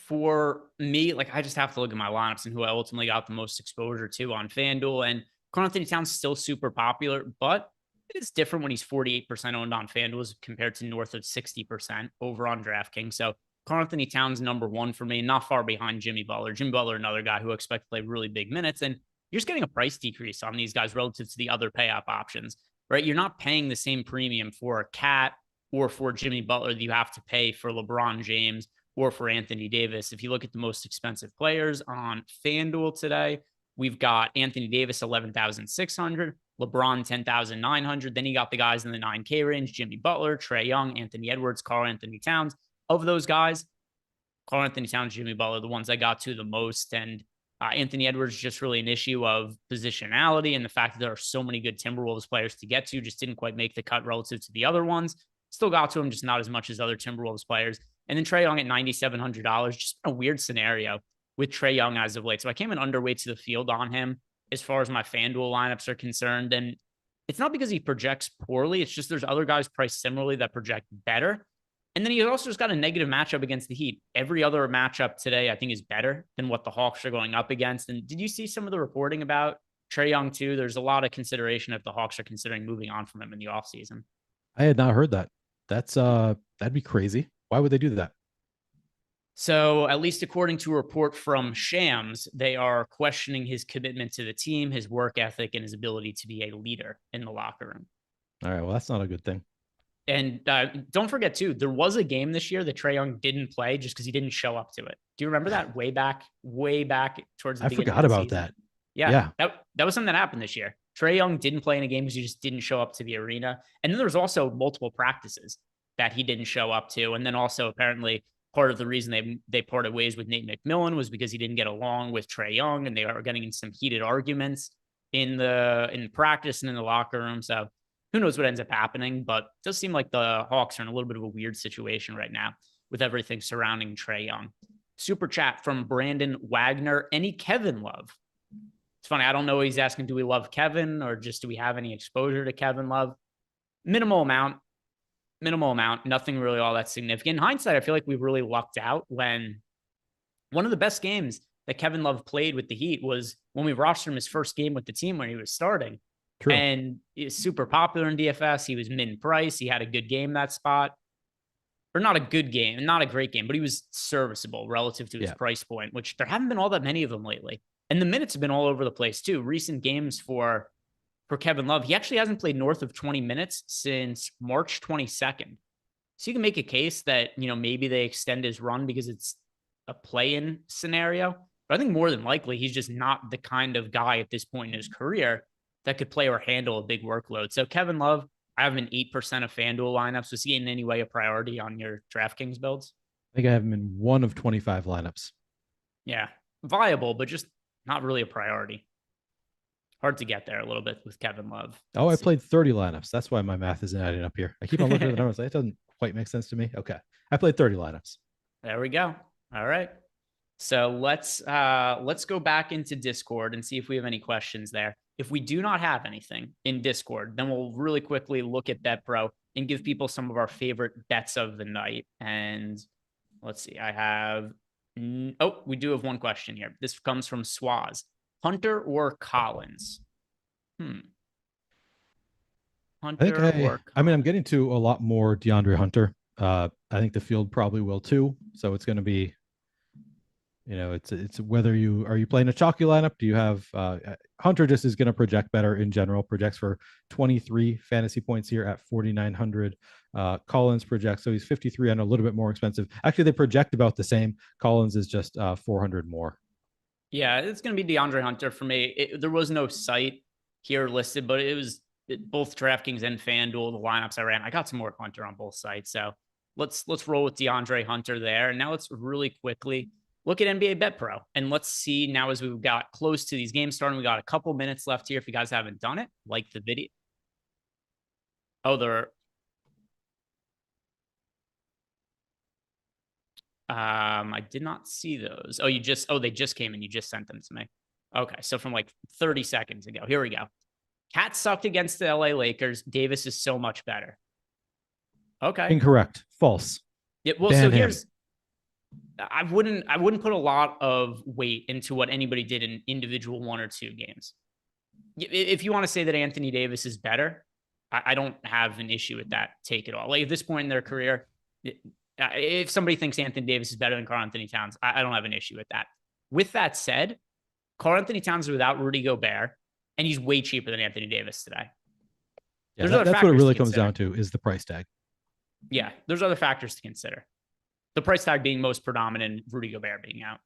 for me, like I just have to look at my lineups and who I ultimately got the most exposure to on FanDuel. And Karl-Anthony Towns still super popular, but it's different when he's 48% owned on FanDuel compared to north of 60% over on DraftKings. So Karl-Anthony Towns number 1 for me, not far behind Jimmy Butler. Jimmy Butler, another guy who I expect to play really big minutes. And you're just getting a price decrease on these guys relative to the other payoff options, right? You're not paying the same premium for a Cat or for Jimmy Butler that you have to pay for LeBron James or for Anthony Davis. If you look at the most expensive players on FanDuel today, we've got Anthony Davis, 11,600, LeBron, 10,900. Then you got the guys in the 9K range, Jimmy Butler, Trae Young, Anthony Edwards, Karl-Anthony Towns. Of those guys, Karl-Anthony Towns, Jimmy Butler, the ones I got to the most. And Anthony Edwards is just really an issue of positionality and the fact that there are so many good Timberwolves players to get to, just didn't quite make the cut relative to the other ones. Still got to him, just not as much as other Timberwolves players. And then Trae Young at $9,700, just a weird scenario with Trae Young as of late. So I came in underweight to the field on him as far as my FanDuel lineups are concerned. And it's not because he projects poorly. It's just there's other guys priced similarly that project better. And then he also just got a negative matchup against the Heat. Every other matchup today, I think, is better than what the Hawks are going up against. And did you see some of the reporting about Trae Young too? There's a lot of consideration if the Hawks are considering moving on from him in the offseason. I had not heard that. That'd be crazy. Why would they do that? So at least according to a report from Shams, they are questioning his commitment to the team, his work ethic, and his ability to be a leader in the locker room. All right. Well, that's not a good thing. And don't forget, too, there was a game this year that Trae Young didn't play just because he didn't show up to it. Do you remember that way back towards the beginning? I forgot about that. Yeah. That was something that happened this year. Trae Young didn't play in a game because he just didn't show up to the arena. And then there was also multiple practices that he didn't show up to. And then also apparently part of the reason they parted ways with Nate McMillan was because he didn't get along with Trae Young, and they are getting in some heated arguments in practice and in the locker room. So who knows what ends up happening, but it does seem like the Hawks are in a little bit of a weird situation right now with everything surrounding Trae Young. Super chat from Brandon Wagner. Any Kevin love? It's funny. I don't know. He's asking, do we love Kevin or just do we have any exposure to Kevin Love? Minimal amount, nothing really all that significant. In hindsight, I feel like we really lucked out when one of the best games that Kevin Love played with the Heat was when we rostered him his first game with the team when he was starting. True. And he's super popular in DFS. He was min price. He had a good game that spot. Or not a good game, not a great game, but he was serviceable relative to his price point, which there haven't been all that many of them lately. And the minutes have been all over the place too. Recent games for Kevin Love, he actually hasn't played north of 20 minutes since March 22nd. So you can make a case that, maybe they extend his run because it's a play-in scenario. But I think more than likely, he's just not the kind of guy at this point in his career that could play or handle a big workload. So Kevin Love, I have him in 8% of FanDuel lineups. Was he in any way a priority on your DraftKings builds? I think I have him in 1 of 25 lineups. Yeah, viable, but just not really a priority. Hard to get there a little bit with Kevin Love. Oh, I played 30 lineups. That's why my math isn't adding up here. I keep on looking at the numbers. It doesn't quite make sense to me. Okay. I played 30 lineups. There we go. All right. So let's go back into Discord and see if we have any questions there. If we do not have anything in Discord, then we'll really quickly look at BetPro and give people some of our favorite bets of the night. And let's see, we do have one question here. This comes from Swaz. Hunter or Collins? I'm getting to a lot more DeAndre Hunter. I think the field probably will too. So it's going to be, it's whether are you playing a chalky lineup? Do you have Hunter just is going to project better in general, projects for 23 fantasy points here at 4,900. Collins projects, so he's 53 and a little bit more expensive. Actually, they project about the same. Collins is just 400 more. Yeah, it's going to be DeAndre Hunter for me. There was no site here listed, but it was both DraftKings and FanDuel, the lineups I ran. I got some more Hunter on both sites. So let's roll with DeAndre Hunter there. And now let's really quickly look at NBA BetPro. And let's see now as we've got close to these games starting, we got a couple minutes left here. If you guys haven't done it, like the video. I did not see those. They just came and you just sent them to me. Okay. So from like 30 seconds ago, here we go. Cat sucked against the LA Lakers. Davis is so much better. Okay. Incorrect. False. Yeah. Well, so here's, I wouldn't put a lot of weight into what anybody did in individual 1 or 2 games. If you want to say that Anthony Davis is better, I don't have an issue with that take at all. Like at this point in their career, If somebody thinks Anthony Davis is better than Karl-Anthony Towns, I don't have an issue with that. With that said, Karl-Anthony Towns is without Rudy Gobert, and he's way cheaper than Anthony Davis today. Yeah, that's what it really comes down to, is the price tag. Yeah, there's other factors to consider. The price tag being most predominant, Rudy Gobert being out.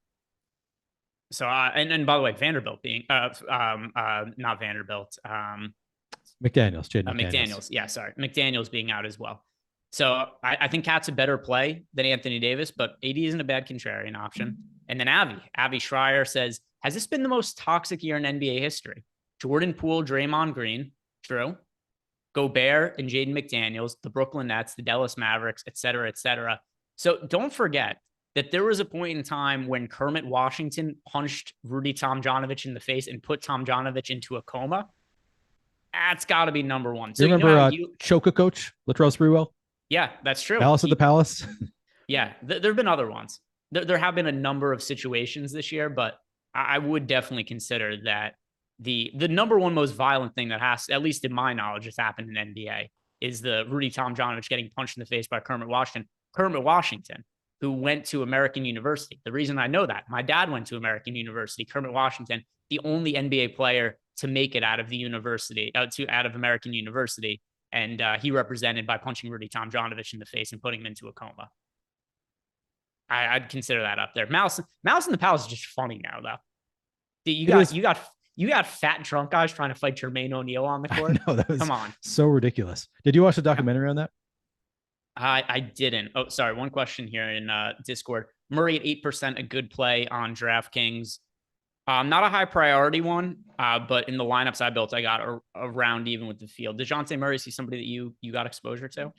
So, and by the way, Vanderbilt being, not Vanderbilt, McDaniels, Jaden McDaniels. Yeah, sorry. McDaniels being out as well. So I think Cat's a better play than Anthony Davis, but AD isn't a bad contrarian option. And then Avi Schreier says, has this been the most toxic year in NBA history? Jordan Poole, Draymond Green, true. Gobert and Jaden McDaniels, the Brooklyn Nets, the Dallas Mavericks, et cetera, et cetera. So don't forget that there was a point in time when Kermit Washington punched Rudy Tomjanovich in the face and put Tomjanovich into a coma. That's got to be number one. So you remember Choka coach, Latrell Sprewell? Yeah, that's true. Alice at the Palace? Yeah, there have been other ones. There have been a number of situations this year, but I would definitely consider that the number one most violent thing that has, at least in my knowledge, has happened in NBA is the Rudy Tomjanovich getting punched in the face by Kermit Washington. Kermit Washington, who went to American University. The reason I know that, my dad went to American University. Kermit Washington, the only NBA player to make it out of the university, out of American University. And he represented by punching Rudy Tomjanovich in the face and putting him into a coma. I'd consider that up there. Mouse in the Palace is just funny now, though. You got fat drunk guys trying to fight Jermaine O'Neal on the court. No, that was come on, so ridiculous. Did you watch the documentary on that? I didn't. Oh, sorry. One question here in Discord. Murray at 8%, a good play on DraftKings. Not a high priority one, but in the lineups I built, I got around even with the field. Dejounte Murray, is he somebody that you got exposure to?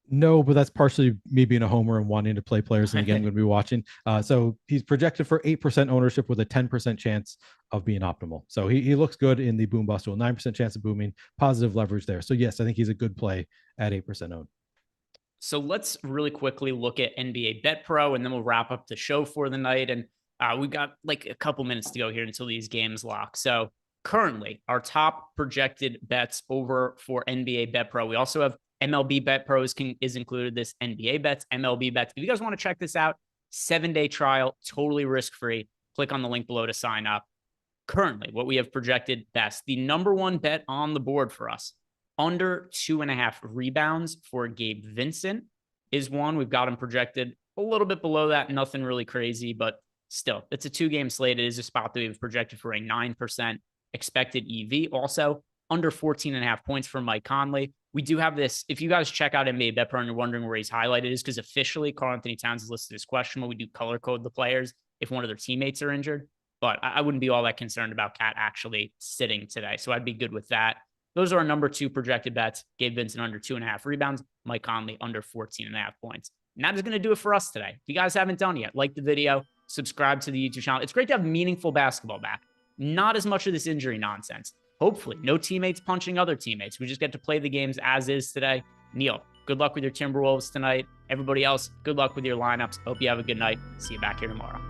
No, but that's partially me being a homer and wanting to play players in the game I'm going to be watching. So he's projected for 8% ownership with a 10% chance of being optimal. So he looks good in the boom bust tool, 9% chance of booming, positive leverage there. So yes, I think he's a good play at 8% owned. So let's really quickly look at NBA Bet Pro, and then we'll wrap up the show for the night. And we've got like a couple minutes to go here until these games lock. So currently our top projected bets over for NBA Bet Pro. We also have MLB Bet Pro is included, this NBA bets, MLB bets. If you guys want to check this out, 7-day trial, totally risk-free. Click on the link below to sign up. Currently, what we have projected best, the number one bet on the board for us, under 2.5 rebounds for Gabe Vincent is one. We've got him projected a little bit below that. Nothing really crazy, but still, it's a 2-game slate. It is a spot that we've projected for a 9% expected EV. Also, under 14.5 points for Mike Conley. We do have this. If you guys check out NBA Bet Pro and you're wondering where he's highlighted, is because officially Karl-Anthony Towns is listed as questionable. We do color code the players if one of their teammates are injured, but I wouldn't be all that concerned about Cat actually sitting today. So I'd be good with that. Those are our number 2 projected bets. Gabe Vincent under 2.5 rebounds. Mike Conley under 14.5 points. And that is going to do it for us today. If you guys haven't done yet, like the video, subscribe to the YouTube channel. It's great to have meaningful basketball back. Not as much of this injury nonsense. Hopefully, no teammates punching other teammates. We just get to play the games as is today. Neil, good luck with your Timberwolves tonight. Everybody else, good luck with your lineups. Hope you have a good night. See you back here tomorrow.